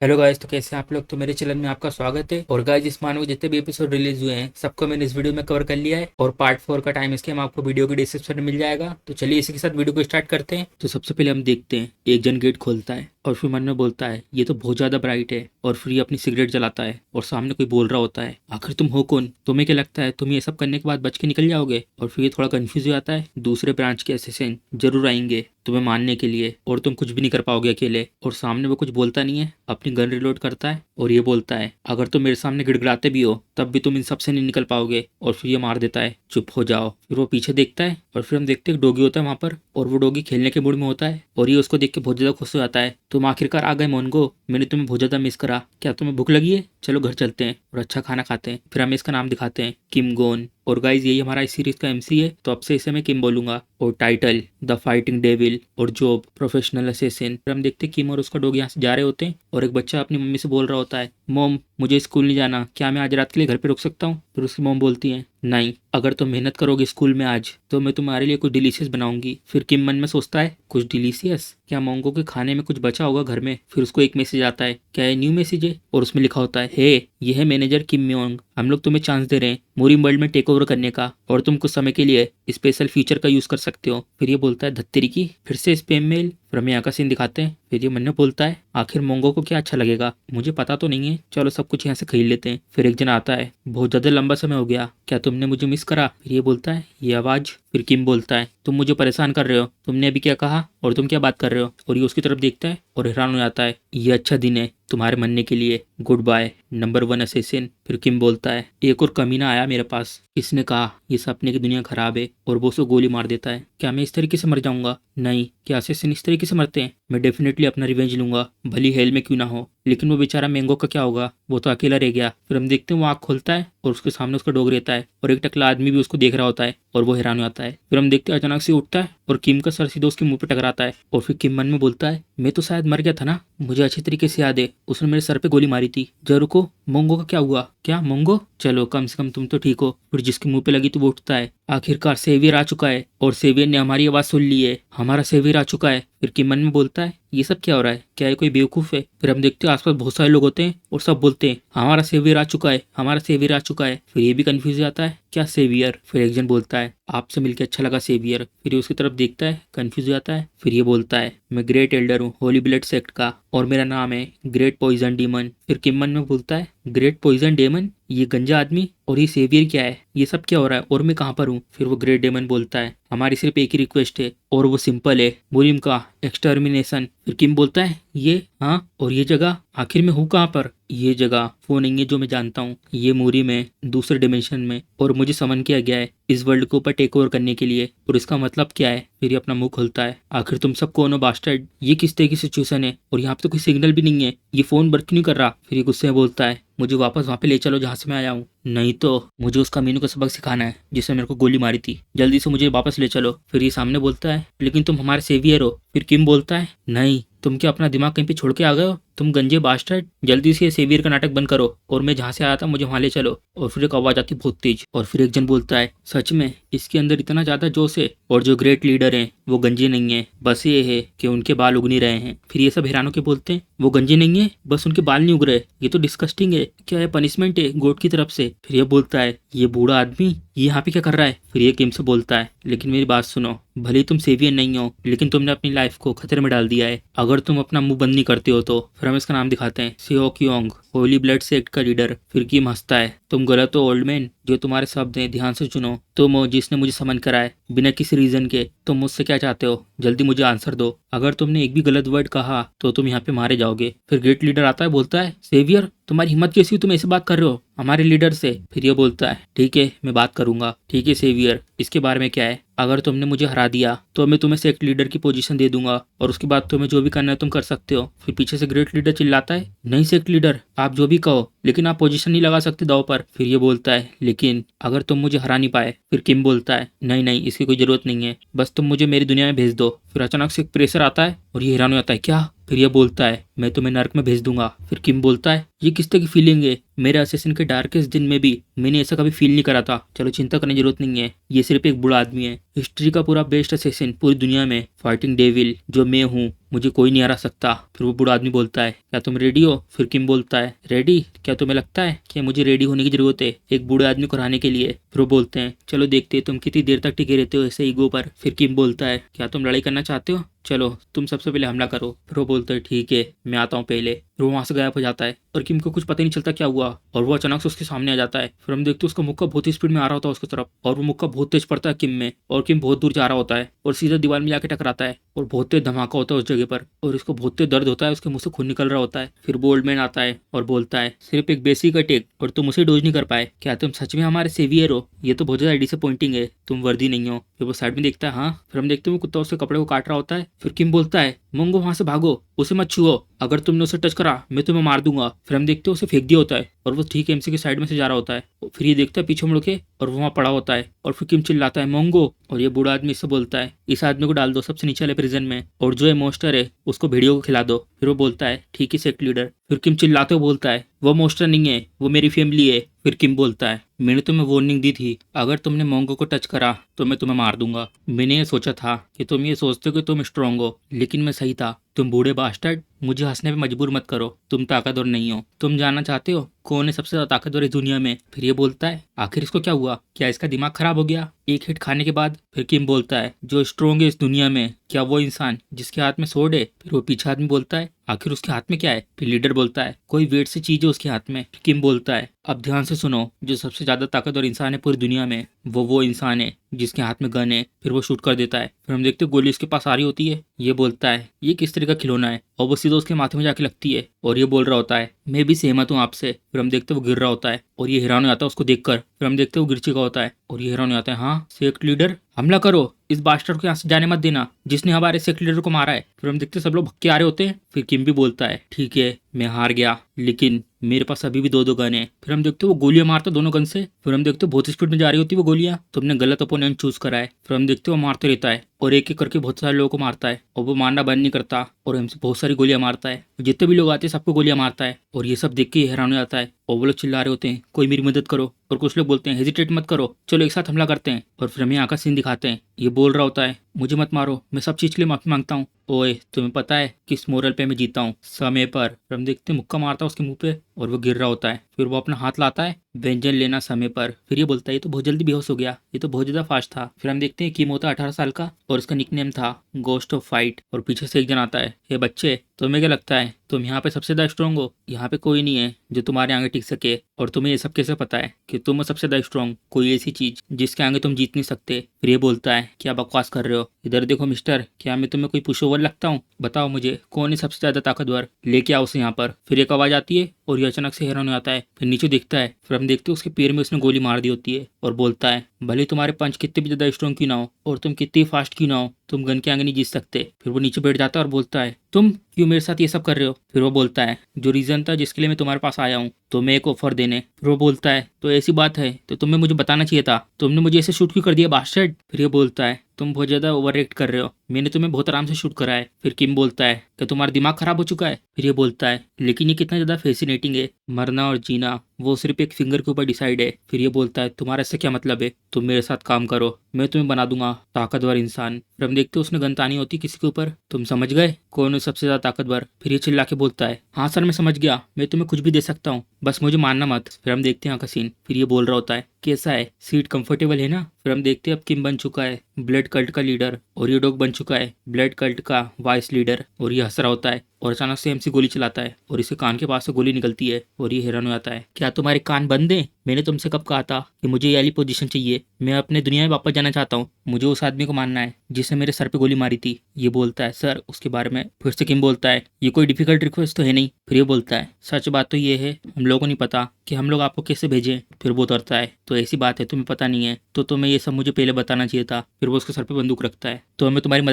Hello guys, तो कैसे हैं आप लोग। तो मेरे चैनल में आपका स्वागत है। और गाइस, इस मानो जितने भी एपिसोड रिलीज हुए हैं सबको मैंने इस वीडियो में कवर कर लिया है। और पार्ट 4 का टाइम स्केम आपको वीडियो के डिस्क्रिप्शन में मिल जाएगा। तो चलिए इसी के साथ वीडियो को स्टार्ट करते हैं। तो सबसे पहले हम देखते हैं, एक जन गेट खोलता है और फिर मन में बोलता है ये तो बहुत ज्यादा ब्राइट है, और फिर ये अपनी सिगरेट जलाता है और सामने कोई बोल रहा होता है आखिर तुम हो कौन, तुम्हें क्या लगता है तुम ये सब करने के बाद बच के निकल जाओगे। और फिर ये थोड़ा कंफ्यूज हो जाता है, दूसरे ब्रांच के असिस्टेंट जरूर आएंगे तुम्हें मारने के लिए और तुम कुछ भी नहीं कर पाओगे अकेले। और सामने वो कुछ बोलता नहीं है, अपनी गन रिलोड करता है और ये बोलता है अगर तुम मेरे सामने गिड़गिड़ाते भी हो तब भी तुम इन सब से नहीं निकल पाओगे। और फिर ये मार देता है, चुप हो जाओ। फिर वो पीछे देखता है और फिर हम देखते हैं डॉगी होता है वहां पर, और वो डॉगी खेलने के मूड में होता है और ये उसको देख के बहुत ज्यादा खुश हो जाता है। तुम आखिरकार आ गए मोन्गो, मैंने तुम्हें बहुत ज्यादा मिस करा, क्या तुम्हें भूख लगी है, चलो घर चलते हैं और अच्छा खाना खाते हैं। फिर हमें इसका नाम दिखाते हैं, किम गोन। और गाइज यही हमारा इस सीरीज का एमसी है, तो अब से इसे मैं किम बोलूंगा। और टाइटल द फाइटिंग डेविल, और जॉब प्रोफेशनल असेसिन। फिर हम देखते हैं किम और उसका डॉग यहाँ से जा रहे होते हैं और एक बच्चा अपनी मम्मी से बोल रहा होता है मॉम मुझे स्कूल नहीं जाना, क्या मैं आज रात के लिए घर पे रुक सकता हूँ। फिर उसकी मॉम बोलती है नहीं, अगर तुम मेहनत करोगे स्कूल में आज तो मैं तुम्हारे लिए कुछ डिलीशियस बनाऊंगी। फिर किम मन में सोचता है कुछ डिलीशियस, क्या मोंगो के खाने में कुछ बचा होगा घर में। फिर उसको एक मैसेज आता है, क्या ये न्यू मैसेज है, और उसमें लिखा होता है हे ये है मैनेजर किम म्योंग, हम लोग तुम्हें चांस दे रहे हैं मोरी वर्ल्ड में टेक ओवर करने का, और तुम कुछ समय के लिए स्पेशल फीचर का यूज कर सकते हो। फिर ये बोलता है धत्तेरी की, फिर से स्पैम मेल। फिर हमें यहाँ का सीन दिखाते हैं। फिर ये मन में बोलता है आखिर मोंगो को क्या अच्छा लगेगा, मुझे पता तो नहीं है, चलो सब कुछ यहाँ से खरीद लेते हैं। फिर एक जन आता है, बहुत ज्यादा लंबा समय हो गया, क्या तुमने मुझे मिस करा। फिर ये बोलता है ये आवाज। फिर किम बोलता है तुम मुझे परेशान कर रहे हो, तुमने अभी क्या कहा और तुम क्या बात कर रहे हो। और ये उसकी तरफ देखता है और हैरान हो जाता है, ये अच्छा दिन है तुम्हारे मरने के लिए, गुड बाय नंबर 1 असेसिन। फिर किम बोलता है एक और कमीना आया मेरे पास, इसने कहा ये सपने की दुनिया खराब है, और वो उसको गोली मार देता है। क्या मैं इस तरीके से मर जाऊंगा, नहीं, क्या असेसिन इस तरीके से मरते हैं। मैं डेफिनेटली अपना रिवेंज लूंगा, भली हेल में क्यों ना हो। लेकिन वो बेचारा मैंगो का क्या होगा, वो तो अकेला रह गया। फिर हम देखते हैं वो आँख खोलता है और उसके सामने उसका डॉग रहता है, और एक टकला आदमी भी उसको देख रहा होता है और वो हैरान हो जाता है। फिर हम देखते हैं अचानक से उठता है और किम का सर सीधा उसके मुंह पे टकराता है। और फिर किम मन में बोलता है मैं तो शायद मर गया था ना, मुझे अच्छी तरीके से याद है उसने मेरे सर पे गोली मारी थी। जरा रुको, मोंगो का क्या हुआ, क्या मोंगो, चलो कम से कम तुम तो ठीक हो। फिर जिसके मुंह पे लगी तो वो उठता है, आखिरकार सेवियर आ चुका है और सेवियर ने हमारी आवाज सुन ली है, हमारा सेवियर आ चुका है। फिर किम मन में बोलता है ये सब क्या हो रहा है, क्या ये कोई बेवकूफ है। फिर हम देखते हैं आसपास बहुत सारे लोग होते हैं और सब बोलते हैं हमारा सेवियर आ चुका है, हमारा सेवियर आ चुका है। फिर ये भी कंफ्यूज हो जाता है क्या सेवियर। फिर एक जन बोलता है आपसे मिलकर अच्छा लगा सेवियर। फिर ये उसकी तरफ देखता है, कंफ्यूज हो जाता है। फिर ये बोलता है मैं ग्रेट एल्डर हूँ होली ब्लड सेक्ट का, और मेरा नाम है ग्रेट पॉइजन डीमन। फिर किम मन में बोलता है ग्रेट पॉइजन डेमन, ये गंजा आदमी और ये सेवियर क्या है, ये सब क्या हो रहा है और मैं कहाँ पर हूँ। फिर वो ग्रेट डेमन बोलता है हमारी सिर्फ एक ही रिक्वेस्ट है और वो सिंपल है, मुरिम का एक्सटर्मिनेशन। फिर किम बोलता है ये हाँ, और ये जगह आखिर में हूँ कहाँ पर। ये जगह वो नहीं है जो मैं जानता हूँ, ये मूरी में दूसरे डिमेंशन में, और मुझे समन किया गया है इस वर्ल्ड के ऊपर टेक ओवर करने के लिए, और इसका मतलब क्या है। फिर ये अपना मुंह खोलता है, आखिर तुम सब कौन हो बास्टर्ड, ये किस तरह की सिचुएशन है और यहाँ पे तो कोई सिग्नल भी नहीं है, ये फोन वर्क क्यों नहीं कर रहा। फिर ये गुस्से में बोलता है मुझे वापस वहाँ पे ले चलो जहाँ से मैं आया हूँ, नहीं तो मुझे उसका मीनू का सबक सिखाना है जिसने मेरे को गोली मारी थी, जल्दी से मुझे वापस ले चलो। फिर ये सामने बोलता है लेकिन तुम हमारे सेवियर हो। फिर किम बोलता है नहीं, तुम क्या अपना दिमाग कहीं पे छोड़ के आ गए हो, तुम गंजे बास्टर्ड, जल्दी से सेवियर का नाटक बंद करो और मैं जहाँ से आया था मुझे वहाँ ले चलो। और फिर एक आवाज आती बहुत तेज, और फिर एक जन बोलता है सच में इसके अंदर इतना ज्यादा जोश है, और जो ग्रेट लीडर हैं वो गंजे नहीं है, बस ये है कि उनके बाल उग नहीं रहे हैं। फिर ये सब हैरान के बोलते हैं वो गंजे नहीं है, बस उनके बाल नहीं उग रहे, ये तो डिस्कस्टिंग है, क्या है पनिशमेंट है गॉड की तरफ से। फिर ये बोलता है ये बूढ़ा आदमी ये यहाँ पे क्या कर रहा है। फिर ये किम से बोलता है लेकिन मेरी बात सुनो, भले तुम सेवियर नहीं हो लेकिन तुमने अपनी लाइफ को खतरे में डाल दिया है, अगर तुम अपना मुंह बंद नहीं करते हो तो। फिर हम इसका नाम दिखाते हैं, Seok Yong, Holi blood sect का लीडर। फिर किम हंसता है, तुम गलत हो ओल्ड मैन, जो तुम्हारे शब्द हैं ध्यान से चुनो, तुम हो जिसने मुझे समन करा है बिना किसी रीजन के, तुम मुझसे क्या चाहते हो, जल्दी मुझे आंसर दो, अगर तुमने एक भी गलत वर्ड कहा तो तुम यहाँ पे मारे जाओगे। फिर ग्रेट लीडर आता है, बोलता है सेवियर तुम्हारी हिम्मत कैसी हुई, तुम ऐसे बात कर रहे हो हमारे लीडर से। फिर ये बोलता है ठीक है मैं बात करूंगा, ठीक है सेवियर, इसके बारे में क्या है, अगर तुमने मुझे हरा दिया तो मैं तुम्हें सेक्ट लीडर की पोजीशन दे दूंगा और उसके बाद तुम्हें जो भी करना है तुम कर सकते हो। फिर पीछे से ग्रेट लीडर चिल्लाता है नहीं सेक्ट लीडर आप जो भी कहो लेकिन आप पोजीशन नहीं लगा सकते दाव पर। फिर ये बोलता है लेकिन अगर तुम मुझे हरा नहीं पाए। फिर किम बोलता है नहीं नहीं इसकी कोई जरूरत नहीं है, बस तुम मुझे मेरी दुनिया में भेज दो। फिर अचानक से एक प्रेशर आता है और ये हैरान हो जाता है क्या फिर ये बोलता है मैं तुम्हें नर्क में भेज दूंगा। फिर किम बोलता है ये किस तरह की फीलिंग है, मेरे असेसिन के डार्केस्ट दिन में भी मैंने ऐसा कभी फील नहीं करा था। चलो चिंता करने की जरूरत नहीं है, ये सिर्फ एक बुरा आदमी है। हिस्ट्री का पूरा बेस्ट असेसिन पूरी दुनिया में, फाइटिंग डेविल जो मैं हूँ, मुझे कोई नहीं हरा सकता। फिर वो बूढ़ा आदमी बोलता है क्या तुम रेडी हो? फिर किम बोलता है रेडी? क्या तुम्हें लगता है कि मुझे रेडी होने की जरूरत है एक बूढ़े आदमी को हराने के लिए? फिर वो बोलते हैं चलो देखते हैं तुम कितनी देर तक टिके रहते हो ऐसे ईगो पर। फिर किम बोलता है क्या तुम लड़ाई करना चाहते हो? चलो तुम सबसे पहले हमला करो। फिर वो बोलते हैं ठीक है मैं आता हूँ पहले। फिर वो वहां से गायब हो जाता है और किम को कुछ पता ही नहीं चलता क्या हुआ, और वो अचानक से उसके सामने आ जाता है। फिर हम देखते हैं उसका मुक्का बहुत ही स्पीड में आ रहा होता है उसकी तरफ, और वो मुक्का बहुत तेज पड़ता है किम में, और किम बहुत दूर जा रहा होता है और सीधा दीवार में जाके टकराता है और बहुत तेज धमाका होता है उस जगह पर, और इसको बहुत तेज दर्द होता है, उसके मुंह से खून निकल रहा होता है। फिर वो ओल्ड मैन आता है और बोलता है सिर्फ एक बेसिक अटैक और तुम उसे डोज नहीं कर पाए, क्या तुम सच में हमारे सेवियर हो? ये तो बहुत ज्यादा डिसअपॉइंटिंग है, तुम वर्दी नहीं हो। फिर वो साइड में देखता है हाँ। फिर हम देखते हैं वो कुत्ता उसके कपड़े को काट रहा होता है। फिर किम बोलता है मोंगो वहां से भागो, उसे मत छुओ, अगर तुमने उसे टच करा मैं तुम्हें मार दूंगा। फिर हम देखते हैं उसे फेंक दिया होता है और वो ठीक एमसी के साइड में से जा रहा होता है। फिर ये देखता है पीछे मुड़ के और वो वहाँ पड़ा होता है, और फिर किम चिल्लाता है मोंगो, और ये बूढ़ा आदमी इससे बोलता है इस आदमी को डाल दो सबसे नीचे वाले प्रिजन में, और जो ये मोस्टर है उसको भेड़ियों को खिला दो। फिर वो बोलता है ठीक है सेक्ट लीडर। फिर किम चिल्लाते हुए बोलता है वो मोस्टर नहीं है, वो मेरी फैमिली है। फिर किम बोलता है मैंने तुम्हें वार्निंग दी थी, अगर तुमने मोंगो को टच करा तो मैं तुम्हें मार दूंगा। मैंने ये सोचा था कि तुम ये सोचते हो कि तुम स्ट्रांग हो, लेकिन मैं सही था। तुम बूढ़े बास्टर्ड, मुझे हंसने पे मजबूर मत करो, तुम ताकतवर नहीं हो। तुम जानना चाहते हो कौन है सबसे ज्यादा ताकतवर इस दुनिया में? फिर ये बोलता है आखिर इसको क्या हुआ, क्या इसका दिमाग खराब हो गया एक हिट खाने के बाद? फिर किम बोलता है जो स्ट्रॉन्ग है इस दुनिया में, क्या वो इंसान जिसके हाथ में सोड है? फिर वो पीछे आदमी बोलता है आखिर उसके हाथ में क्या है? फिर लीडर बोलता है कोई वेट से चीज है उसके हाथ में। फिर किम बोलता है अब ध्यान से सुनो, जो सबसे ज्यादा ताकतवर इंसान है पूरी दुनिया में वो इंसान है जिसके हाथ में गन है। फिर वो शूट कर देता है। फिर हम देखते हैं गोली उसके पास आ रही होती है। ये बोलता है ये किस तरह का खिलौना है, और वो सीधा उसके माथे में जाके लगती है, और ये बोल रहा होता है मैं भी सहमत हूँ आपसे। फिर हम देखते हैं वो गिर रहा होता है और ये हैरान हो जाता है उसको देखकर। फिर हम देखते हैं वो गिर चुका होता है और ये हैरान हो जाता है हाँ सेक्ट लीडर हमला करो, इस बास्टर्ड को यहाँ से जाने मत देना जिसने हमारे सेक्ट लीडर को मारा है। फिर हम देखते हैं सब लोग भक्के आ रहे होते हैं। फिर किम भी बोलता है ठीक है मैं हार गया, लेकिन मेरे पास अभी भी दो गन है। फिर हम देखते हैं वो गोलियां मारता दोनों गन से। फिर हम देखते हैं बहुत स्पीड में जा रही होती है वो गोलियां, तुमने गलत ओपोनेंट चूज करा है। फिर हम देखते हैं वो मारते रहता है और एक एक करके बहुत सारे लोगों को मारता है, और वो मारना बंद नहीं करता और हमसे बहुत सारी गोलियां मारता है। जितने भी लोग आते हैं सबको गोलियां मारता है, और ये सब देख के हैरान हो जाता है, और वो लोग चिल्ला रहे होते हैं कोई मेरी मदद करो, और कुछ लोग बोलते हैं हेजिटेट मत करो, चलो एक साथ हमला करते हैं। और फिर हमें यहाँ का सीन दिखाते हैं। ये बोल रहा होता है मुझे मत मारो, मैं सब चीज के लिए माफी मांगता हूँ। ओए तुम्हें पता है किस मोरल पे मैं जीता हूँ? समय पर। हम देखते हैं मुक्का मारता है उसके मुंह पे और वो गिर रहा होता है। फिर वो अपना हाथ लाता है व्यंजन लेना समय पर। फिर ये बोलता है ये तो बहुत जल्दी बेहोश हो गया, ये तो बहुत ज्यादा फास्ट था। फिर हम देखते हैं किम होता है 18 साल का और उसका निकनेम था गोस्ट ऑफ फाइट। और पीछे से एक जन आता है ये बच्चे तुम्हें क्या लगता है तुम यहाँ पे सबसे ज्यादा स्ट्रॉन्ग हो? यहाँ पे कोई नहीं है जो तुम्हारे आगे टिक सके, और तुम्हें ये सब कैसे पता है कि तुम हो सबसे ज्यादा स्ट्रॉन्ग, कोई ऐसी चीज जिसके आगे तुम जीत नहीं सकते? फिर ये बोलता है क्या बकवास कर रहे हो, इधर देखो मिस्टर, क्या मैं तुम्हें कोई पुश ओवर लगता हूँ? बताओ मुझे कौन है सबसे ज्यादा ताकतवर, लेके आओ उसे यहाँ पर। फिर एक आवाज आती है और ये अचानक से हैरान हो जाता है। फिर नीचे देखता है, फिर हम देखते हैं उसके पैर में उसने गोली मार दी होती है, और बोलता है भले तुम्हारे पंच कितने भी ज्यादा स्ट्रॉन्ग क्यों ना हो और तुम कितनी फास्ट क्यों ना हो, तुम गन के आगे नहीं जीत सकते। फिर वो नीचे बैठ जाता है और बोलता है तुम क्यों मेरे साथ ये सब कर रहे हो? फिर वो बोलता है जो रीजन था जिसके लिए मैं तुम्हारे पास आया हूँ, तो मैं एक ऑफर देने। फिर वो बोलता है तो ऐसी बात है तो तुम्हें मुझे बताना चाहिए था, तुमने मुझे ऐसे शूट क्यों कर दिया बास्टर्ड? फिर ये बोलता है तुम बहुत ज्यादा ओवर रिएक्ट कर रहे हो, मैंने तुम्हें बहुत आराम से शूट करा है। फिर किम बोलता है क्या तुम्हारा दिमाग खराब हो चुका है? फिर ये बोलता है लेकिन ये कितना ज्यादा फैसिनेटिंग है, मरना और जीना वो सिर्फ एक फिंगर के ऊपर डिसाइड है। फिर ये बोलता है तुम्हारा इससे क्या मतलब है, तुम मेरे साथ काम करो, मैं तुम्हें बना दूंगा ताकतवर इंसान। फिर हम देखते हैं उसने गन तानी होती किसी के ऊपर। तुम समझ गए कौन है सबसे ज्यादा ताकतवर? फिर ये चिल्ला के बोलता है हाँ सर मैं समझ गया, मैं तुम्हें कुछ भी दे सकता हूँ, बस मुझे मानना मत। फिर हम देखते हैं यहाँ का सीन। फिर ये बोल रहा होता है कैसा है सीट कंफर्टेबल है ना? फिर हम देखते हैं अब किम बन चुका है ब्लड कल्ट का लीडर, और ये डॉग बन चुका है ब्लड कल्ट का वाइस लीडर, और ये हंस रहा होता है और अचानक से एमसी गोली चलाता है और इसके कान के पास से गोली निकलती है, और ये हैरान हो जाता है क्या तुम्हारे कान बंद हैं? मैंने तुमसे कब कहा था कि मुझे ये वाली पोजीशन चाहिए, मैं अपने दुनिया में वापस जाना चाहता हूँ, मुझे उस आदमी को मानना है जिसने मेरे सर पे गोली मारी थी। ये बोलता है सर उसके बारे में। फिर से किम बोलता है ये कोई डिफिकल्ट रिक्वेस्ट तो है नहीं? फिर ये बोलता है सच बात तो ये है हम लोगों को नहीं पता कि हम लोग आपको कैसे भेजें। फिर वो उतरता है तो ऐसी बात है तुम्हें पता नहीं है, तो तुम्हें ये सब मुझे पहले बताना चाहिए था। फिर वो उसके सर पे बंदूक रखता है तो मैं तुम्हारी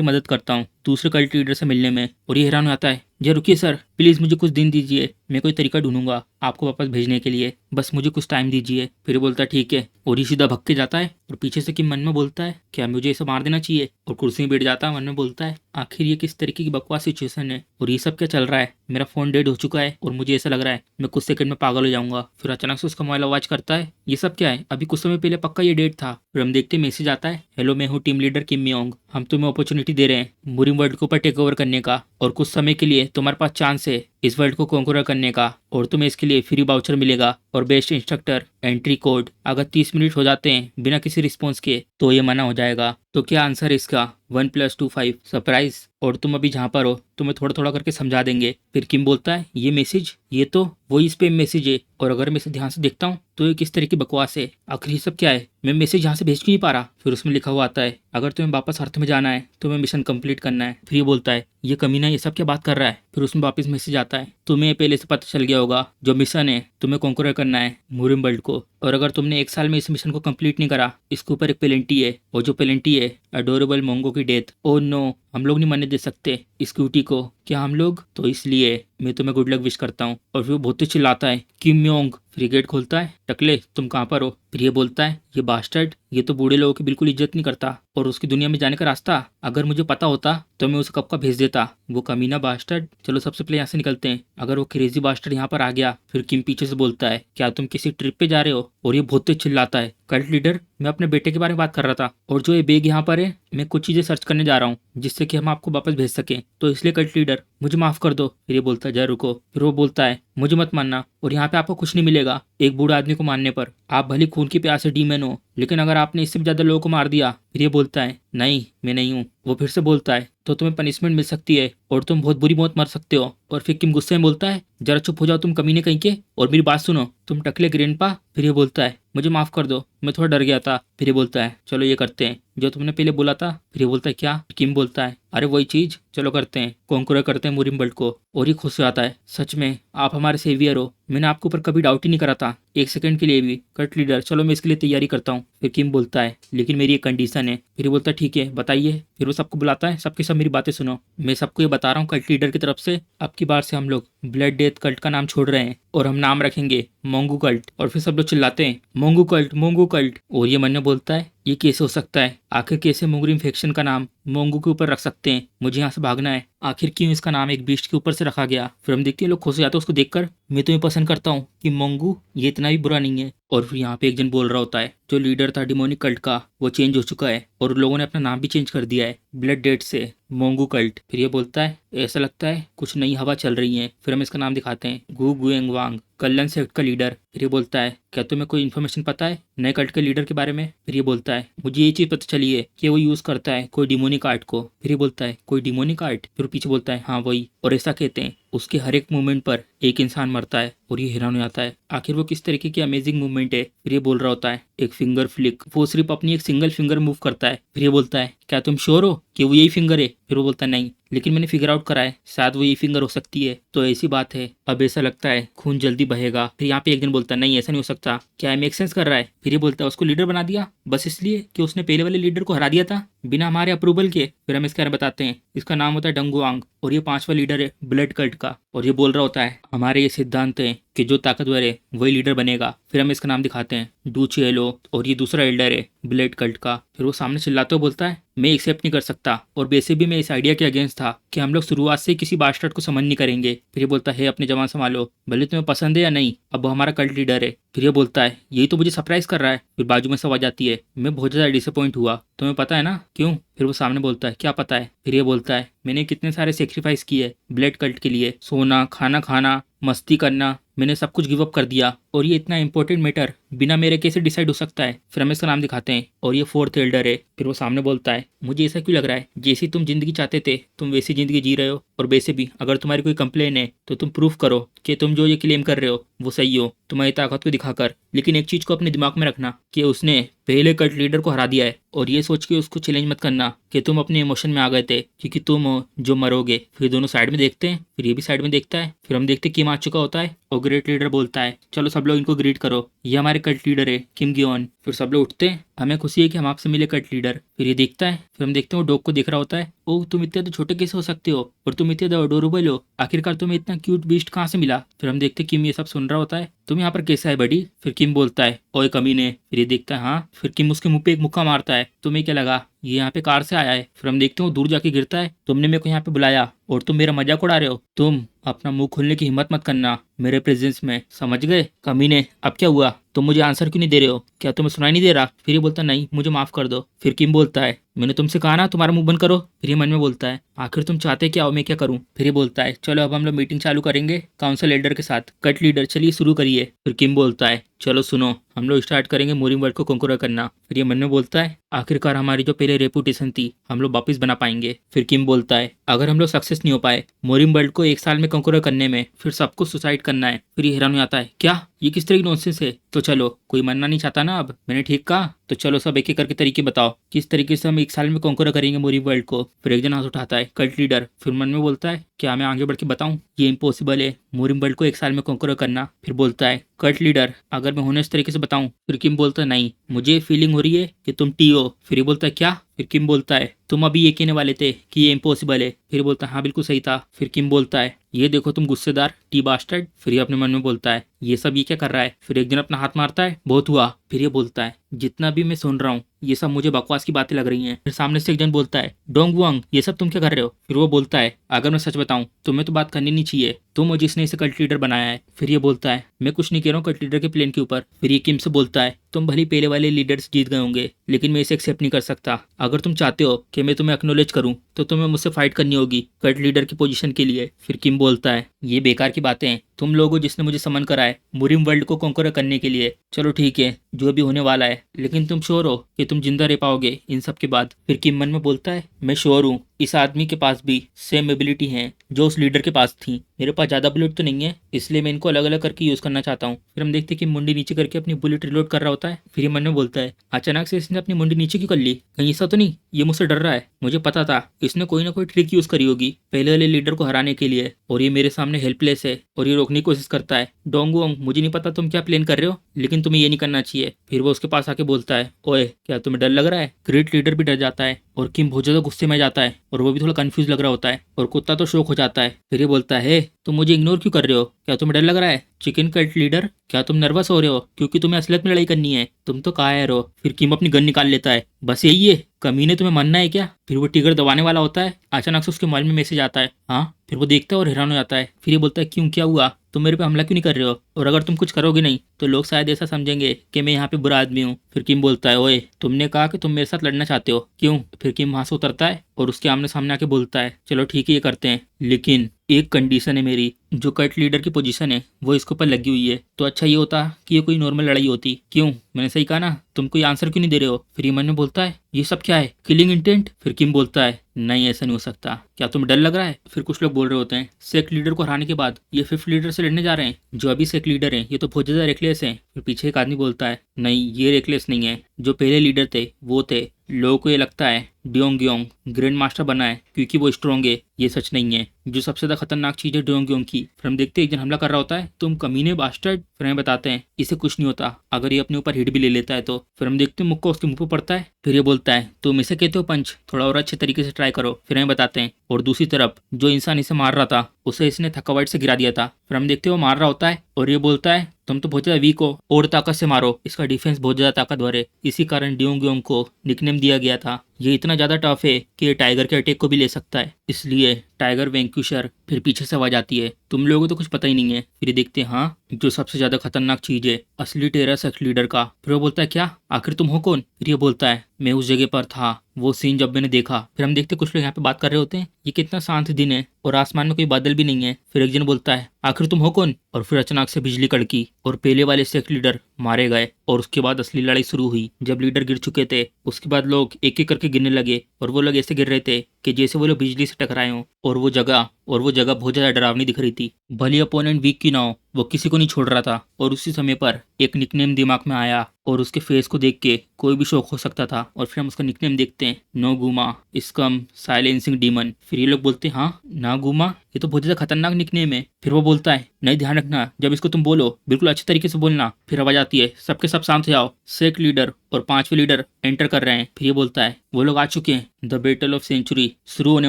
मदद करता हूँ, दूसरे कल्ट लीडर से मिलने में। और ये हैरान हो जाता है जी रुकिए सर, प्लीज़ मुझे कुछ दिन दीजिए, मैं कोई तरीका ढूंढूंगा आपको वापस भेजने के लिए, बस मुझे कुछ टाइम दीजिए। फिर बोलता है ठीक है, और ये सीधा भग के जाता है। और पीछे से किम मन में बोलता है क्या मुझे इसे मार देना चाहिए, और कुर्सी में बैठ जाता है। मन में बोलता है आखिर ये किस तरीके की बकवास सिचुएशन है, और ये सब क्या चल रहा है। मेरा फोन डेड हो चुका है और मुझे ऐसा लग रहा है मैं कुछ सेकंड में पागल हो जाऊंगा। फिर अचानक से उसका मोबाइल आवाज करता है ये सब क्या है, अभी कुछ समय पहले पक्का ये डेट था। फिर हम देखते मैसेज आता है, हेलो मैं हूँ टीम लीडर किम योंग, हम तुम्हें अपॉर्चुनिटी दे रहे हैं मुरिम वर्ल्ड के ऊपर टेक ओवर करने का, और कुछ समय के लिए तुम्हारे पास चांस है इस वर्ल्ड को कॉन्करर करने का, और तुम्हें इसके लिए फ्री बाउचर मिलेगा और बेस्ट इंस्ट्रक्टर एंट्री कोड। अगर 30 मिनट हो जाते हैं बिना किसी रिस्पॉन्स के तो ये मना हो जाएगा। तो क्या आंसर है इसका 1+2 5 सरप्राइज। और तुम अभी जहाँ पर हो तुम्हें थोड़ा थोड़ा करके समझा देंगे। फिर किम बोलता है ये मैसेज ये तो वही स्पैम मैसेज है, और अगर मैं इसे ध्यान से देखता हूँ तो ये किस तरह की बकवास है, आखिर ये सब क्या है, मैं मैसेज यहाँ से भेज क्यों नहीं पा रहा। फिर उसमें लिखा हुआ आता है अगर तुम्हें वापस अर्थ में जाना है तुम्हें मिशन कंप्लीट करना है। फिर ये बोलता है ये कमीना ये सब क्या बात कर रहा है। फिर उसमें वापस मैसेज आता है तुम्हें पहले से पता चल गया होगा जो मिशन है तुम्हें कॉन्करर करना है मुरिम वर्ल्ड को, और अगर तुमने 1 साल में इस मिशन को कंप्लीट नहीं करा इसके ऊपर एक पेनल्टी है, और जो पेनल्टी है अडोरेबल मोंगो की डेथ। ओ नो, हम लोग नहीं मरने दे सकते इस क्यूटी को, क्या हम लोग, तो इसलिए मैं तुम्हें गुड लक विश करता हूँ। और फिर वो बहुत ही चिल्लाता है किम योंग। फिर गेट खोलता है टकले तुम कहाँ पर हो। फिर ये बोलता है ये बास्टर्ड ये तो बूढ़े लोगों की बिल्कुल इज्जत नहीं करता, और उसकी दुनिया में जाने का रास्ता अगर मुझे पता होता तो मैं उसे कब का भेज देता, वो कमीना बास्टर्ड। चलो सबसे पहले यहाँ से निकलते हैं, अगर वो क्रेजी बास्टर्ड यहाँ पर आ गया। फिर किम पीछे से बोलता है क्या तुम किसी ट्रिप पे जा रहे हो, और ये बहुत तेज चिल्लाता है कल्ट लीडर मैं अपने बेटे के बारे में बात कर रहा था, और जो ये बैग यहाँ पर है मैं कुछ चीजें सर्च करने जा रहा हूँ जिससे कि हम आपको वापस भेज सकें, तो इसलिए कल्ट लीडर मुझे माफ कर दो। फिर ये बोलता है जय रुको। फिर वो बोलता है मुझे मत मानना, और यहाँ पे आपको कुछ नहीं मिलेगा एक बूढ़ा आदमी को मारने पर, आप भले खून की प्यासे डीमन हो लेकिन अगर आपने इससे भी ज्यादा लोगों को मार दिया। फिर ये बोलता है नहीं मैं नहीं हूँ। वो फिर से बोलता है तो तुम्हें पनिशमेंट मिल सकती है और तुम बहुत बुरी मौत मर सकते हो। और फिर किम गुस्से में बोलता है जरा चुप हो जाओ तुम कमीने कहीं के, और मेरी बात सुनो तुम टकले ग्रैंडपा। फिर ये बोलता है मुझे माफ कर दो मैं थोड़ा डर गया था। फिर ये बोलता है चलो ये करते हैं जो तुमने पहले बोला था। फिर ये बोलता है क्या। किम बोलता है अरे वही चीज चलो करते हैं, कॉन्करर करते हैं मुरिम वर्ल्ड को। और ये खुश हो आता है सच में आप हमारे सेवियर हो, मैंने आपके ऊपर कभी डाउट ही नहीं करा था एक सेकंड के लिए भी। कट लीडर चलो मैं इसके लिए तैयारी करता हूँ। फिर किम बोलता है लेकिन मेरी एक कंडीशन है। फिर ये बोलता है ठीक है बताइए। फिर वो सबको बुलाता है सबके सब मेरी बातें सुनो, मैं सबको ये बता रहा हूँ कल्ट लीडर की तरफ से अब की बार से हम लोग ब्लड डेथ कल्ट का नाम छोड़ रहे हैं और हम नाम रखेंगे मोंगू कल्ट। और फिर सब लोग चिल्लाते हैं मोंगू कल्ट मोंगू कल्ट। और ये मन में बोलता है ये कैसे हो सकता है, आखिर कैसे मुगरिम फैक्शन का नाम मोंगू के ऊपर रख सकते हैं, मुझे यहाँ से भागना है, आखिर क्यों इसका नाम एक बीस्ट के ऊपर से रखा गया। फिर हम देखते हैं लोग खुश हो जाते हैं उसको देखकर, मैं तुम्हें पसंद करता हूँ कि मोंगू ये इतना भी बुरा नहीं है। और फिर यहाँ पे एक जन बोल रहा होता है जो लीडर था डिमोनिक कल्ट का वो चेंज हो चुका है और लोगों ने अपना नाम भी चेंज कर दिया है ब्लड डेट से मोंगू कल्ट। फिर ये बोलता है ऐसा लगता है कुछ नई हवा चल रही है। फिर हम इसका नाम दिखाते हैं गु गुएंग वांग कल्याण सेक्ट का लीडर। फिर ये बोलता है क्या तुम्हें कोई इन्फॉर्मेशन पता है नए कल्ट के लीडर के बारे में। फिर ये बोलता है मुझे ये चीज पता चली है कि वो यूज करता है कोई डिमोनिक आर्ट को। फिर ये बोलता है कोई डिमोनिक आर्ट। फिर पीछे बोलता है हाँ वही, और ऐसा कहते हैं उसके हर एक मूवमेंट पर एक इंसान मरता है। और ये हैरान हो जाता है आखिर वो किस तरीके की अमेजिंग मूवमेंट है। फिर ये बोल रहा होता है एक फिंगर फ्लिक, वो सिर्फ अपनी एक सिंगल फिंगर मूव करता है। फिर ये बोलता है क्या तुम श्योर हो कि वो यही फिंगर है। फिर वो बोलता है नहीं लेकिन मैंने फिगर आउट करा है शायद वो यही फिंगर हो सकती है। तो ऐसी बात है अब ऐसा लगता है खून जल्दी बहेगा। फिर यहाँ पे एक दिन बोलता है नहीं ऐसा नहीं हो सकता, क्या मेक सेंस कर रहा है। फिर ये बोलता है उसको लीडर बना दिया बस इसलिए कि उसने पहले वाले लीडर को हरा दिया था बिना हमारे अप्रूवल के। फिर हम इसके बारे में बताते हैं इसका नाम होता है डंगुआंग और ये 5वां लीडर है ब्लड कल्ट का। और ये बोल रहा होता है हमारे ये सिद्धांत है कि जो ताकतवर है वही लीडर बनेगा। फिर हम इसका नाम दिखाते हैं डूचिएलो और ये दूसरा एल्डर है ब्लड कल्ट का। फिर वो सामने चिल्लाते हुए बोलता है मैं एक्सेप्ट नहीं कर सकता और वैसे भी मैं इस आइडिया के अगेंस्ट था कि हम लोग शुरुआत से किसी बास्टर्ड को समन नहीं करेंगे। फिर ये बोलता है अपने जवान संभालो भले तुम्हें पसंद है या नहीं, अब वो हमारा कल्ट लीडर है। फिर ये बोलता है यही तो मुझे सरप्राइज कर रहा है। फिर बाजू में सब आ जाती है मैं बहुत ज्यादा डिसअपॉइंट हुआ, तुम्हें पता है ना क्यों। फिर वो सामने बोलता है क्या पता है। फिर ये बोलता है मैंने कितने सारे सेक्रीफाइस किए ब्लड कल्ट के लिए, सोना खाना खाना मस्ती करना, मैंने सब कुछ गिव अप कर दिया और ये इतना इंपॉर्टेंट मैटर बिना मेरे कैसे डिसाइड हो सकता है। फिर हम इसका नाम दिखाते हैं और ये 4th एल्डर है। फिर वो सामने बोलता है मुझे ऐसा क्यों लग रहा है जैसी तुम जिंदगी चाहते थे तुम वैसी जिंदगी जी रहे हो, और वैसे भी अगर तुम्हारी कोई कंप्लेन है तो तुम प्रूफ करो कि तुम जो ये क्लेम कर रहे हो वो सही हो तुम्हारी ताकत को दिखाकर। लेकिन एक चीज को अपने दिमाग में रखना कि उसने पहले कल्ट लीडर को हरा दिया है, और ये सोच के उसको चैलेंज मत करना कि तुम अपने इमोशन में आ गए थे क्योंकि तुम हो जो मरोगे। फिर दोनों साइड में देखते हैं, फिर ये भी साइड में देखता है। फिर हम देखते किम आ चुका होता है और ग्रेट लीडर बोलता है चलो सब लोग इनको ग्रीट करो, ये हमारे कल्ट लीडर है किम गियोन। फिर सब लोग उठते हैं, हमें खुशी है कि हम आपसे मिले कट लीडर। फिर ये देखता है, फिर हम देखते हैं वो डॉग को देख रहा होता है। ओह तुम इतने तो छोटे कैसे हो सकते हो, और तुम इतने तो अडोरेबल हो, आखिरकार तुम्हें इतना क्यूट बीस्ट कहाँ से मिला। फिर हम देखते हैं किम ये सब सुन रहा होता है। तुम यहाँ पर कैसा है बडी। फिर किम बोलता है ओए कमीने। फिर ये देखता है हाँ। फिर किम उसके मुंह पे एक मुक्का मारता है, तुम्हें क्या लगा ये यहाँ पे कार से आया है। फिर हम देखते हैं वो दूर जाके गिरता है, तुमने मेरे को यहाँ पे बुलाया और तुम मेरा मजाक उड़ा रहे हो। तुम अपना मुंह खोलने की हिम्मत मत करना मेरे प्रेजेंस में, समझ गए कमीने। अब क्या हुआ, तुम मुझे आंसर क्यों नहीं दे रहे हो, क्या तुम्हें सुनाई नहीं दे रहा। फिर ये बोलता नहीं मुझे माफ कर दो। फिर किम बोलता है मैंने तुमसे कहा ना तुम्हारा मुंह बंद करो। फिर ये मन में बोलता है आखिर तुम चाहते क्या हो, मैं क्या करूं। फिर ये बोलता है चलो अब हम लोग मीटिंग चालू करेंगे काउंसिल लीडर के साथ। कट लीडर चलिए शुरू करिए। फिर किम बोलता है चलो सुनो, हम लोग स्टार्ट करेंगे मोरिंग वर्ल्ड को कंकूर करना। फिर ये मन में बोलता है आखिरकार हमारी जो पहले रेपुटेशन थी हम लोग वापस बना पाएंगे। फिर किम बोलता है अगर हम लोग सक्सेस नहीं हो पाए मोरिंग वर्ल्ड को 1 साल में कंकूर करने में, फिर सबको सुसाइड करना है। फिर ये हैरान हो जाता है क्या ये किस तरह की नॉनसेंस है। तो चलो कोई मरना नहीं चाहता ना, अब मैंने ठीक कहा। तो चलो सब एक एक करके तरीके बताओ किस तरीके से हम 1 साल में कंकूर करेंगे मोरिंग वर्ल्ड को। फिर एक जन हाथ उठाता है कल्ट लीडर। फिर मन में बोलता है क्या मैं आगे बढ़ के बताऊं, ये इम्पॉसिबल है मोरिंग वर्ल्ड को 1 साल में कंकूर करना। फिर बोलता है कल्ट लीडर अगर मैं होनेस्ट तरीके से बताऊं। फिर किम बोलता है नहीं मुझे फीलिंग हो रही है कि तुम टी हो। फिर ये बोलता है क्या। फिर किम बोलता है तुम अभी ये कहने वाले थे कि ये इम्पॉसिबल है। फिर बोलता है हाँ बिल्कुल सही था। फिर किम बोलता है ये देखो तुम गुस्सेदार टी बास्टर्ड। फिर ये अपने मन में बोलता है ये सब ये क्या कर रहा है। फिर एक दिन अपना हाथ मारता है बहुत हुआ। फिर ये बोलता है जितना भी मैं सुन रहा हूँ ये सब मुझे बकवास की बातें लग रही हैं। फिर सामने से एक जन बोलता है डोंग वोंग ये सब तुम क्या कर रहे हो। फिर वो बोलता है अगर मैं सच बताऊं तुम्हें तो बात करनी नहीं चाहिए, तुम हो जिसने इसे कल्ट लीडर बनाया है। फिर ये बोलता है मैं कुछ नहीं कह रहा हूँ कल्ट लीडर के प्लेन के ऊपर। फिर ये किम से बोलता है तुम भली पहले वाले लीडर्स जीत गए होंगे लेकिन मैं इसे एक्सेप्ट नहीं कर सकता। अगर तुम चाहते हो कि मैं तुम्हें एक्नोलेज करूं तो तुम्हें मुझसे फाइट करनी होगी कल्ट लीडर की पोजीशन के लिए। फिर किम बोलता है ये बेकार की बातें हैं, तुम लोगों जिसने मुझे समन करा है मुरिम वर्ल्ड को कॉन्कर करने के लिए। चलो ठीक है जो भी होने वाला है, लेकिन तुम श्योर हो कि तुम जिंदा रह पाओगे इन सब के बाद। फिर किम मन में बोलता है मैं श्योर हूँ इस आदमी के पास भी सेम एबिलिटी है जो उस लीडर के पास थी। मेरे पास ज्यादा बुलेट तो नहीं है इसलिए मैं इनको अलग अलग करके यूज करना चाहता हूँ। फिर हम देखते हैं कि मुंडी नीचे करके अपनी बुलेट रिलोड कर रहा होता है। फिर ये मन में बोलता है अचानक से इसने अपनी मुंडी नीचे क्यों कर ली, कहीं ऐसा तो नहीं ये मुझसे डर रहा है। मुझे पता था इसने कोई ना कोई ट्रिक यूज करी होगी पहले वाले लीडर को हराने के लिए, और ये मेरे सामने हेल्पलेस है और ये रोकने की कोशिश करता है। डोंग वोंग मुझे नहीं पता तुम क्या प्लान कर रहे हो लेकिन तुम्हें ये नहीं करना चाहिए। फिर वो उसके पास आके बोलता है ओए क्या तुम्हें डर लग रहा है। ग्रेट लीडर भी डर जाता है और किम बहुत ज्यादा गुस्से में जाता है और वो भी थोड़ा कंफ्यूज लग रहा होता है और कुत्ता तो शौक हो जाता है। फिर ये बोलता है तुम मुझे इग्नोर क्यों कर रहे हो, क्या तुम्हें डर लग रहा है। चिकन कट लीडर क्या तुम नर्वस हो रहे हो क्योंकि तुम्हें असलियत में लड़ाई करनी है, तुम तो कायर हो। फिर किम अपनी गन निकाल लेता है बस यही है कमीने तुम्हें मानना है क्या। फिर वो टिगर दबाने वाला होता है, अचानक से उसके मोबाइल में मैसेज आता है हाँ। फिर वो देखता है और हैरान हो जाता है। फिर ये बोलता है क्यों क्या हुआ, तुम मेरे पे हमला क्यों नहीं कर रहे हो, और अगर तुम कुछ करोगे नहीं तो लोग शायद ऐसा समझेंगे कि मैं यहाँ पे बुरा आदमी हूँ। फिर किम बोलता है ओए तुमने कहा कि तुम मेरे साथ लड़ना चाहते हो क्यों। फिर किम वहां से उतरता है और उसके आमने सामने आके बोलता है चलो ठीक है ये करते हैं, लेकिन एक कंडीशन है मेरी, जो कट लीडर की पोजीशन है वो इसके ऊपर लगी हुई है। तो अच्छा ये होता कि ये कोई नॉर्मल लड़ाई होती। क्यों मैंने सही कहा ना, तुम कोई आंसर क्यों नहीं दे रहे हो। फिर ये मन में बोलता है ये सब क्या है, किलिंग इंटेंट। फिर किम बोलता है नहीं ऐसा नहीं हो सकता, क्या तुम्हें डर लग रहा है। फिर कुछ लोग बोल रहे होते हैं सेक लीडर को हराने के बाद ये 5th लीडर से लड़ने जा रहे हैं, जो अभी सेक लीडर हैं ये तो बहुत ज्यादा रेकलेस हैं। फिर पीछे एक आदमी बोलता है नहीं ये रेकलेस नहीं है, जो पहले लीडर थे वो थे। लोगों को ये लगता है डियोंग योंग ग्रैंड मास्टर बना है क्योंकि वो स्ट्रॉन्ग है, ये सच नहीं है। जो सबसे ज्यादा खतरनाक चीज है डियोंग योंग की। फिर हम देखते हैं एक जन हमला कर रहा होता है, तुम कमीने बास्टर्ड। फिर हमें बताते हैं इसे कुछ नहीं होता अगर ये अपने ऊपर हिट भी ले लेता है तो। फिर हम देखते हैं मुक्का उसके मुंह पर पड़ता है। फिर ये बोलता है तुम इसे कहते हो पंच, थोड़ा और अच्छे तरीके से ट्राई करो। फिर हमें बताते हैं और दूसरी तरफ जो इंसान इसे मार रहा था उसे इसने थकावट से गिरा दिया था। फिर हम देखते हैं वो मार रहा होता है और ये बोलता है तुम तो बहुत ज्यादा वीक हो और ताकत से मारो, इसका डिफेंस बहुत ज्यादा ताकतवर है, इसी कारण डियोंग योंग को निकनेम दिया गया था। ये इतना ज्यादा टफ है कि ये टाइगर के अटैक को भी ले सकता है, इसलिए टाइगर वैंक्यूशर। फिर पीछे से आवाज आती है तुम लोगों को तो कुछ पता ही नहीं है। फिर ये देखते हैं हाँ जो सबसे ज्यादा खतरनाक चीज है असली टेरर सेक्ट लीडर का। फिर वो बोलता है क्या आखिर तुम हो कौन। फिर ये बोलता है मैं उस जगह पर था वो सीन जब मैंने देखा। फिर हम देखते कुछ लोग यहाँ पे बात कर रहे होते हैं ये कितना शांत दिन है और आसमान में कोई बादल भी नहीं है। फिर एक जन बोलता है आखिर तुम हो कौन, और फिर अचानक से बिजली कड़की और पहले वाले सेक्ट लीडर मारे गए और उसके बाद असली लड़ाई शुरू हुई। जब लीडर गिर चुके थे उसके बाद लोग एक एक करके गिरने लगे और वो लोग ऐसे गिर रहे थे कि जैसे वो लोग बिजली से टकराए हों, और वो जगह और वो जगह बहुत ज्यादा डरावनी दिख रही थी। भले अपोनेंट वीक की ना हो, वो किसी को नहीं छोड़ रहा था। और उसी समय पर एक निकनेम दिमाग में आया और उसके फेस को देख के कोई भी शौक हो सकता था। और फिर हम उसका निकनेम देखते हैं, नोगुमा, स्कम, साइलेंसिंग डीमन। फिर ये लोग बोलते हैं हाँ नागुमा, ये तो बहुत ज्यादा खतरनाक निकनेम है। फिर वो बोलता है नहीं, ध्यान रखना जब इसको तुम बोलो बिल्कुल अच्छे तरीके से बोलना। फिर आवाज आती है सबके सब शांत हो जाओ, सेक लीडर और 5वें लीडर एंटर कर रहे हैं। फिर ये बोलता है वो लोग आ चुके हैं, द बैटल ऑफ सेंचुरी शुरू होने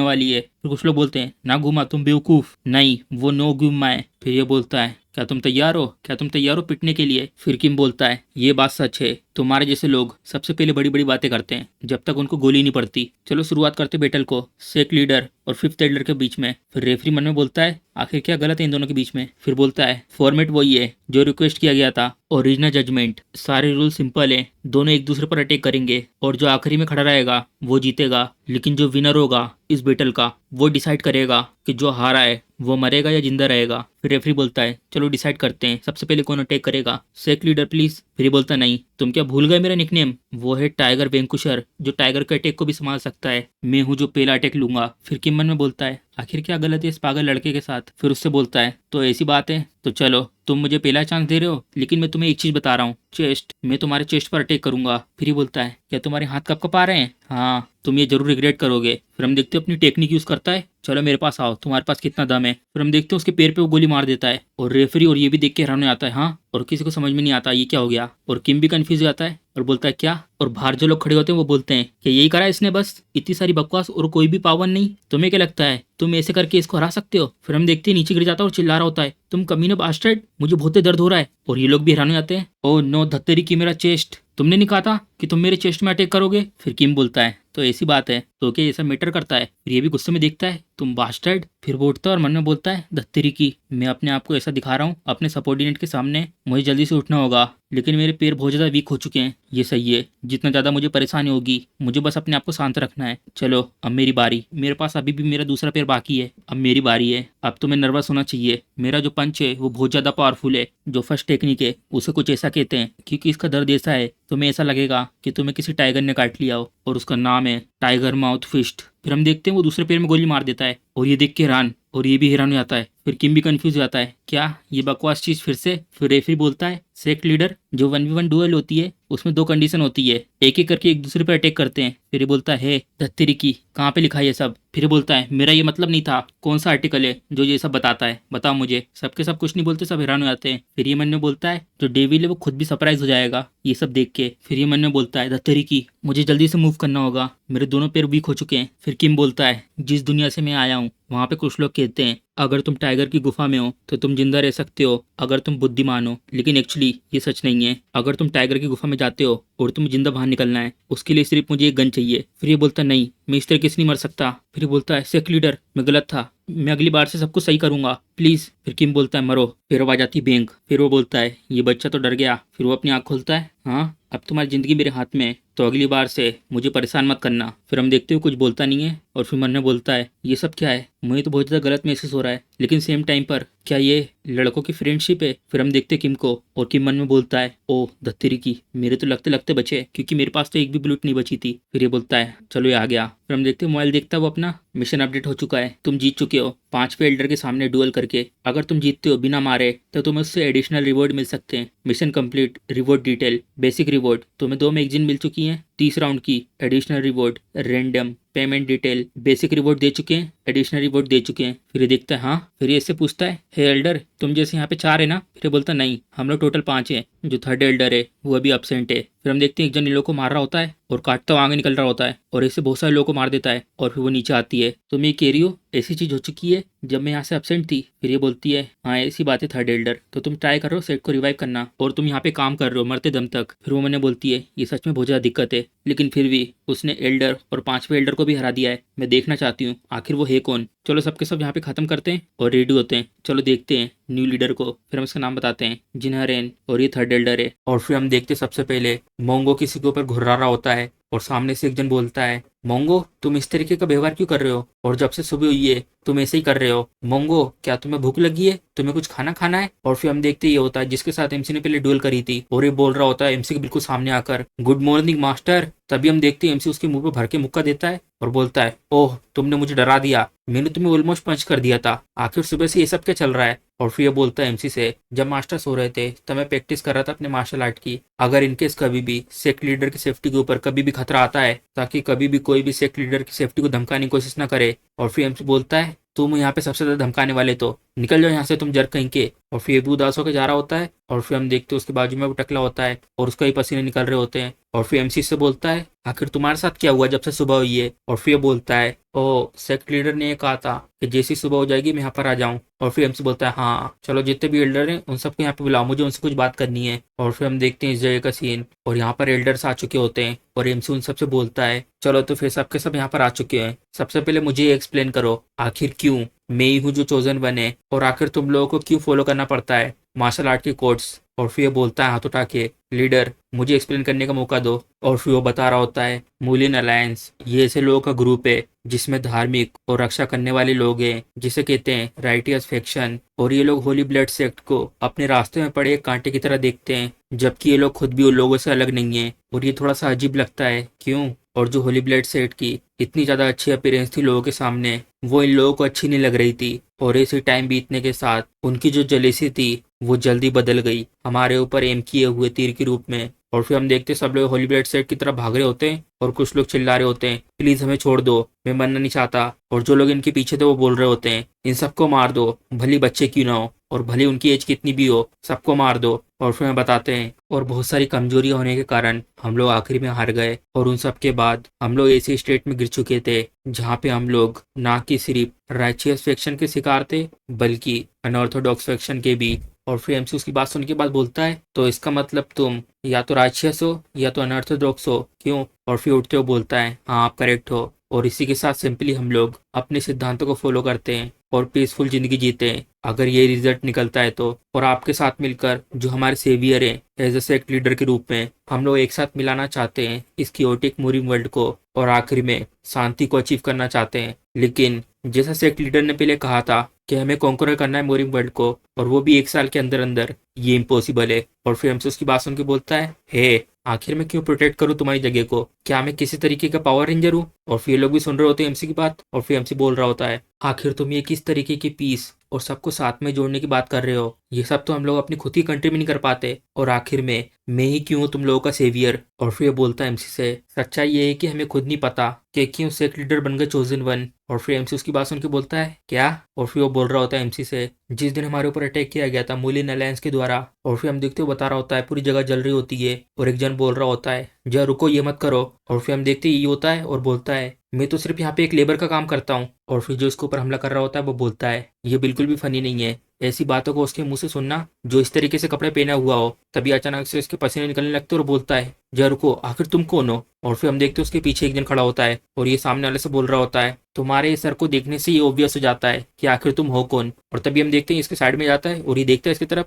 वाली है। फिर कुछ लोग बोलते हैं नागुमा तुम बेवकूफ, नहीं वो नोगुमा है। फिर ये बोलता है क्या तुम तैयार हो, क्या तुम तैयार हो पिटने के लिए। फिर किम बोलता है ये बात सच है, तुम्हारे जैसे लोग सबसे पहले बड़ी बड़ी बातें करते हैं जब तक उनको गोली नहीं पड़ती। चलो शुरुआत करते बैटल को सेक लीडर और 5th एल्डर के बीच में। फिर रेफरी मन में बोलता है आखिर क्या गलत है इन दोनों के बीच में। फिर बोलता है फॉर्मेट वही है जो रिक्वेस्ट किया गया था, ओरिजिनल जजमेंट, सारे रूल सिंपल है, दोनों एक दूसरे पर अटैक करेंगे और जो आखिरी में खड़ा रहेगा वो जीतेगा। लेकिन जो विनर होगा इस बैटल का वो डिसाइड करेगा कि जो हारा है वो मरेगा या जिंदा रहेगा। फिर रेफरी बोलता है चलो डिसाइड करते हैं, सबसे पहले कौन अटैक करेगा, सेक लीडर प्लीज। फिर ये बोलता नहीं, तुम क्या भूल गए मेरा निकनेम, वो है टाइगर वेंकुशर, जो टाइगर के अटैक को भी संभाल सकता है, मैं हूँ जो पहला अटैक लूंगा। फिर किम मन में बोलता है आखिर क्या गलत है इस पागल लड़के के साथ। फिर उससे बोलता है तो ऐसी बात है तो चलो, तुम मुझे पहला चांस दे रहे हो लेकिन मैं तुम्हें एक चीज बता रहा हूँ, चेस्ट, मैं तुम्हारे चेस्ट पर अटैक करूंगा। फिर ये बोलता है क्या तुम्हारे हाथ कब कप आ रहे हैं, हाँ तुम ये जरूर रिग्रेट करोगे। फिर हम देखते हैं अपनी टेक्निक यूज करता है, चलो मेरे पास आओ, तुम्हारे पास कितना दम है। फिर हम देखते हैं उसके पैर पे वो गोली मार देता है और रेफरी और ये भी देख के हैरान हो आता है हाँ, और किसी को समझ में नहीं आता ये क्या हो गया। और किम भी कंफ्यूज हो जाता है और बोलता है क्या, और बाहर जो लोग खड़े होते हैं वो बोलते हैं कि यही करा इसने, बस इतनी सारी बकवास और कोई भी पावर नहीं, तुम्हें क्या लगता है तुम ऐसे करके इसको हरा सकते हो। फिर हम देखते हैं नीचे गिर जाता है और चिल्ला रहा होता है तुम कमीने बास्टर्ड, मुझे बहुत दर्द हो रहा है। और ये लोग भी हैरान हो जाते हैं ओ नो धत्तेरी की मेरा चेस्ट, तुमने नहीं कहा था कि तुम मेरे चेस्ट में अटैक करोगे। फिर किम बोलता है तो ऐसी बात है तो क्या ऐसा मैटर करता है। फिर ये भी गुस्से में देखता है तुम बास्टर्ड। फिर वो उठता है और मन में बोलता है धत्तेरी की, मैं अपने आप को ऐसा दिखा रहा हूँ अपने सबऑर्डिनेट के सामने, मुझे जल्दी से उठना होगा लेकिन मेरे पैर बहुत ज्यादा वीक हो चुके हैं। ये सही है, जितना ज्यादा मुझे परेशानी होगी मुझे बस अपने आप को शांत रखना है। चलो अब मेरी बारी, मेरे पास अभी भी मेरा दूसरा पैर बाकी है, अब मेरी बारी है। अब तो मैं नर्वस होना चाहिए, मेरा जो पंच है वो बहुत ज्यादा पावरफुल है, जो फर्स्ट टेक्निक है उसे कुछ ऐसा कहते हैं क्योंकि इसका दर्द ऐसा है तुम्हें ऐसा लगेगा कि तुम्हें किसी टाइगर ने काट लिया हो, और उसका नाम है टाइगर माउथ फिस्ट। फिर हम देखते हैं वो दूसरे पैर में गोली मार देता है और ये देख के हैरान, और ये भी हैरान हो जाता है। फिर किम भी कंफ्यूज हो जाता है क्या ये बकवास चीज फिर से। फिर रेफरी बोलता है सेक लीडर, जो 1v1 डुएल होती है उसमें 2 कंडीशन होती है, एक एक करके एक दूसरे पर अटैक करते हैं। फिर ये बोलता है धत्तेरी की, कहाँ पे लिखा है ये सब। फिर बोलता है मेरा ये मतलब नहीं था, कौन सा आर्टिकल है जो ये सब बताता है, बताओ मुझे। सबके सब कुछ नहीं बोलते, सब हैरान हो जाते हैं। फिर ये मन में बोलता है जो डेविल है वो खुद भी सरप्राइज हो जाएगा ये सब देख के। फिर ये मन में बोलता है धत्तेरी की, मुझे जल्दी से मूव करना होगा, मेरे दोनों पैर वीक हो चुके हैं। फिर किम बोलता है जिस दुनिया से मैं आया हूँ वहाँ पे कुछ लोग कहते हैं अगर तुम टाइगर की गुफा में हो तो तुम जिंदा रह सकते हो अगर तुम बुद्धिमान हो, लेकिन एक्चुअली ये सच नहीं है। अगर तुम टाइगर की गुफा में जाते हो और तुम जिंदा बाहर निकलना है उसके लिए सिर्फ मुझे एक गन चाहिए। फिर ये बोलता नहीं, मैं इस तरीके से नहीं मर सकता। फिर ये बोलता है सेक लीडर, मैं गलत था, मैं अगली बार से सब कुछ सही करूंगा प्लीज। फिर किम बोलता है मरो। फिर आवाज आती है बैंक। फिर वो बोलता है ये बच्चा तो डर गया। फिर वो अपनी आंख खोलता है हाँ अब तुम्हारी जिंदगी मेरे हाथ में है तो अगली बार से मुझे परेशान मत करना। फिर हम देखते हुए कुछ बोलता नहीं है और फिर मन में बोलता है ये सब क्या है, मुझे तो बहुत ज़्यादा गलत महसूस हो रहा है, लेकिन सेम टाइम पर क्या ये लड़कों की फ्रेंडशिप है। फिर हम देखते किम को और किम मन में बोलता है ओ धत्तेरी की, मेरे तो लगते लगते बचे क्योंकि मेरे पास तो एक भी बुलेट नहीं बची थी। फिर ये बोलता है चलो ये आ गया। फिर हम देखते मोबाइल देखता है वो अपना मिशन अपडेट हो चुका है, तुम जीत चुके हो 5वें एल्डर के सामने डुएल करके। अगर तुम जीतते हो बिना मारे तो तुम्हें उससे एडिशनल रिवॉर्ड मिल सकते हैं। Mission complete, reward detail, basic reward, तुम्हें 2 मैगजीन मिल चुकी हैं, 30 राउंड की, additional reward, random, payment detail, basic reward दे चुके हैं, एडिशनल रिवॉर्ड दे चुके हैं। फिर ये देखता है हाँ। फिर ये इससे पूछता है हे एल्डर, तुम जैसे यहाँ पे 4 है ना। फिर ये बोलता नहीं, हम लोग टोटल 5 हैं, जो 3rd एल्डर है वो अभी अब्सेंट है। फिर हम देखते हैं एक जन इन लोगों को मार रहा होता है और काटता हुआ आगे निकल रहा होता है और ऐसे बहुत सारे लोगों को मार देता है। और फिर वो नीचे आती है तो मैं कह रही हूँ ऐसी चीज हो चुकी है जब मैं यहाँ से अब्सेंट थी। फिर ये बोलती है हाँ ऐसी बात है 3rd एल्डर, तो तुम ट्राई कर रहे हो सेट को रिवाइव करना और तुम यहाँ पे काम कर रहे हो मरते दम तक। फिर वो मैंने बोलती है ये सच में बहुत ज़्यादा दिक्कत है, लेकिन फिर भी उसने एल्डर और 5वें एल्डर को भी हरा दिया है, मैं देखना चाहती हूँ आखिर वो है कौन। चलो सबके सब यहाँ पे खत्म करते हैं और रेडी होते हैं, चलो देखते हैं न्यू लीडर को। फिर हम इसका नाम बताते हैं जिनहरेन और ये 3rd एल्डर है। और फिर हम देखते सबसे पहले मोंगो किसी के ऊपर घुर्रा रहा होता है और सामने से एक जन बोलता है मोंगो तुम इस तरीके का व्यवहार क्यों कर रहे हो, और जब से सुबह हुई है तुम ऐसे ही कर रहे हो। मोंगो क्या तुम्हें भूख लगी है, तुम्हें कुछ खाना खाना है। और फिर हम देखते ये होता है जिसके साथ एमसी ने पहले ड्यूल करी थी, और ये बोल रहा होता है एमसी के बिल्कुल सामने आकर, गुड मॉर्निंग मास्टर। तभी हम देखते हैं एमसी उसके मुंह पे भर के मुक्का देता है और बोलता है, ओह तुमने मुझे डरा दिया, मैंने तुम्हें ऑलमोस्ट पंच कर दिया था, आखिर सुबह से ये सब क्या चल रहा है। और फिर ये बोलता है एमसी से, जब मास्टर सो रहे थे तब मैं प्रैक्टिस कर रहा था अपने मार्शल आर्ट की, अगर इनकेस कभी भी सेक्ट लीडर की सेफ्टी के ऊपर कभी भी खतरा आता है, ताकि कभी भी कोई भी सेक्ट लीडर की सेफ्टी को धमकाने की कोशिश ना करे। और फिर एमसी बोलता है, तुम यहाँ पे सबसे ज्यादा धमकाने वाले तो निकल जाओ यहाँ से तुम जर कहीं के। और फिर ये भी उदास होकर जा रहा होता है, और फिर हम देखते हैं उसके बाजू में वो टकला होता है और उसका ही पसीने निकल रहे होते हैं। और फिर एमसी से बोलता है, आखिर तुम्हारे साथ क्या हुआ जब से सुबह हुई है। और फिर ये बोलता है, ओ सेक्ट लीडर ने ये कहा था कि जैसी सुबह हो जाएगी मैं यहाँ पर आ जाऊँ। और फिर एमसी बोलता है, हाँ चलो जितने भी एल्डर हैं उन सबको यहाँ पे बुलाओ, मुझे उनसे कुछ बात करनी है। और फिर हम देखते हैं इस जगह का सीन, और यहाँ पर एल्डर्स आ चुके होते हैं, और एमसी उन सबसे बोलता है, चलो तो फिर सबके सब यहाँ पर आ चुके हैं, सबसे पहले मुझे ये एक्सप्लेन करो आखिर क्यों मैं ही हूँ जो चोजन वन है, और आखिर तुम लोगों को क्यों फॉलो करना पड़ता है मार्शल आर्ट के कोड्स। और फिर ये बोलता है हाथ उठा के, लीडर मुझे एक्सप्लेन करने का मौका दो। और फिर वो बता रहा होता है, मूलिन अलायंस ये ऐसे लोगों का ग्रुप है जिसमें धार्मिक और रक्षा करने वाले लोग हैं, जिसे कहते हैं राइटियस फैक्शन। और ये लोग होली ब्लड सेक्ट को अपने रास्ते में पड़े एक कांटे की तरह देखते हैं, जबकि ये लोग खुद भी उन लोगों से अलग नहीं है। और ये थोड़ा सा अजीब लगता है, क्यों। और जो होली ब्लड सेक्ट की इतनी ज्यादा अच्छी अपीयरेंस थी लोगों के सामने, वो इन लोगों को अच्छी नहीं लग रही थी। और इसी टाइम बीतने के साथ उनकी जो जलेसी थी वो जल्दी बदल गई हमारे ऊपर एम किए हुए तीर के रूप में। और फिर हम देखते सब लोग होली ब्लड सेट की तरफ भाग रहे होते हैं, और कुछ लोग चिल्ला रहे होते हैं, प्लीज हमें छोड़ दो, मैं मरना नहीं चाहता। और जो लोग इनके पीछे थे वो बोल रहे होते हैं, इन सबको मार दो, भली बच्चे क्यों ना हो, और भली उनकी एज कितनी भी हो, सबको मार दो। और फिर हमें बताते हैं, और बहुत सारी कमजोरियां होने के कारण हम लोग आखिरी में हार गए, और उन सब के बाद हम लोग ऐसे स्टेट में गिर चुके थे जहाँ पे हम लोग ना कि सिर्फ राइचियस फैक्शन के शिकार थे, बल्कि अनऑर्थोडॉक्स फैक्शन के भी। और फिर एमसी उसकी बात सुन के बाद बोलता है, तो इसका मतलब तुम या तो राक्षस हो या तो अनऑर्थोडॉक्स हो, क्यों। और फिर उठते हुए बोलता है, हाँ आप करेक्ट हो, और इसी के साथ सिंपली हम लोग अपने सिद्धांतों को फॉलो करते हैं और पीसफुल जिंदगी जीते हैं, अगर ये रिजल्ट निकलता है तो। और आपके साथ मिलकर जो हमारे सेवियर हैं एज ए सेक्ट लीडर के रूप में, हम लोग एक साथ मिलाना चाहते हैं इस क्योटिक मूविंग वर्ल्ड को, और आखिर में शांति को अचीव करना चाहते हैं। लेकिन जैसा सेक्ट लीडर ने पहले कहा था कि हमें कॉन्करर करना है मूविंग वर्ल्ड को, और वो भी 1 साल के अंदर अंदर, ये इम्पॉसिबल है। और फिर हमसे उसकी बात सुन के बोलता है, हे आखिर मैं क्यों प्रोटेक्ट करूं तुम्हारी जगह को, क्या मैं किसी तरीके का पावर रेंजर हूँ। और फिर लोग भी सुन रहे होते हैं एमसी की बात, और फिर एमसी बोल रहा होता है, आखिर तुम ये किस तरीके की पीस और सबको साथ में जोड़ने की बात कर रहे हो, ये सब तो हम लोग अपनी खुद की कंट्री में नहीं कर पाते, और आखिर में मैं ही क्यों हूँ तुम लोगों का सेवियर। और फिर बोलता है एमसी से, सच्चाई ये है कि हमें खुद नहीं पता कि क्यों सेक्ट लीडर बन गए चोजन वन। और फिर एमसी उसकी बात सुन के बोलता है, क्या। और फिर वो बोल रहा होता है एमसी से, जिस दिन हमारे ऊपर अटैक किया गया था मूलिन अलायंस के द्वारा। और फिर हम देखते हुए बता रहा होता है पूरी जगह जल रही होती है, और एक जन बोल रहा होता है, जरा रुको ये मत करो। और फिर हम देखते ये होता है और बोलता है, मैं तो सिर्फ यहाँ पे एक लेबर का काम करता हूँ। और फिर जो इसके ऊपर हमला कर रहा होता है वो बोलता है, ये बिल्कुल भी फनी नहीं है ऐसी बातों को उसके मुंह से सुनना, जो इस तरीके से कपड़े पहना हुआ हो। तभी अचानक से इसके पसीने निकलने लगते और बोलता है, जरा रुको आखिर तुम कौन हो। और फिर हम देखते हैं उसके पीछे एक जन खड़ा होता है, और ये सामने वाले से बोल रहा होता है, तुम्हारे सर को देखने से ये ऑब्वियस हो जाता है कि आखिर तुम हो कौन। और तभी हम देखते हैं इसके साइड में जाता है और ये देखता है इसकी तरफ,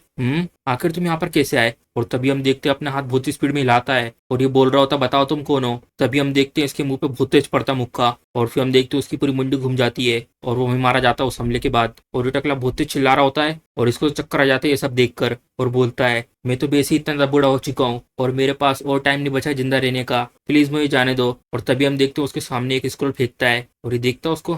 आखिर तुम यहाँ पर कैसे आए। और तभी हम देखते हैं अपना हाथ बहुत स्पीड में हिलाता है, और ये बोल रहा होता, बताओ तुम कौन हो। तभी हम देखते हैं इसके मुंह पे बहुत तेज पड़ता मुक्का, और फिर हम देखते हैं उसकी पूरी मुंडी घूम जाती है, और वो मारा जाता है उस हमले के बाद। और ये टकला बहुत तेज चिल्ला रहा होता है, और इसको चक्कर आ जाते हैं ये सब देखकर, और बोलता है, मैं तो बेसी इतना बूढ़ा हो चुका हूँ और मेरे पास और टाइम नहीं बचा जिंदा रहने का, प्लीज मुझे जाने दो। और तभी हम देखते हैं उसके सामने एक स्क्रॉल फेंकता है, और ये देखता है उसको,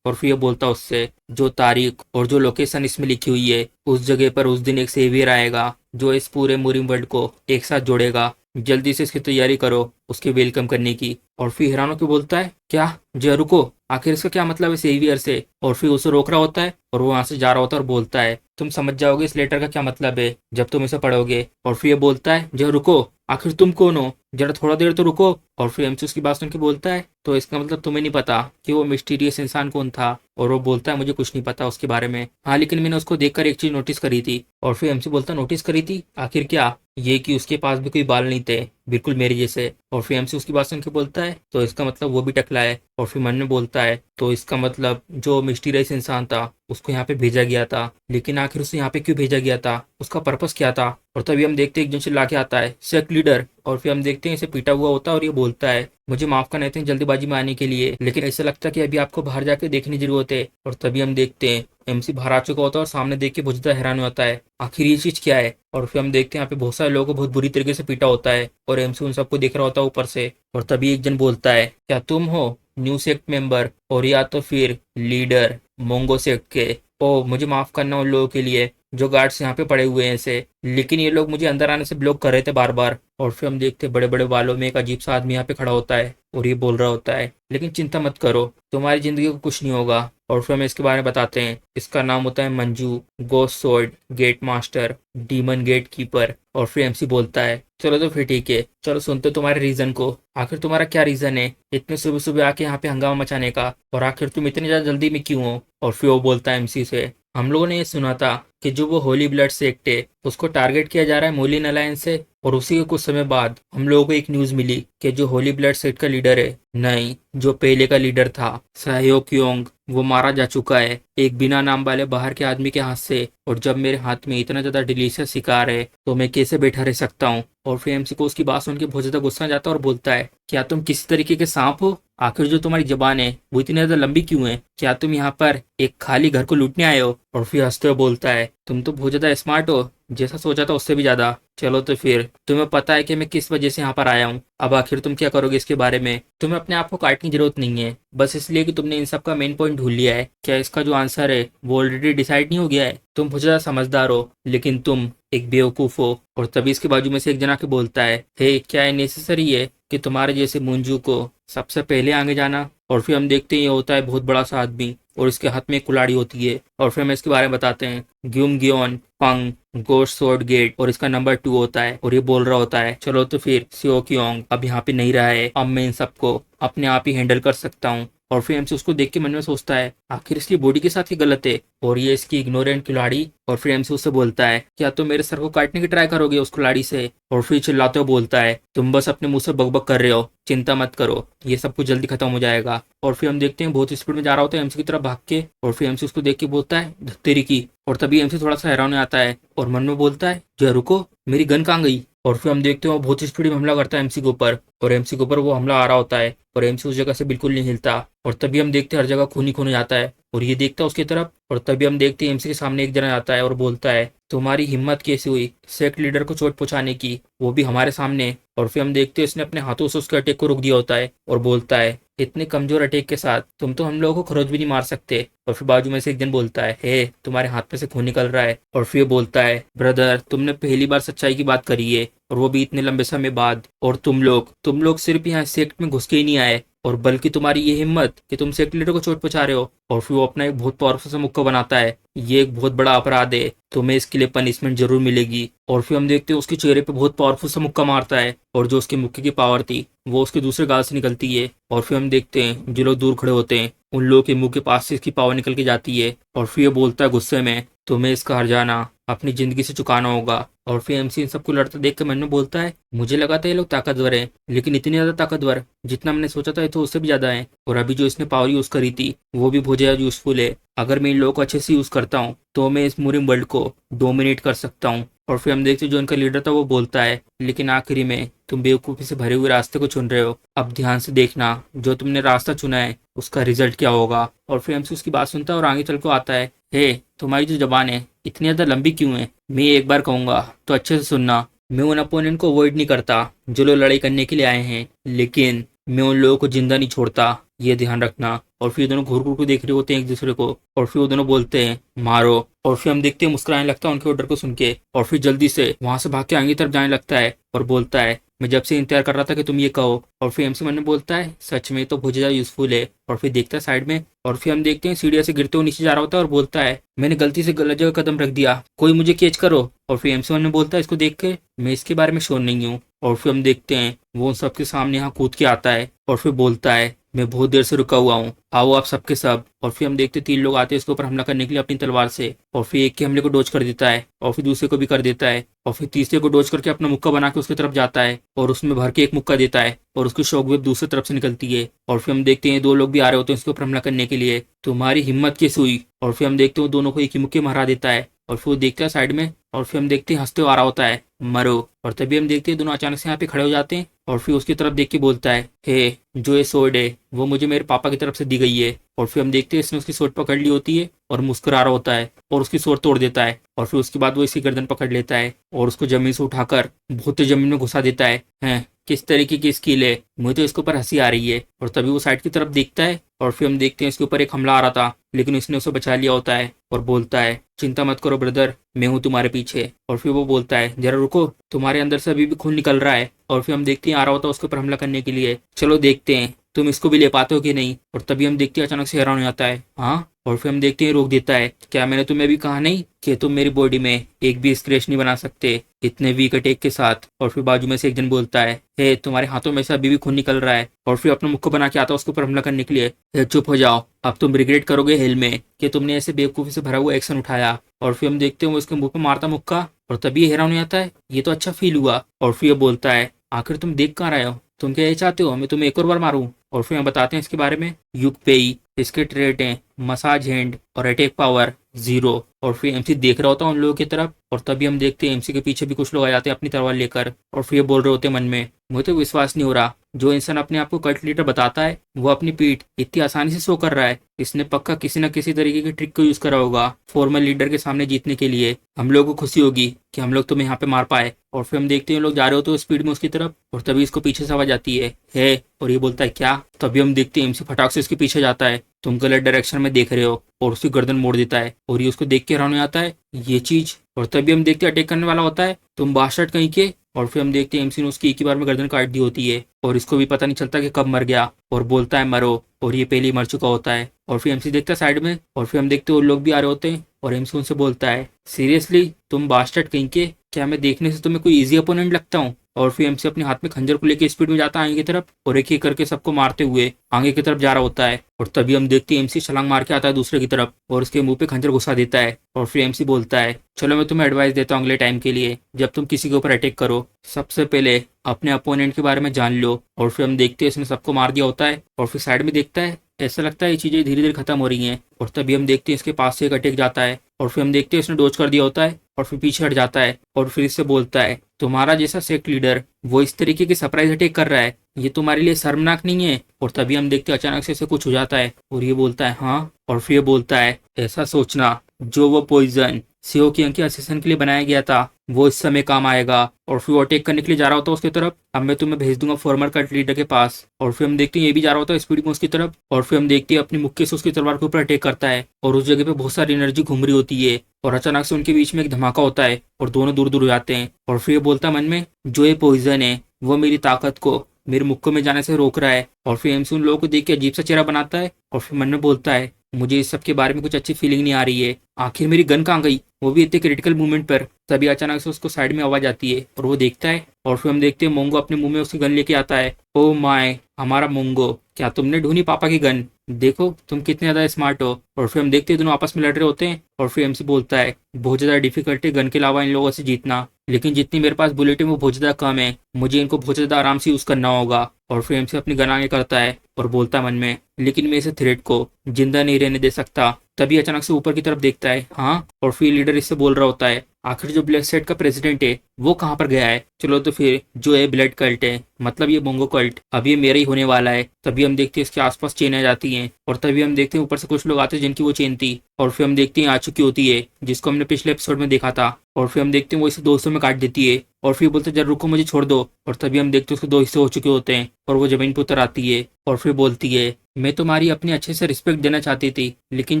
और फिर ये बोलता है उससे, जो तारीख और जो लोकेशन इसमें लिखी हुई है उस जगह पर उस दिन एक सेवियर आएगा जो इस पूरे मूरिंग वर्ल्ड को एक साथ जोड़ेगा, जल्दी से इसकी तैयारी करो उसके वेलकम करने की। और फिर हैरान होकर बोलता है, क्या, जय रुको, आखिर इसका क्या मतलब है सेवियर से। और फिर उसे रोक रहा होता है, और वो वहां से जा रहा होता है और बोलता है, तुम समझ जाओगे इस लेटर का क्या मतलब है जब तुम इसे पढ़ोगे। और फिर ये बोलता है, जय रुको, आखिर तुम कौन हो, जरा थोड़ा देर तो रुको। और फिर एमसी उसकी बात सुन के बोलता है, तो इसका मतलब तुम्हें नहीं पता कि वो मिस्टीरियस इंसान कौन था। और वो बोलता है, मुझे कुछ नहीं पता उसके बारे में, हाँ लेकिन मैंने उसको देखकर एक चीज नोटिस करी थी। और फिर एमसी बोलता, नोटिस करी थी, आखिर क्या। ये कि उसके पास भी कोई बाल नहीं थे, बिल्कुल मेरे जैसे। और फिर एमसी उसकी बात सुन के बोलता है, तो इसका मतलब वो भी टकला है। और फिर मन में बोलता है तो इसका मतलब जो मिस्टीरियस इंसान था उसको यहाँ पे भेजा गया था, लेकिन आखिर उसे यहाँ पे क्यों भेजा गया था, उसका पर्पस क्या था। और तभी हम देखते हैं एक जन चिल्ला के आता है सेक्ट लीडर, और फिर हम देखते हैं इसे पीटा हुआ होता है और ये बोलता है मुझे माफ करना इतनी जल्दीबाजी में आने के लिए, लेकिन ऐसा लगता है कि अभी आपको बाहर जाके देखने की जरूरत है। और तभी हम देखते हैं एमसी बाहर आ चुका होता है और सामने देख के बहुत ज्यादा हैरान होता है आखिर ये चीज क्या है। और फिर हम देखते हैं यहाँ पे बहुत सारे लोगों को बहुत बुरी तरीके से पीटा होता है और एमसी उन सबको देख रहा होता है ऊपर से। और तभी एक जन बोलता है क्या तुम हो न्यू सेक्ट मेंबर और या तो फिर लीडर मोंगो सेक्ट के। ओ मुझे माफ करना उन लोगों के लिए जो गार्ड्स यहाँ पे पड़े हुए हैं ऐसे, लेकिन ये लोग मुझे अंदर आने से ब्लॉक कर रहे थे बार बार। और फिर हम देखते हैं बड़े बड़े बालों में एक अजीब सा आदमी यहाँ पे खड़ा होता है और ये बोल रहा होता है लेकिन चिंता मत करो तुम्हारी जिंदगी को कुछ नहीं होगा। और फिर हमें इसके बारे में बताते हैं इसका नाम होता है Manju, ghost sword gate master, demon gate keeper. और फिर एमसी बोलता है चलो तो फिर ठीक है, चलो सुनते तुम्हारे रीजन को, आखिर तुम्हारा क्या रीजन है इतने सुबह सुबह आके यहाँ पे हंगामा मचाने का, और आखिर तुम इतनी ज्यादा जल्दी में क्यों हो। और फिर वो बोलता है एमसी से हम लोगों ने ये सुना था कि जो वो होली ब्लड सेक्ट है उसको टारगेट किया जा रहा है मोलिन अलायंस से, और उसी के कुछ समय बाद हम लोगों को एक न्यूज मिली कि जो होली ब्लड सेक्ट का लीडर है, नहीं जो पहले का लीडर था सहयोग योंग, वो मारा जा चुका है एक बिना नाम वाले बाहर के आदमी के हाथ से। और जब मेरे हाथ में इतना ज्यादा डिलीशियस शिकार है तो मैं कैसे बैठा रह सकता हूँ। और फिर एमसी को उसकी बात सुन के बहुत ज्यादा गुस्सा आ जाता है और बोलता है क्या तुम किसी तरीके के सांप हो, आखिर जो तुम्हारी जबान है वो इतनी ज्यादा लंबी क्यों है, क्या तुम यहाँ पर एक खाली घर को लूटने आए हो। और फिर हंसते हुए बोलता है तुम तो बहुत ज्यादा स्मार्ट हो, जैसा सोचा था उससे भी ज्यादा। चलो तो फिर तुम्हें पता है कि मैं किस वजह से यहाँ पर आया हूँ, अब आखिर तुम क्या करोगे इसके बारे में। तुम्हें अपने आप को काटने की जरूरत नहीं है, बस इसलिए कि तुमने इन सब का मेन पॉइंट ढूंढ लिया है। क्या इसका जो आंसर है वो ऑलरेडी डिसाइड नहीं हो गया है। तुम बहुत ज्यादा समझदार हो लेकिन तुम एक बेवकूफ हो। और तभी इसके बाजू में से एक जना के बोलता है हे क्या ये नेसेसरी है कि तुम्हारे जैसे मुंजू को सबसे पहले आगे जाना। और फिर हम देखते हैं ये होता है बहुत बड़ा सा आदमी और इसके हाथ में एक कुल्हाड़ी होती है। और फिर हम इसके बारे में बताते हैं ग्यूम गियोन पंग गोस्ट सोर्ड गेट, और इसका नंबर 2 होता है। और ये बोल रहा होता है चलो तो फिर सियो क्योंग अब यहाँ पे नहीं रहा है, अब मैं इन सबको अपने आप ही हैंडल कर सकता हूँ। और फिर एमसी उसको देख के मन में सोचता है आखिर इसकी बॉडी के साथ ही गलत है और ये इसकी इग्नोरेंट खिलाड़ी। और फिर एमसी उससे बोलता है क्या तुम मेरे सर को काटने की ट्राई करोगे उस खिलाड़ी से। और फिर चिल्लाते हुए बोलता है तुम बस अपने मुंह से बकबक कर रहे हो, चिंता मत करो ये सब कुछ जल्दी खत्म हो जाएगा। और फिर हम देखते हैं बहुत स्पीड में जा रहा होता है एमसी की तरफ भाग के, और फिर एमसी उसको देख के बोलता है धत्तेरी की। और तभी एमसी थोड़ा सा हैरान हो आता है और मन में बोलता है जो रुको मेरी गन कहाँ गई। और फिर हम देखते हैं वो बहुत स्पीड में हमला करता है एमसी के ऊपर, और एमसी के ऊपर वो हमला आ रहा होता है और एमसी उस जगह से बिल्कुल नहीं हिलता। और तभी हम देखते हैं हर जगह खून ही खून हो जाता है और ये देखता है उसकी तरफ। और तभी हम देखते हैं एमसी के सामने एक जना आता है और बोलता है तुम्हारी हिम्मत कैसे हुई सेक्ट लीडर को चोट पहुंचाने की, वो भी हमारे सामने। और फिर हम देखते हैं इसने अपने हाथों से उसके अटैक को रोक दिया होता है और बोलता है इतने कमजोर अटैक के साथ तुम तो हम लोगों को खरोच भी नहीं मार सकते। और फिर बाजू में से एक जन बोलता है हे तुम्हारे हाथ में से खून निकल रहा है। और फिर बोलता है ब्रदर तुमने पहली बार सच्चाई की बात करी है और वो भी इतने लंबे समय बाद, और तुम लोग सिर्फ यहाँ सेक्ट में घुस के ही नहीं आए और बल्कि तुम्हारी ये हिम्मत कि तुम सेक्ट लीडर को चोट पहुंचा रहे हो। और फिर वो अपना एक बहुत पावरफुल सा मुक्का बनाता है, ये एक बहुत बड़ा अपराध है, तुम्हें इसके लिए पनिशमेंट जरूर मिलेगी। और फिर हम देखते हैं उसके चेहरे पे बहुत पावरफुल सा मुक्का मारता है और जो उसके मुक्के की पावर थी वो उसके दूसरे गाल से निकलती है। और फिर हम देखते हैं जो लोग दूर खड़े होते हैं उन लोगों के मुंह के पास से इसकी पावर निकल के जाती है। और फिर ये बोलता है गुस्से में तुम्हें इसका हर्जाना अपनी जिंदगी से चुकाना होगा। और फिर एमसी इन सबको लड़ते देख कर मन में बोलता है मुझे लगा था ये लोग ताकतवर हैं, लेकिन इतनी ज्यादा ताकतवर जितना मैंने सोचा था ये तो उससे भी ज्यादा है। और अभी जो इसने पावर यूज करी थी वो भी बहुत ज्यादा यूजफुल है, अगर मैं इन लोगों को अच्छे से यूज करता हूँ तो मैं इस पूरे वर्ल्ड को डोमिनेट कर सकता हूँ। और फिर हम देखते जो उनका लीडर था वो बोलता है लेकिन आखिरी में तुम बेवकूफी से भरे हुए रास्ते को चुन रहे हो, अब ध्यान से देखना जो तुमने रास्ता चुना है उसका रिजल्ट क्या होगा। और फिर एमसी उसकी बात सुनता है और आगे चल को आता है हे तुम्हारी जो जबान है इतनी ज्यादा लंबी क्यों है, मैं एक बार कहूंगा तो अच्छे से सुनना। मैं उन अपोनेंट को अवॉइड नहीं करता जो लोग लड़ाई करने के लिए आए हैं, लेकिन मैं उन लोगों को जिंदा नहीं छोड़ता, ये ध्यान रखना। और फिर दोनों घूर घूर को देख रहे होते हैं एक दूसरे को और फिर वो दोनों बोलते हैं मारो। और फिर हम देखते हैं मुस्कुराने लगता है उनके ऑर्डर को सुन के और फिर जल्दी से वहां से भाग के आगे तरफ जाने लगता है और बोलता है मैं जब से इंतजार कर रहा था कि तुम ये कहो। और फिर एमसी मन में बोलता है सच में तो बहुत ज्यादा यूजफुल है। और फिर देखता है साइड में और फिर हम देखते हैं सीढ़िया से गिरते हुए नीचे जा रहा होता है और बोलता है मैंने गलती से गलत जगह कदम रख दिया, कोई मुझे कैच करो। और फिर एमसी मन में बोलता है इसको देख के मैं इसके बारे में श्योर नहीं हूँ। और फिर हम देखते हैं वो उन सबके सामने यहाँ कूद के आता है और फिर बोलता है मैं बहुत देर से रुका हुआ हूँ, आओ आप सबके सब। और फिर हम देखते 3 लोग आते हैं उसके ऊपर हमला करने के लिए अपनी तलवार से। और फिर एक के हमले को डोज कर देता है और फिर दूसरे को भी कर देता है और फिर तीसरे को डोज करके अपना मुक्का बना के उसकी तरफ जाता है और उसमें भर के एक मुक्का देता है और उसकी शॉकवेव दूसरी तरफ से निकलती है। और फिर हम देखते हैं 2 लोग भी आ रहे होते हैं उसके ऊपर हमला करने के लिए। तुम्हारी हिम्मत कैसे हुई? और फिर हम देखते हैं दोनों को एक ही मुक्के मारा देता है और फिर वो देखता है साइड में और फिर हम देखते हैं हंसते हुए आ रहा होता है, मरो। और तभी हम देखते हैं दोनों अचानक से यहाँ पे खड़े हो जाते हैं और फिर उसकी तरफ देख के बोलता है, हे, जो ये सोर्ड है वो मुझे मेरे पापा की तरफ से दी गई है। और फिर हम देखते हैं इसने उसकी सोर्ड पकड़ ली होती है और मुस्कुरा रहा होता है और उसकी सोर्ड तोड़ देता है। और फिर उसके बाद वो इसकी गर्दन पकड़ लेता है और उसको जमीन से उठाकर बहुत तेज जमीन में घुसा देता है। हैं, किस तरीके की स्किल है, मुझे तो इसके ऊपर हंसी आ रही है। और तभी वो साइड की तरफ देखता है और फिर हम देखते हैं इसके ऊपर एक हमला आ रहा था लेकिन उसने उसे बचा लिया होता है और बोलता है, चिंता मत करो ब्रदर, मैं हूँ तुम्हारे पीछे। और फिर वो बोलता है, जरा रुको, तुम्हारे अंदर से अभी भी खून निकल रहा है। और फिर हम देखते हैं आ रहा होता है उसके ऊपर हमला करने के लिए। चलो देखते हैं तुम इसको भी ले पाते हो कि नहीं। और तभी हम देखते हैं अचानक से हैरान हो जाता है, हाँ। और फिर हम देखते हैं रोक देता है, क्या मैंने तुम्हें अभी कहा नहीं कि तुम मेरी बॉडी में एक भी स्क्रैच नहीं बना सकते इतने वीक अटैक के साथ। और फिर बाजू में से एक जन बोलता है, हे, तुम्हारे हाथों में से अभी भी खून निकल रहा है। और फिर अपना मुक्का बना के आता है उसके ऊपर हमला करने के लिए। हे, चुप हो जाओ, अब तुम रिग्रेट करोगे हेल में कि तुमने ऐसे बेवकूफी से भरा हुआ एक्शन उठाया। और फिर हम देखते हैं वो उसके मुंह पे मारता मुक्का और तभी हैरान हो जाता है, ये तो अच्छा फील हुआ। और फिर ये बोलता है, आखिर तुम देख कहाँ रहे हो, तुम क्या ये चाहते हो मैं तुम्हें एक और बार मारूं? और फिर हम बताते हैं इसके बारे में, युग पेई, इसके ट्रेट हैं मसाज हैंड और अटैक पावर 0। और फिर एमसी देख रहा होता है उन लोगों की तरफ और तभी हम देखते हैं एमसी के पीछे भी कुछ लोग आ जाते हैं अपनी तलवार लेकर। और फिर ये बोल रहे होते हैं मन में, मुझे तो विश्वास नहीं हो रहा, जो इंसान अपने आप को कल्ट लीडर बताता है वो अपनी पीठ इतनी आसानी से शो कर रहा है। इसने पक्का किसी न किसी तरीके की ट्रिक को यूज करा होगा फॉर्मल लीडर के सामने जीतने के लिए। हम लोगों को खुशी होगी कि हम लोग तुम्हें यहाँ पे मार पाए। और फिर हम देखते हैं लोग जा रहे होते हैं स्पीड में उसकी तरफ और तभी इसको पीछे से आवाज आती है। और ये बोलता है, क्या? तभी हम देखते हैं एमसी फटाक से इसके पीछे जाता है, तुम गलत डायरेक्शन में देख रहे हो, और उसकी गर्दन मोड़ देता है और ये उसको देख के हैरान हो जाता है, ये चीज। और तभी हम देखते हैं अटैक करने वाला होता है, तुम बास्टर्ड कहीं के। और फिर हम देखते हैं एमसी ने उसकी एक ही बार में गर्दन काट दी होती है और इसको भी पता नहीं चलता कि कब मर गया और बोलता है, मरो। और ये पहले ही मर चुका होता है। और फिर एमसी देखता है साइड में और फिर हम देखते हैं वो लोग भी आ रहे होते हैं और एमसी उनसे बोलता है, सीरियसली तुम बास्टर्ड कहीं के, क्या मैं देखने से तुम्हें कोई इजी अपोनेंट लगता हूँ? और फिर एमसी अपने हाथ में खंजर को लेकर स्पीड में जाता है आगे की तरफ और एक एक करके सबको मारते हुए आगे की तरफ जा रहा होता है। और तभी हम देखते हैं एमसी छलांग मार के आता है दूसरे की तरफ और उसके मुंह पे खंजर घुसा देता है। और फिर एमसी बोलता है, चलो मैं तुम्हें एडवाइस देता हूँ अगले टाइम के लिए, जब तुम किसी के ऊपर अटैक करो सबसे पहले अपने अपोनेंट के बारे में जान लो। और फिर हम देखते हैं इसने सबको मार दिया होता है और फिर साइड में देखता है, ऐसा लगता है ये चीजें धीरे धीरे खत्म हो रही हैं। और तभी हम देखते हैं इसके पास से एक अटैक जाता है और फिर हम देखते हैं इसने डोज कर दिया होता है और फिर पीछे हट जाता है और फिर इससे बोलता है, तुम्हारा जैसा सेक्ट लीडर वो इस तरीके की सरप्राइज अटैक कर रहा है, ये तुम्हारे लिए शर्मनाक नहीं है? और तभी हम देखते हैं अचानक से इसे कुछ हो जाता है और ये बोलता है, हाँ। और फिर ये बोलता है, ऐसा सोचना जो वो पॉइजन सीओ की अंकी असिस्टेंट के लिए बनाया गया था वो इस समय काम आएगा। और फिर वो अटैक करने के लिए जा रहा होता है उसकी तरफ, अब मैं तुम्हें भेज दूंगा फॉर्मर कल्ट लीडर के पास। और फिर हम देखते हैं ये भी जा रहा होता है स्पीड में उसकी तरफ और फिर हम देखते हैं अपनी मुक्के से उसकी तलवार के ऊपर अटैक करता है और उस जगह पे बहुत सारी एनर्जी घूम रही होती है और अचानक से उनके बीच में एक धमाका होता है और दोनों दूर दूर हो जाते हैं। और फिर ये बोलता है मन में, जो ये पॉइजन है वो मेरी ताकत को मेरे मुक्कों में जाने से रोक रहा है। और फिर एमसी उन लोगों को देख के अजीब सा चेहरा बनाता है और फिर मन में बोलता है, मुझे इस सब के बारे में कुछ अच्छी फीलिंग नहीं आ रही है, आखिर मेरी गन कहाँ गई, वो भी इतने क्रिटिकल मोमेंट पर। तभी अचानक से उसको साइड में आवाज आती है और वो देखता है और फिर हम देखते हैं मोंगो अपने मुंह में उसकी गन लेके आता है। ओ माय, हमारा मोंगो, क्या तुमने ढूंढी पापा की गन? देखो तुम कितने ज्यादा स्मार्ट हो। और फिर हम देखते हैं दोनों आपस में लड़ रहे होते हैं और फिर एमसी बोलता है, बहुत ज्यादा डिफिकल्ट है गन के अलावा इन लोगों से जीतना, लेकिन जितनी मेरे पास बुलेट है वो बहुत ज्यादा कम है, मुझे इनको बहुत ज्यादा आराम से यूज करना होगा। और फिर एमसी अपनी गन आगे करता है और बोलता मन में, लेकिन मैं इसे थ्रेड को जिंदा नहीं रहने दे सकता। तभी अचानक से ऊपर की तरफ देखता है, हाँ। और फिर लीडर इससे बोल रहा होता है, आखिर जो ब्लैक सेट का प्रेसिडेंट है वो कहाँ पर गया है? चलो तो फिर जो है ब्लड कल्ट है, मतलब ये मोंगो कल्ट, अब ये मेरा ही होने वाला है। तभी हम देखते हैं इसके आसपास चेन आ जाती हैं और तभी हम देखते हैं ऊपर से कुछ लोग आते हैं जिनकी वो चेन थी। और फिर हम देखते हैं आ चुकी होती है जिसको हमने पिछले एपिसोड में देखा था। और फिर हम देखते हैं वो इसे 2 हिस्सों में काट देती है और फिर बोलते, जरा रुको मुझे छोड़ दो। और तभी हम देखते हैं उसके 2 हिस्से हो चुके होते हैं और वो जमीन पर उतर आती है और फिर बोलती है, मैं तुम्हारी अपने अच्छे से रिस्पेक्ट देना चाहती थी, लेकिन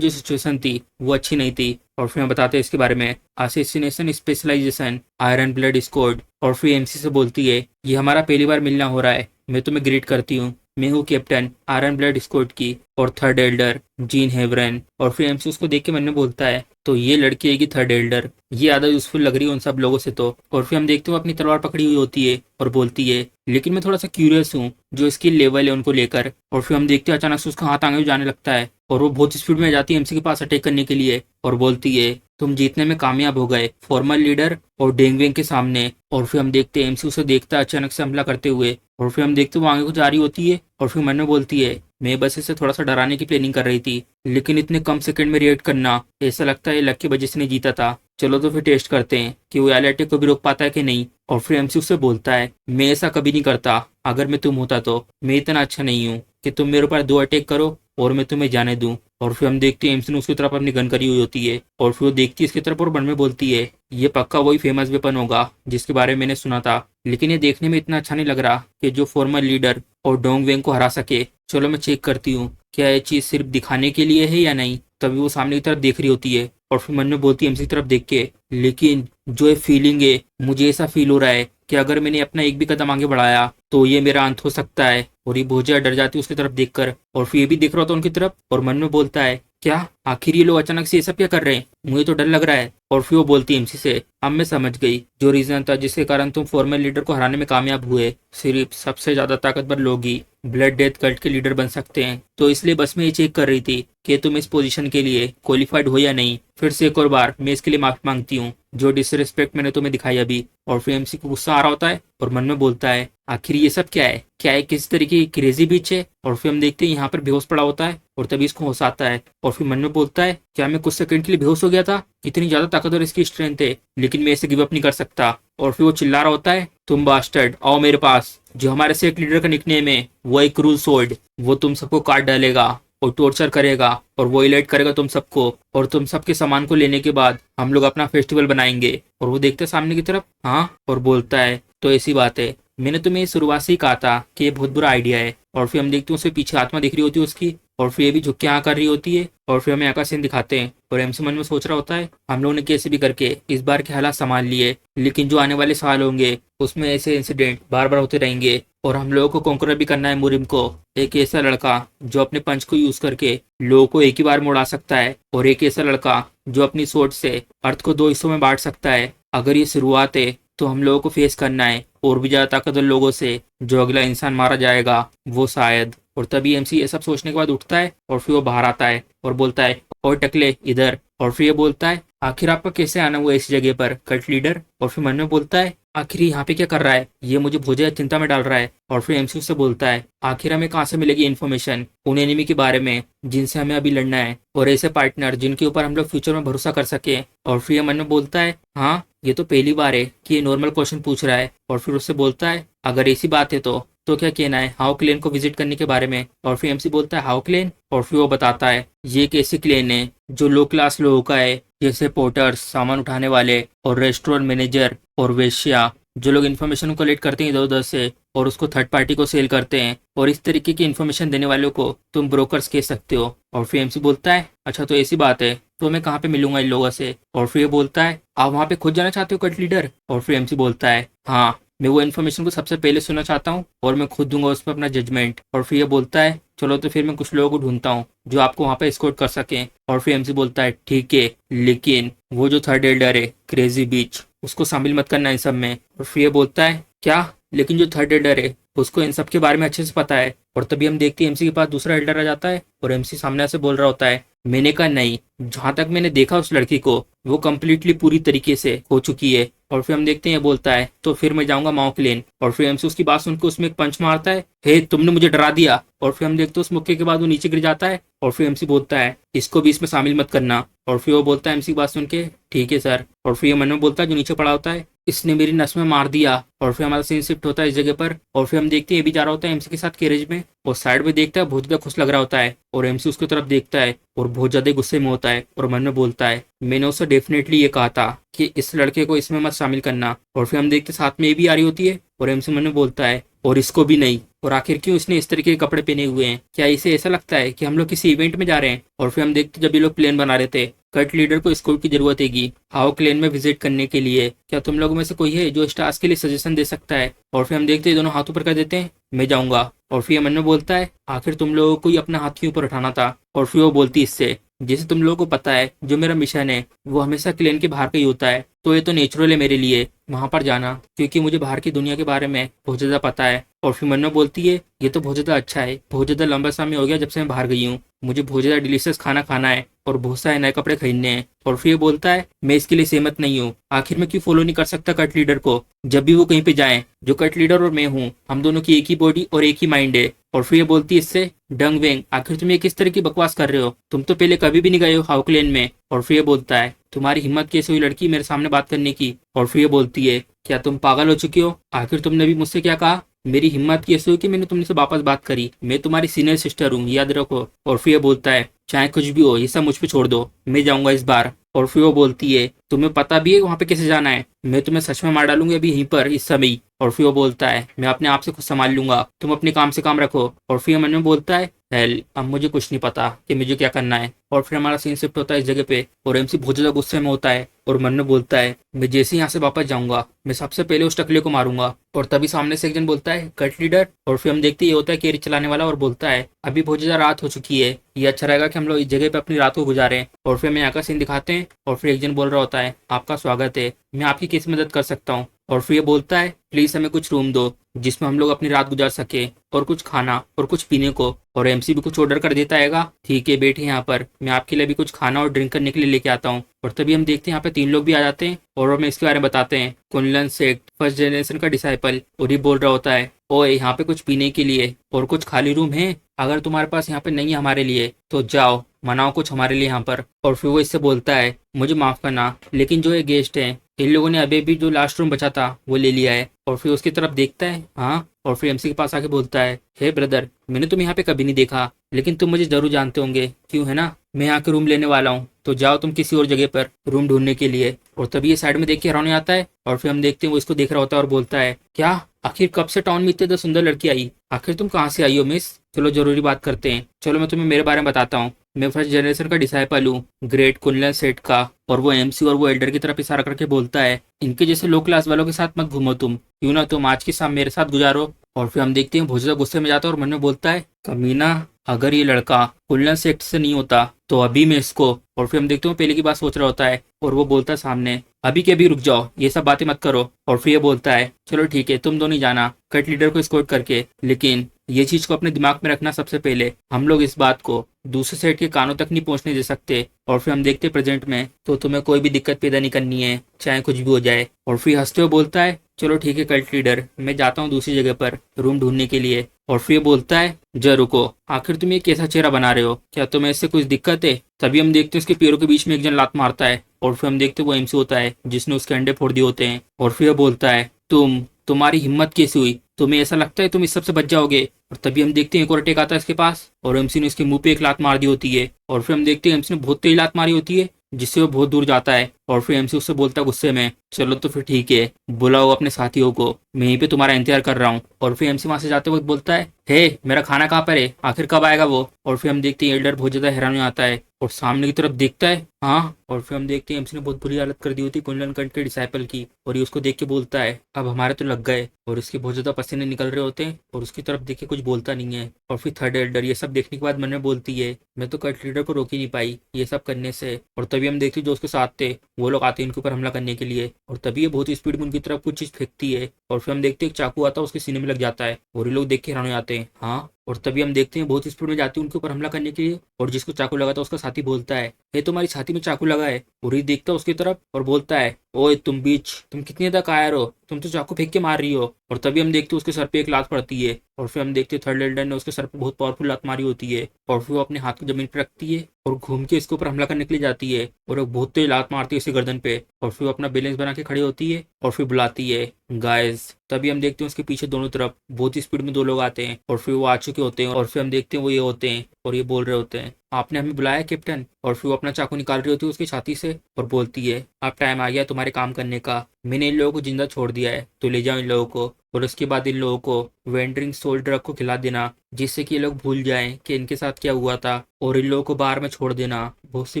जो सिचुएशन थी वो अच्छी नहीं थी। और फिर हम बताते हैं इसके बारे में, assassination specialization iron blood squad. और फिर एमसी से बोलती है, ये हमारा पहली बार मिलना हो रहा है, मैं तुम्हें ग्रीट करती हूँ। मैं हूँ कैप्टन आयरन ब्लड स्क्वाड की और थर्ड एल्डर जीन हेवरन। और फिर एमसी उसको देख के मन में बोलता है तो ये लड़की है कि थर्ड एल्डर, ये ज्यादा यूजफुल लग रही है उन सब लोगों से तो। और फिर हम देखते हैं वो अपनी तलवार पकड़ी हुई होती है और बोलती है लेकिन मैं थोड़ा सा क्यूरियस हूँ जो स्किल लेवल है उनको लेकर। और फिर हम देखते हैं अचानक से उसका हाथ आगे जाने लगता है और वो बहुत स्पीड में जाती है एमसी के पास अटैक करने के लिए और बोलती है तुम जीतने में कामयाब हो गए फॉर्मल लीडर और डेंगवेंग के सामने। और फिर हम देखते हैं एमसी उसे देखता है अचानक से हमला करते हुए और फिर हम देखते हैं वो आगे को जा रही होती है और फिर मन में बोलती है मैं बस इसे थोड़ा सा डराने की प्लानिंग कर रही थी, लेकिन इतने कम सेकंड में रिएक्ट करना ऐसा लगता है लक की वजह से नहीं जीता था। चलो तो फिर टेस्ट करते हैं कि वो एल अटैक को भी रोक पाता है कि नहीं। और फिर एमसी उससे बोलता है मैं ऐसा कभी नहीं करता, अगर मैं तुम होता तो मैं इतना अच्छा नहीं हूँ कि तुम मेरे ऊपर 2 अटैक करो और मैं तुम्हें जाने दूं। और फिर हम देखते हैं एमसी ने उसकी तरफ अपनी गन करी हुई होती है और फिर वो देखती है इसकी तरफ और मन में बोलती है ये पक्का वही फेमस वेपन होगा जिसके बारे में मैंने सुना था, लेकिन ये देखने में इतना अच्छा नहीं लग रहा कि जो फॉर्मल लीडर और डोंग वेंग को हरा सके। चलो मैं चेक करती हूँ क्या ये चीज सिर्फ दिखाने के लिए है या नहीं। तभी वो सामने की तरफ देख रही होती है और फिर मन में बोलती है एमसी की तरफ देख के लेकिन जो ये फीलिंग है मुझे ऐसा फील हो रहा है कि अगर मैंने अपना एक भी कदम आगे बढ़ाया तो ये मेरा अंत हो सकता है। और ये बहुत ज्यादा डर जाती है उसकी तरफ देखकर और फिर ये भी देख रहा होता है उनकी तरफ और मन में बोलता है क्या आखिर ये लोग अचानक से ये सब क्या कर रहे हैं, मुझे तो डर लग रहा है। और फिर वो बोलती है एमसी से अब मैं समझ गई जो रीजन था जिसके कारण तुम फॉर्मल लीडर को हराने में कामयाब हुए, सिर्फ सबसे ज्यादा ताकतवर लोग ही ब्लड डेथ कल्ट के लीडर बन सकते हैं। तो इसलिए बस मैं ये चेक कर रही थी कि तुम इस पोजीशन के लिए क्वालिफाइड हो या नहीं। फिर से एक और बार मैं इसके लिए माफी मांगती हूँ जो डिसरिस्पेक्ट मैंने तुम्हें दिखाई अभी। और फिर एमसी को गुस्सा आ रहा होता है और मन में बोलता है आखिर ये सब क्या है, क्या है किस तरीके की क्रेजी बीच है। और फिर हम देखते हैं यहाँ पर बेहोश पड़ा होता है और तभी इसको होश आता है और फिर मन में बोलता है क्या मैं कुछ सेकंड के लिए बेहोश हो गया था, इतनी ज्यादा ताकतवर इसकी स्ट्रेंथ है, लेकिन मैं इसे गिव अप नहीं कर सकता। और फिर वो चिल्ला रहा होता है तुम बास्टर्ड आओ मेरे पास, जो हमारे सेक्ट लीडर का निकनेम है वो एक क्रूल सोल्ड, वो तुम सबको काट डालेगा और टॉर्चर करेगा और वो इलेक्ट करेगा तुम सबको और तुम सबके सामान को लेने के बाद हम लोग अपना फेस्टिवल बनाएंगे। और वो देखते सामने की तरफ हाँ और बोलता है तो ऐसी बात है, मैंने तुम्हें शुरुआत से ही कहा था कि ये बहुत बुरा आइडिया है। और फिर हम देखते हैं उसे पीछे आत्मा दिख रही होती है उसकी और फिर ये भी झुक के यहाँ कर रही होती है और फिर हमें आकाश सीन दिखाते हैं और एमसी मन में सोच रहा होता है हम लोगों ने कैसे भी करके इस बार के हालात संभाल लिए, लेकिन जो आने वाले साल होंगे उसमें ऐसे इंसिडेंट बार बार होते रहेंगे और हम लोगों को कॉन्करर भी करना है मुरिम को, एक ऐसा लड़का जो अपने पंच को यूज करके लोगों को एक ही बार मुड़ा सकता है और एक ऐसा लड़का जो अपनी सोच से अर्थ को 2 हिस्सों में बांट सकता है। अगर ये शुरुआत है तो हम लोगों को फेस करना है और भी ज्यादा ताकतवर लोगों से, जो अगला इंसान मारा जाएगा वो शायद। और तभी एमसी ये सब सोचने के बाद उठता है और फिर वो बाहर आता है और बोलता है और टकले इधर। और फिर ये बोलता है आखिर आपका कैसे आना हुआ इस जगह पर कल्ट लीडर। और फिर मन में बोलता है आखिर यहाँ पे क्या कर रहा है, ये मुझे बहुत ज्यादा चिंता में डाल रहा है। और फिर एमसी से बोलता है आखिर हमें कहाँ से मिलेगी इन्फॉर्मेशन उन एनिमी के बारे में जिनसे हमें अभी लड़ना है और ऐसे पार्टनर जिनके ऊपर हम लोग फ्यूचर में भरोसा कर सके। और फिर मन में बोलता है हाँ ये तो पहली बार है कि ये नॉर्मल क्वेश्चन पूछ रहा है। और फिर उससे बोलता है अगर ऐसी बात है तो क्या कहना है हाउ क्लेन को विजिट करने के बारे में। और फिर एमसी बोलता है हाउ क्लेन। और फिर वो बताता है ये एक ऐसी क्लेन है जो लो क्लास लोगों का है, जैसे पोर्टर्स सामान उठाने वाले और रेस्टोरेंट मैनेजर और वेश्या, जो लोग इन्फॉर्मेशन को कलेक्ट करते हैं इधर उधर से और उसको थर्ड पार्टी को सेल करते हैं। और इस तरीके की इन्फॉर्मेशन देने वालों को तुम ब्रोकर्स कह सकते हो। और फिर एमसी बोलता है अच्छा तो ऐसी बात है तो मैं कहाँ पे मिलूंगा इन लोगों से। और फिर बोलता है आप वहाँ पे खुद जाना चाहते हो कल्ट लीडर। और फिर एमसी बोलता है हाँ मैं वो इन्फॉर्मेशन को सबसे पहले सुनना चाहता हूँ और मैं खुद दूंगा उस पर अपना जजमेंट। और फिर ये बोलता है चलो तो फिर मैं कुछ लोगों को ढूंढता हूँ जो आपको वहाँ पे एस्कॉर्ट कर सकें। और फिर एमसी बोलता है ठीक है, लेकिन वो जो थर्ड एल्डर है क्रेजी बीच उसको शामिल मत करना इन सब में। और फिर ये बोलता है क्या, लेकिन जो थर्ड एल्डर है उसको इन सब के बारे में अच्छे से पता है। और तभी हम देखते हैं एमसी के पास दूसरा एल्डर आ जाता है और एमसी सामने से बोल रहा होता है मैंने कहा नहीं, जहां तक मैंने देखा उस लड़की को वो कम्प्लीटली पूरी तरीके से हो चुकी है। और फिर हम देखते हैं ये बोलता है तो फिर मैं जाऊंगा माओ क्लेन। और फिर एमसी उसकी बात सुनकर उसमें एक पंच मारता है हे तुमने मुझे डरा दिया। और फिर हम देखते हैं उस मुक्के के बाद वो नीचे गिर जाता है और फिर एमसी बोलता है इसको भी इसमें शामिल मत करना। और फिर वो बोलता है एमसी की बात सुन के ठीक है सर। और फिर ये मन में बोलता है जो नीचे पड़ा होता है इसने मेरी नस में मार दिया। और फिर हमारा सीन शिफ्ट होता है इस जगह पर और फिर हम देखते हैं ये भी जा रहा होता है एमसी के साथ गैरेज में और साइड में देखता है बहुत ज्यादा खुश लग रहा होता है और एमसी उसकी तरफ देखता है और बहुत ज्यादा गुस्से में होता है और मन में बोलता है मैंने उससे डेफिनेटली ये कहा था कि इस लड़के को इसमें मत शामिल करना। और फिर हम देखते साथ में ये भी आ रही होती है और एमसी मन में बोलता है और इसको भी नहीं। और आखिर क्यों इसने इस तरीके के कपड़े पहने हुए हैं, क्या इसे ऐसा लगता है कि हम लोग किसी इवेंट में जा रहे हैं। और फिर हम देखते जब ये लोग प्लान बना रहे थे कट लीडर को स्कोर की जरूरत हैगी हाउ क्लेन में विजिट करने के लिए। क्या तुम लोगों में से कोई है जो इस टास्क के लिए सजेशन दे सकता है? और फिर हम देखते हैं दोनों हाथ ऊपर कर देते हैं, मैं जाऊंगा। और फिर मन में बोलता है आखिर तुम लोगों को ही अपना हाथ क्यों ऊपर उठाना था? और फिर वो बोलती इससे जैसे तुम लोगों को पता है जो मेरा मिशन है वो हमेशा क्लेन के बाहर का ही होता है, तो ये तो नेचुरल है मेरे लिए वहां पर जाना, क्योंकि मुझे बाहर की दुनिया के बारे में बहुत ज्यादा पता है। और फिर मन में बोलती है ये तो बहुत ज्यादा अच्छा है, बहुत ज्यादा लंबा समय हो गया जब से मैं बाहर गई हूँ, मुझे बहुत ज्यादा डिलीशियस खाना खाना है और बहुत सारे नए कपड़े खरीदने हैं। और फिर ये बोलता है मैं इसके लिए सहमत नहीं हूँ, आखिर मैं क्यों फॉलो नहीं कर सकता कट लीडर को जब भी वो कहीं पे जाए। जो कट लीडर और मैं हूँ हम दोनों की एक ही बॉडी और एक ही माइंड है। और फिर ये बोलती है इससे डंग वेंग आखिर तुम ये किस तरह की बकवास कर रहे हो, तुम तो पहले कभी भी नहीं गए हो हाउकलेन में। और फिर ये बोलता है तुम्हारी हिम्मत कैसे हुई लड़की मेरे सामने बात करने की? और फिर ये बोलती है क्या तुम पागल हो चुके हो, आखिर तुमने भी मुझसे क्या कहा? मेरी हिम्मत कैसे हुई कि मैंने तुमसे वापस बात करी, मैं तुम्हारी सीनियर सिस्टर हूँ याद रखो। और फिर ये बोलता है चाहे कुछ भी हो ये सब मुझ पे छोड़ दो, मैं जाऊंगा इस बार। और फिर वो बोलती है तुम्हें पता भी है वहां पे कैसे जाना है, मैं तुम्हें सच में मार डालूंगी अभी यहीं पर इस समय। और फिर वो बोलता है मैं अपने आप से खुद संभाल लूंगा, तुम अपने काम से काम रखो। और फिर मन में बोलता है हेल अब मुझे कुछ नहीं पता कि मुझे क्या करना है। और फिर हमारा सीन शिफ्ट होता है इस जगह पे और एमसी बहुत ज्यादा गुस्से में होता है और मन में बोलता है मैं जैसे ही यहाँ से वापस जाऊंगा मैं सबसे पहले उस टकले को मारूंगा। और तभी सामने से एक जन बोलता है कट लीडर। और फिर हम देखते ये होता है कैरी चलाने वाला और बोलता है अभी बहुत ज्यादा रात हो चुकी है, ये अच्छा रहेगा कि हम लोग इस जगह पे अपनी रात को गुजारें। और फिर हमें यहाँ का सीन दिखाते हैं और फिर एक जन बोल रहा होता है आपका स्वागत है, मैं आपकी किस मदद कर सकता हूँ? और फिर ये बोलता है प्लीज हमें कुछ रूम दो जिसमें हम लोग अपनी रात गुजार सके और कुछ खाना और कुछ पीने को। और एमसी भी कुछ ऑर्डर कर देता हैगा, ठीक है बैठे यहाँ पर मैं आपके लिए भी कुछ खाना और ड्रिंक करने के लिए लेके आता हूँ। और तभी हम देखते हैं यहाँ पे 3 लोग भी आ जाते हैं और हमें इसके बारे में बताते हैं कुनलन सेक्ट फर्स्ट जनरेशन का डिसाइपल। और ये बोल रहा होता है ओए यहाँ पे कुछ पीने के लिए और कुछ खाली रूम है, अगर तुम्हारे पास यहाँ पे नहीं है हमारे लिए तो जाओ मनाओ कुछ हमारे लिए यहाँ पर। और फिर वो इससे बोलता है मुझे माफ करना लेकिन जो ये गेस्ट है इन लोगों ने अभी भी जो लास्ट रूम बचा था वो ले लिया है। और फिर उसकी तरफ देखता है हाँ, और फिर एमसी के पास आके बोलता है हे ब्रदर मैंने तुम्हें यहाँ पे कभी नहीं देखा लेकिन तुम मुझे जरूर जानते होंगे क्यों है ना, मैं यहाँ के रूम लेने वाला हूँ, तो जाओ तुम किसी और जगह पर रूम ढूंढने के लिए। और तभी ये साइड में देख के हैरान हो आता है और फिर हम देखते हैं वो इसको देख रहा होता है और बोलता है क्या आखिर कब से टाउन में इतनी सुंदर लड़की आई, आखिर तुम कहाँ से आई हो मिस? चलो जरूरी बात करते हैं, चलो मैं तुम्हें मेरे बारे में बताता हूँ। मैं फर्स्ट जनरेशन का डिसाइपल हूँ ग्रेट कुनलन सेट का। और वो एमसी और वो एल्डर की तरफ इशारा करके बोलता है इनके जैसे लो क्लास वालों के साथ मत घूमो तुम, क्यों ना तुम आज की शाम मेरे साथ गुजारो। और फिर हम देखते हैं बहुत ज्यादा गुस्से में जाता है और मन में बोलता है कमीना अगर ये लड़का कुनलन सेट से नहीं होता तो अभी मैं इसको। और फिर हम देखते हैं पहले की बात सोच रहा होता है और वो बोलता है सामने अभी के अभी रुक जाओ ये सब बातें मत करो। और फिर ये बोलता है चलो ठीक है तुम दोनों ही जाना कट लीडर को एस्कॉर्ट करके, लेकिन ये चीज को अपने दिमाग में रखना सबसे पहले हम लोग इस बात को दूसरे साइड के कानों तक नहीं पहुंचने दे सकते। और फिर हम देखते प्रेजेंट में तो तुम्हें कोई भी दिक्कत पैदा नहीं करनी है चाहे कुछ भी हो जाए। और फिर हंसते हुए बोलता है चलो ठीक है कल्ट लीडर मैं जाता हूँ दूसरी जगह पर रूम ढूंढने के लिए। और फिर बोलता है जरा रुको आखिर तुम ये कैसा चेहरा बना रहे हो, क्या तुम्हें इससे कुछ दिक्कत है? तभी हम देखते हैं उसके पैरों के बीच में एक जन लात मारता है और फिर हम देखते हैं वो एमसी होता है जिसने उसके अंडे फोड़ दिए होते हैं। और फिर बोलता है तुम्हारी हिम्मत कैसे हुई, तुम्हें ऐसा लगता है तुम इस सब से बच जाओगे? और तभी हम देखते हैं एक और अटैक आता है इसके पास और एमसी ने उसके मुंह पे एक लात मार दी होती है। और फिर हम देखते हैं एमसी ने बहुत तेज लात मारी होती है जिससे वो बहुत दूर जाता है। और फिर एमसी उससे बोलता है गुस्से में चलो तो फिर ठीक है बुलाओ अपने साथियों को, मैं यहीं पे तुम्हारा इंतजार कर रहा हूँ। और फिर एमसी वहां से जाते वक्त बोलता है हे मेरा खाना कहाँ पर है, आखिर कब आएगा वो? और फिर हम देखते हैं एल्डर बहुत ज्यादा हैरान हो आता है और सामने की तरफ देखता है हाँ। और फिर हम देखते हैं एमसी ने बहुत बुरी हालत कर दी होती कुंडलन कंठ के डिसाइपल की और ये उसको देख के बोलता है अब हमारे तो लग गए। और इसके बहुत ज्यादा पसीने निकल रहे होते हैं और उसकी तरफ देख के कुछ बोलता नहीं है। और फिर थर्ड एल्डर ये सब देखने के बाद मन में बोलती है मैं तो कट लीडर को रोक ही नहीं पाई ये सब करने से। और तभी हम देखते जो उसके साथ थे वो लोग आते हैं उनके ऊपर हमला करने के लिए और तभी ये बहुत स्पीड में उनकी तरफ कुछ चीज फेंकती है। और फिर हम देखते हैं एक चाकू आता है उसके सीने में लग जाता है और ये लोग देख के हैरान हो जाते हैं हाँ। और तभी हम देखते हैं बहुत स्पीड में जाती है उनके ऊपर हमला करने के लिए और जिसको चाकू लगा था उसका साथी बोलता है ये तुम्हारी छाती में चाकू लगा है। और ये देखता है उसकी तरफ और बोलता है ओए तुम बीच तुम कितने तक आयर हो, तुम तो चाकू फेंक के मार रही हो। और तभी हम देखते हैं उसके सर पे एक लात पड़ती है और फिर हम देखते हैं थर्ड एल्डर ने उसके सर पे बहुत पावरफुल लात मारी होती है और फिर वो अपने हाथ को जमीन पर रखती है और घूम के इसके ऊपर हमला करने के लिए जाती है और वो बहुत तेज लात मारती है उसके गर्दन पे और फिर वो अपना बैलेंस बना के खड़ी होती है और फिर बुलाती है गाइस। तभी हम देखते हैं उसके पीछे दोनों तरफ बहुत ही स्पीड में 2 लोग आते हैं और फिर वो आ चुके होते हैं और फिर हम देखते हैं वो ये होते हैं और ये बोल रहे होते हैं आपने हमें बुलाया कैप्टन। और फिर वो अपना चाकू निकाल रही होती है उसकी छाती से और बोलती है अब टाइम आ गया तुम्हारे काम करने का, मैंने इन लोगों को जिंदा छोड़ दिया है तो ले जाओ इन लोगों को। और उसके बाद इन लोगों को वेंडरिंग सोल ड्रग को खिला देना, जिससे कि ये लोग भूल जाएं कि इनके साथ क्या हुआ था, और इन लोगों को बाहर में छोड़ देना बहुत सी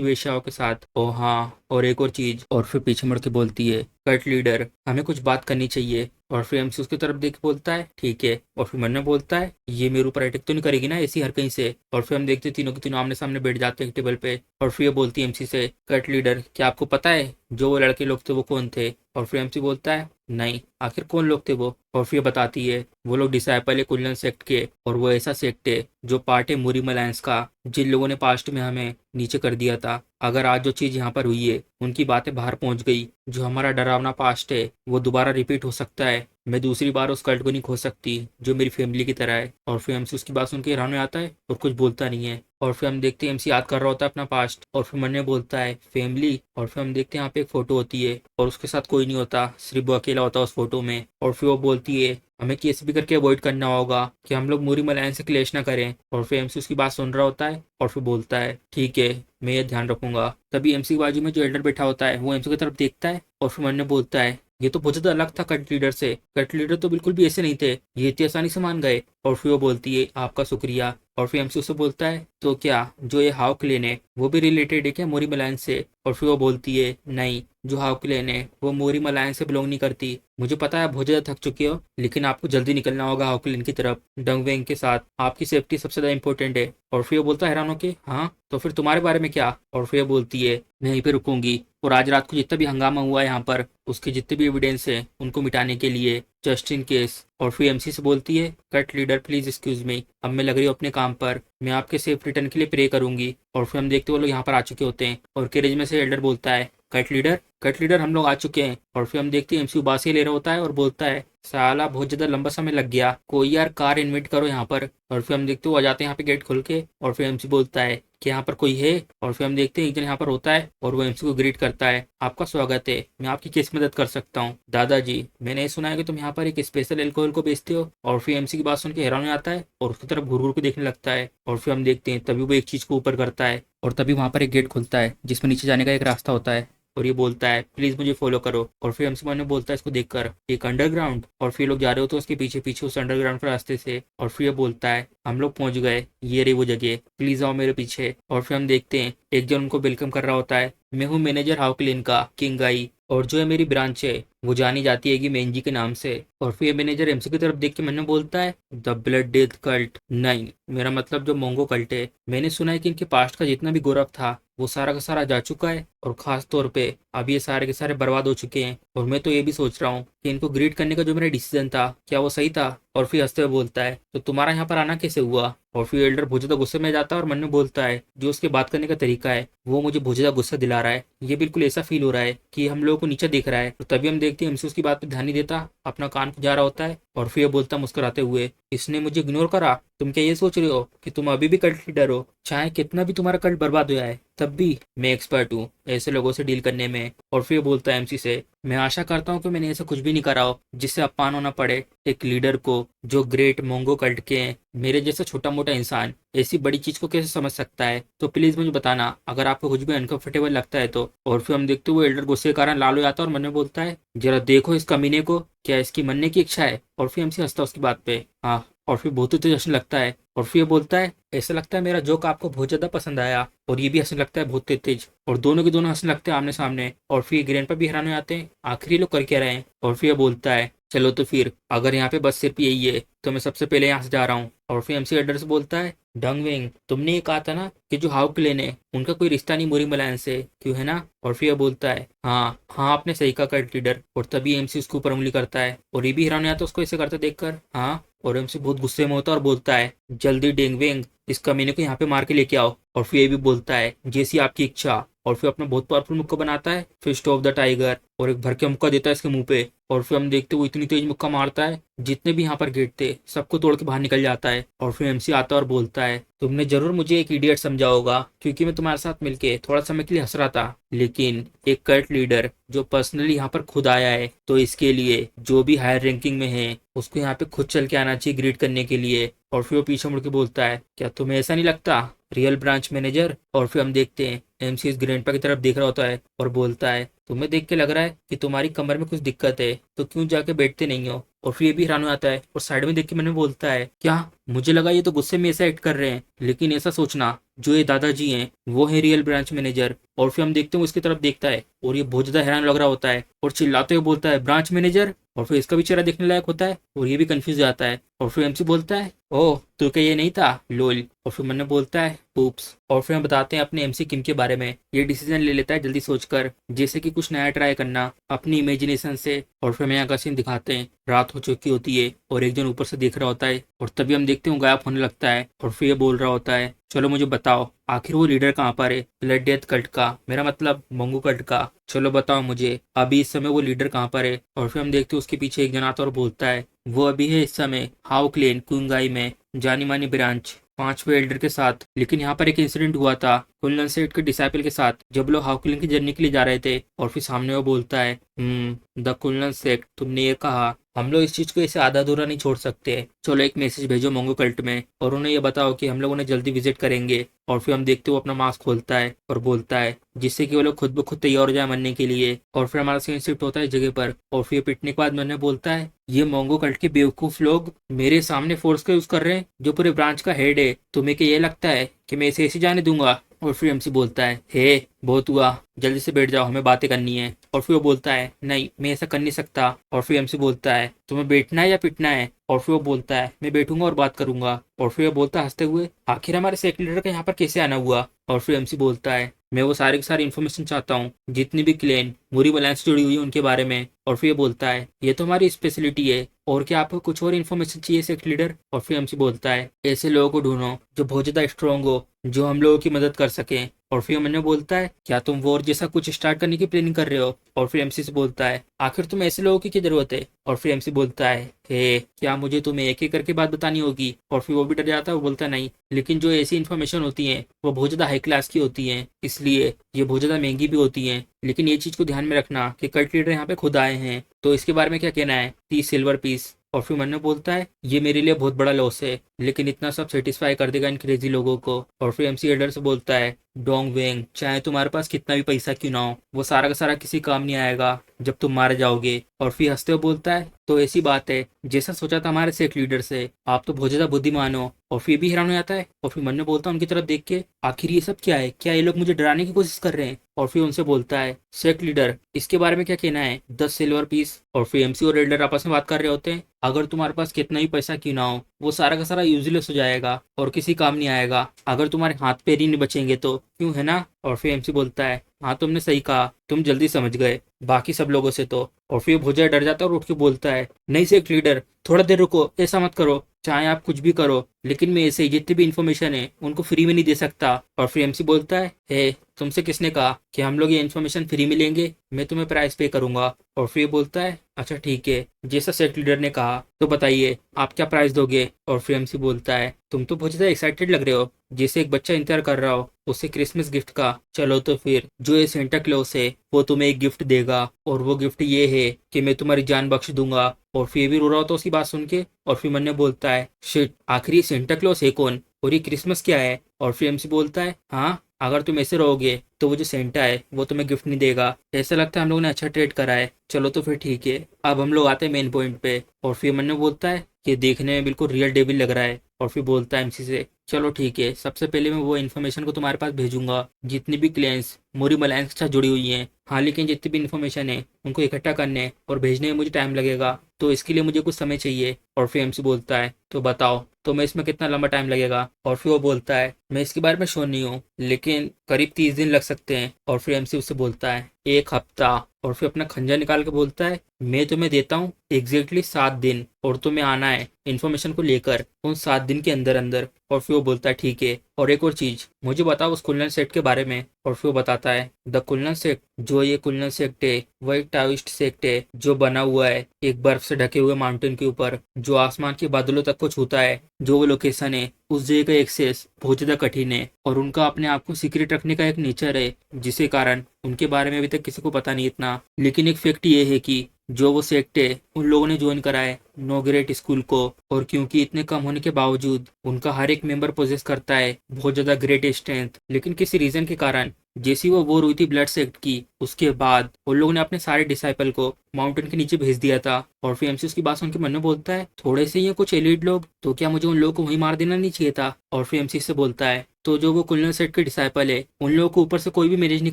वेश्याओं के साथ। ओ हाँ, और एक और चीज। और फिर पीछे मुड़ के बोलती है, कल्ट लीडर हमें कुछ बात करनी चाहिए। और फिर एमसी उसकी तरफ देख के बोलता है ठीक है। और फिर मन में बोलता है ये मेरे ऊपर अटैक तो नहीं करेगी ना ऐसी हर कहीं से। और फिर हम देखते हैं तीनों के तीनों आमने सामने बैठ जाते हैं टेबल पे। और फिर ये बोलती है एमसी से, कट लीडर क्या आपको पता है जो वो लड़के लोग थे वो कौन थे? और फिर एमसी बोलता है नहीं, आखिर कौन लोग थे वो? और फिर बताती है वो लोग डिसाइपल है कुल्लन सेक्ट के, और वो ऐसा सेक्ट है जो पार्ट है मुरीम अलायंस का, जिन लोगों ने पास्ट में हमें नीचे कर दिया था। अगर आज जो चीज यहाँ पर हुई है उनकी बातें बाहर पहुंच गई, जो हमारा डरावना पास्ट है वो दोबारा रिपीट हो सकता है। मैं दूसरी बार उस कल्ट को नहीं खो सकती जो मेरी फैमिली की तरह है। और फिर एमसी उसकी बात सुन के हैरान हो आता है और कुछ बोलता नहीं है। और फिर हम देखते हैं एमसी याद कर रहा होता है अपना पास्ट। और फिर मन में बोलता है फैमिली। और फिर हम देखते हैं यहाँ पे एक फोटो होती है और उसके साथ कोई नहीं होता, सिर्फ वो अकेला होता है उस फोटो में। और फिर वो बोलती है हमें कैसे भी करके अवॉइड करना होगा कि हम लोग मुरीम अलायंस से क्लेश ना करें। और फिर एमसी उसकी बात सुन रहा होता है और फिर बोलता है ठीक है, मैं ये ध्यान रखूंगा। तभी एमसी की बाजू में जो एल्डर बैठा होता है वो एमसी की तरफ देखता है और फिर मन में बोलता है ये तो बहुत ज्यादा अलग था कट लीडर से। कट लीडर तो बिल्कुल भी ऐसे नहीं थे, ये इतनी आसानी से मान गए। और फिर वो बोलती है आपका शुक्रिया। और फिर एमसी उससे बोलता है तो क्या जो ये हाउ क्लेन है वो भी रिलेटेड है क्या मोरिम अलायंस से? और फिर वो बोलती है नहीं, जो हाउ क्लेन है वो मोरिम अलायंस से बिलोंग नहीं करती। मुझे पता है आप बहुत ज्यादा थक चुके हो, लेकिन आपको जल्दी निकलना होगा हाउ क्लेन की तरफ डंग वेंग के साथ। आपकी सेफ्टी सबसे ज्यादा इंपॉर्टेंट है। और फिर वो बोलता है हैरान होके हाँ तो फिर तुम्हारे बारे में क्या? और फिर बोलती है मैं यहीं पे रुकूंगी और आज रात को जितना भी हंगामा हुआ है यहाँ पर उसके जितने भी एविडेंस है उनको मिटाने के लिए, जस्ट इन केस। और फिर एमसी से बोलती है cut leader please excuse me, अब मैं लग रही हूँ अपने काम पर, मैं आपके सेफ रिटर्न के लिए प्रे करूंगी। और फिर हम देखते वो लोग यहाँ पर आ चुके होते हैं और कैरेज में से एल्डर बोलता है कट लीडर हम लोग आ चुके हैं। और फिर हम देखते हैं एमसी उबासी ले रहा होता है और बोलता है साला बहुत ज्यादा लंबा समय लग गया, कोई यार कार इन्वेंट करो यहाँ पर। और फिर हम देखते हो आ जाते हैं यहाँ पे गेट खोल के। और फिर एमसी बोलता है कि यहाँ पर कोई है? और फिर हम देखते हैं एक जन यहाँ पर होता है और वो एमसी को ग्रीट करता है, आपका स्वागत है, मैं आपकी किस मदद कर सकता हूँ? दादाजी मैंने सुना है कि तुम यहाँ पर एक स्पेशल एल्कोहल को बेचते हो। और फिर एमसी की बात सुन के हैरान हो जाता है और उसकी तरफ घूर घूर को देखने लगता है। और फिर हम देखते हैं तभी वो एक चीज को ऊपर करता है और तभी वहां पर एक गेट खुलता है जिसमें नीचे जाने का एक रास्ता होता है। और ये बोलता है प्लीज मुझे फॉलो करो। और फिर एमसी ने बोलता है इसको देखकर एक अंडरग्राउंड। और फिर लोग जा रहे हो तो उसके पीछे पीछे उस अंडरग्राउंड के रास्ते से। और फिर ये बोलता है हम लोग पहुंच गए, ये रही वो जगह, प्लीज आओ मेरे पीछे। और फिर हम देखते हैं एक जन उनको वेलकम कर रहा होता है, मैं हूँ मैनेजर हाउक्लिन का किंग आई, और जो है मेरी ब्रांच है वो जानी जाती है कि मेंजी के नाम से। और फिर मैनेजर एमसी की तरफ देख के मैंने बोलता है द ब्लड डेथ कल्ट, नहीं मेरा मतलब जो मोंगो कल्ट है। मैंने सुना है कि इनके पास्ट का जितना भी गौरव था वो सारा का सारा जा चुका है और खास तौर पे अब ये सारे के सारे बर्बाद हो चुके हैं। और मैं तो ये भी सोच रहा हूँ कि इनको ग्रीट करने का जो मेरा डिसीजन था क्या वो सही था? और फिर हंसते हुए बोलता है तो तुम्हारा यहाँ पर आना कैसे हुआ? और फिर एल्डर बहुत ज्यादा गुस्से में जाता है और मन में बोलता है जो उसके बात करने का तरीका है वो मुझे बहुत ज्यादा गुस्सा दिला रहा है। ये बिल्कुल ऐसा फील हो रहा है कि हम लोगों को नीचे देख रहा है। तो तभी हम देखते हैं एमसी उसकी बात पे ध्यान नहीं देता, अपना कान जा रहा होता है। और फिर बोलता मुस्कुराते हुए इसने मुझे इग्नोर करा, तुम क्या ये सोच रहे हो कि तुम अभी भी कल्ट लीडर हो? चाहे कितना भी तुम्हारा कल्ट बर्बाद हुआ है तब भी मैं एक्सपर्ट हूँ ऐसे लोगों से डील करने में। और फिर बोलता है एमसी से मैं आशा करता हूँ कि मैंने ऐसा कुछ भी नहीं करा हो जिससे अपमान होना पड़े एक लीडर को जो ग्रेट मोंगो कल्ट के हैं। मेरे जैसा छोटा मोटा इंसान ऐसी बड़ी चीज को कैसे समझ सकता है? तो प्लीज मुझे बताना अगर आपको कुछ भी अनकंफर्टेबल लगता है तो। और फिर हम देखते हुए एल्डर गुस्से के कारण लाल हो जाता है और मन में बोलता है जरा देखो इस कमीने को, क्या इसकी मरने की इच्छा है? और फिर एमसी हंसता है उसकी बात पे हाँ। और फिर बहुत ही तेज हंसने लगता है और फिर बोलता है ऐसा लगता है मेरा जोक आपको बहुत ज्यादा पसंद आया। और ये भी हंसने लगता है बहुत तेज तेज और दोनों के दोनों हंसने लगते हैं आमने सामने। और फिर ग्रैंड पर भी हैरान हो जाते हैं आखिर ये लोग कर क्या रहे हैं। और फिर बोलता है चलो तो फिर अगर यहाँ पे बस सिर्फ यही है तो मैं सबसे पहले यहाँ से जा रहा हूँ। और फिर एमसी एल्डर से बोलता है डंग वेंग तुमने ये कहा था ना कि जो हाउ क्लेन है उनका कोई रिश्ता नहीं मुरीम अलायंस से, क्यों है ना? और फिर बोलता है हाँ हाँ आपने सही कहा कल्ट लीडर। और तभी एमसी उसके ऊपर उंगली करता है और ये भी हैरान आता है उसको ऐसे करते देखकर हाँ। और एमसी बहुत गुस्से में होता है और बोलता है जल्दी डेंग वेंग इस कमीने को यहाँ पे मार के लेके आओ। और फिर ये भी बोलता है जैसी आपकी इच्छा। और फिर अपना बहुत पावरफुल मुक्का बनाता है फिस्ट ऑफ द टाइगर और एक भर के मुक्का देता है इसके मुंह पे। और फिर हम देखते वो इतनी तेज मुक्का मारता है जितने भी यहाँ पर गेट थे सबको तोड़ के बाहर निकल जाता है। और फिर एमसी आता है और बोलता है तुमने जरूर मुझे एक इडियट समझा होगा क्योंकि मैं तुम्हारे साथ मिलके थोड़ा समय के लिए हंस रहा था, लेकिन एक कल्ट लीडर जो पर्सनली यहाँ पर खुद आया है तो इसके लिए जो भी हायर रैंकिंग में है उसको यहाँ पे खुद चल के आना चाहिए ग्रीट करने के लिए। और फिर वो पीछे मुड़ के बोलता है क्या तुम्हें ऐसा नहीं लगता रियल ब्रांच मैनेजर? और फिर हम देखते हैं एमसी इस ग्रैंडपा की तरफ देख रहा होता है और बोलता है तुम्हें देख के लग रहा है कि तुम्हारी कमर में कुछ दिक्कत है तो क्यों जाके बैठते नहीं हो और फिर ये भी हैरान हो जाता है और साइड में देख के मैंने बोलता है क्या, मुझे लगा ये तो गुस्से में ऐसा एक्ट कर रहे हैं, लेकिन ऐसा सोचना जो ये दादाजी हैं वो है रियल ब्रांच मैनेजर। और फिर हम देखते हैं वो इसकी तरफ देखता है और ये बहुत ज्यादा हैरान लग रहा होता है और चिल्लाते हुए बोलता है ब्रांच मैनेजर। और फिर इसका भी चेहरा देखने लायक होता है और ये भी कंफ्यूज हो जाता है। और फिर एमसी बोलता है ओह तो क्या ये नहीं था लोल। और फिर मन्ने बोलता है उप्स। और फिर हम बताते हैं अपने एमसी किम के बारे में। ये डिसीजन ले लेता है जल्दी सोचकर, जैसे कि कुछ नया ट्राई करना अपनी इमेजिनेशन से। और फिर हमें यहाँ का सीन दिखाते हैं, रात हो चुकी होती है और एक जन ऊपर से देख रहा होता है और तभी हम देखते हैं गायब होने लगता है। और फिर ये बोल रहा होता है चलो मुझे बताओ आखिर वो लीडर कहाँ पर है, ब्लड डेथ कल्ट का, मेरा मतलब मंगू कल्ट का। चलो बताओ मुझे अभी इस समय वो लीडर कहाँ पर है। और फिर हम देखते हैं उसके पीछे एक जन आता और बोलता है वो अभी है इस समय हाउ क्लेन कुंगाई में जानी मानी ब्रांच 5वें एल्डर के साथ। लेकिन यहाँ पर एक इंसिडेंट हुआ था कुनलन सेठ के डिसाइपल के साथ जब लोग हाउकिलिंग की जर्नी के लिए जा रहे थे। और फिर सामने वो बोलता है द कुनलन सेठ, तुमने ये कहा, हम लोग इस चीज को ऐसे आधा अधूरा नहीं छोड़ सकते। चलो एक मैसेज भेजो मोंगो कल्ट में और उन्हें ये बताओ कि हम लोग उन्हें जल्दी विजिट करेंगे। और फिर हम देखते हो अपना मास्क खोलता है और बोलता है जिससे कि वो लोग खुद ब खुद तैयार हो जाए मरने के लिए। और फिर हमारा सीन शिफ्ट होता है जगह पर। और फिर पिटने के बाद मैंने बोलता है ये मोंगो कल्ट के बेवकूफ लोग मेरे सामने फोर्स का यूज कर रहे हैं जो पूरे ब्रांच का हेड है। तुम्हें क्या ये लगता है कि मैं इसे ऐसे जाने दूंगा। और फिर एमसी बोलता है हे बहुत हुआ, जल्दी से बैठ जाओ, हमें बातें करनी है। और फिर वो बोलता है नहीं मैं ऐसा कर नहीं सकता। और फिर एमसी बोलता है तुम्हें बैठना है या पिटना है। और फिर वो बोलता है मैं बैठूंगा और बात करूंगा। और फिर वो बोलता है हंसते हुए आखिर हमारे सेक्रेटरी लीडर का यहाँ पर कैसे आना हुआ। और फिर एमसी बोलता है मैं वो सारी की सारी इन्फॉर्मेशन चाहता हूँ जितनी भी क्लेन मुरी बलांस जुड़ी हुई है उनके बारे में। और फिर ये बोलता है ये तो हमारी स्पेशलिटी है, और क्या आपको कुछ और इन्फॉर्मेशन चाहिए सेक्रेटरी लीडर। और फिर एमसी बोलता है ऐसे लोगों को ढूंढो जो बहुत ज्यादा स्ट्रॉन्ग हो, जो हम लोगों की मदद कर सके। और फिर मैंने बोलता है क्या तुम वॉर जैसा कुछ स्टार्ट करने की प्लानिंग कर रहे हो। और फिर एमसी से बोलता है आखिर तुम्हें ऐसे लोगों की क्या जरूरत है। और फिर एमसी बोलता है हे क्या मुझे तुम्हें एक एक करके बात बतानी होगी। और फिर वो भी डर जाता है, वो बोलता है नहीं, लेकिन जो ऐसी इन्फॉर्मेशन होती है वो बहुत ज्यादा हाई क्लास की होती है, इसलिए ये बहुत ज्यादा महंगी भी होती है। लेकिन ये चीज को ध्यान में रखना कि कल्ट लीडर यहाँ पे खुद आए हैं, तो इसके बारे में क्या कहना है। 30 सिल्वर पीस। और फिर मन्ने बोलता है ये मेरे लिए बहुत बड़ा लॉस है, लेकिन इतना सब सेटिस्फाई कर देगा इन क्रेजी लोगों को। और फिर एमसी एल्डर से बोलता है डोंग वेंग, चाहे तुम्हारे पास कितना भी पैसा क्यों ना हो, वो सारा का सारा किसी काम नहीं आएगा जब तुम मारे जाओगे। और फिर हंसते हुए बोलता है तो ऐसी बात है जैसा सोचा था हमारे सेक्ट लीडर से, आप तो बहुत ज्यादा बुद्धिमान हो। और फिर भी हैरान हो जाता है। और फिर मन में बोलता है उनकी तरफ देख के आखिर ये सब क्या है, क्या ये लोग मुझे डराने की कोशिश कर रहे हैं। और फिर उनसे बोलता है सेक्ट लीडर इसके बारे में क्या कहना है, 10 सिल्वर पीस। और फिर एमसी और एल्डर आपस में बात कर रहे होते हैं अगर तुम्हारे पास कितना ही पैसा क्यों ना हो, वो सारा का सारा यूजलेस हो जाएगा और किसी काम नहीं आएगा अगर तुम्हारे हाथ पैर ही नहीं बचेंगे तो, क्यों है ना। और फिर एमसी बोलता है हाँ तुमने सही कहा, तुम जल्दी समझ गए बाकी सब लोगों से तो। और फिर भोजा डर जाता है और उठ के बोलता है नहीं सेक्ट लीडर थोड़ा देर रुको, ऐसा मत करो, चाहे आप कुछ भी करो लेकिन मैं ऐसे ही जितनी भी इन्फॉर्मेशन है उनको फ्री में नहीं दे सकता। और फिर एमसी बोलता है हे तुमसे किसने कहा कि हम लोग ये इन्फॉर्मेशन फ्री में लेंगे, मैं तुम्हें प्राइस पे करूंगा। और फिर बोलता है अच्छा ठीक है, जैसा सेक्ट लीडर ने कहा, तो बताइए आप क्या प्राइस दोगे। और फिर एमसी बोलता है तुम तो बहुत ज्यादा एक्साइटेड लग रहे हो, जैसे एक बच्चा इंतजार कर रहा हो उसे क्रिसमस गिफ्ट का। चलो तो फिर जो ये सेंटा क्लॉस है वो तुम्हें एक गिफ्ट देगा, और वो गिफ्ट ये है कि मैं तुम्हारी जान बख्श दूंगा। और फिर भी रो रहा होता उसकी बात सुन के। और फिर मन ने बोलता है शिट, आखिर ये सेंटा क्लॉस है कौन और ये क्रिसमस क्या है। और फिर एमसी बोलता है हाँ अगर तुम ऐसे रहोगे तो वो जो सेंटा है वो तुम्हें गिफ्ट नहीं देगा। ऐसा लगता है हम लोगों ने अच्छा ट्रेड करा है, चलो तो फिर ठीक है। अब हम लोग आते हैं मेन पॉइंट पे। और फिर मन ने बोलता है कि देखने में बिल्कुल रियल डेविल लग रहा है। और फिर बोलता है एमसी से चलो ठीक है, सबसे पहले मैं वो इन्फॉर्मेशन को तुम्हारे पास भेजूंगा जितनी भी क्लेंस मोरी मलायंस के साथ जुड़ी हुई हैं। हाँ लेकिन जितनी भी इन्फॉर्मेशन है उनको इकट्ठा करने और भेजने में मुझे टाइम लगेगा, तो इसके लिए मुझे कुछ समय चाहिए। और फिर एमसी बोलता है तो बताओ तो मैं इसमें कितना लंबा टाइम लगेगा। और फिर वो बोलता है मैं इसके बारे में श्योर नहीं हूँ, लेकिन करीब 30 दिन लग सकते हैं। और फिर एमसी उससे बोलता है 1 हफ्ता। और फिर अपना खंजर निकाल के बोलता है मैं तुम्हें देता हूँ एग्जैक्टली 7 दिन, और तुम्हें आना है इन्फॉर्मेशन को लेकर उन 7 दिन के अंदर अंदर। और फिर वो बोलता है ठीक है, और एक और चीज मुझे बताओ उस कुल्लन सेक्ट के बारे में। और फिर वो बताता है द कुल्लन सेक्ट, जो ये कुल्लन सेक्ट है वो एक टाविस्ट सेक्ट है जो बना हुआ है एक बर्फ से ढके हुए माउंटेन के ऊपर, जो आसमान के बादलों तक को छूता है। जो वो लोकेशन है उस जगह का एक्सेस बहुत ज्यादा कठिन है, और उनका अपने आप को सीक्रेट रखने का एक नेचर है, जिसके कारण उनके बारे में अभी तक किसी को पता नहीं इतना। लेकिन एक फैक्ट ये है कि जो वो सेक्ट है उन लोगों ने ज्वाइन करा है नो ग्रेट स्कूल को, और क्योंकि इतने कम होने के बावजूद उनका हर एक मेंबर पोजेस करता है बहुत ज्यादा ग्रेट स्ट्रेंथ, लेकिन किसी रीजन के कारण जैसी वो वॉर हुई थी ब्लड सेक्ट की, उसके बाद उन लोगों ने अपने सारे डिसाइपल को माउंटेन के नीचे भेज दिया था। और फिर एमसी उसकी बात सुन के मन में बोलता है, थोड़े से ही हैं कुछ एलिट लोग, तो क्या मुझे उन लोगों को वहीं मार देना नहीं चाहिए था? और फिर एमसी से बोलता है, तो जो वो कुलनल सेट के डिसाइपल है उन लोगों को ऊपर से कोई भी मैनेज नहीं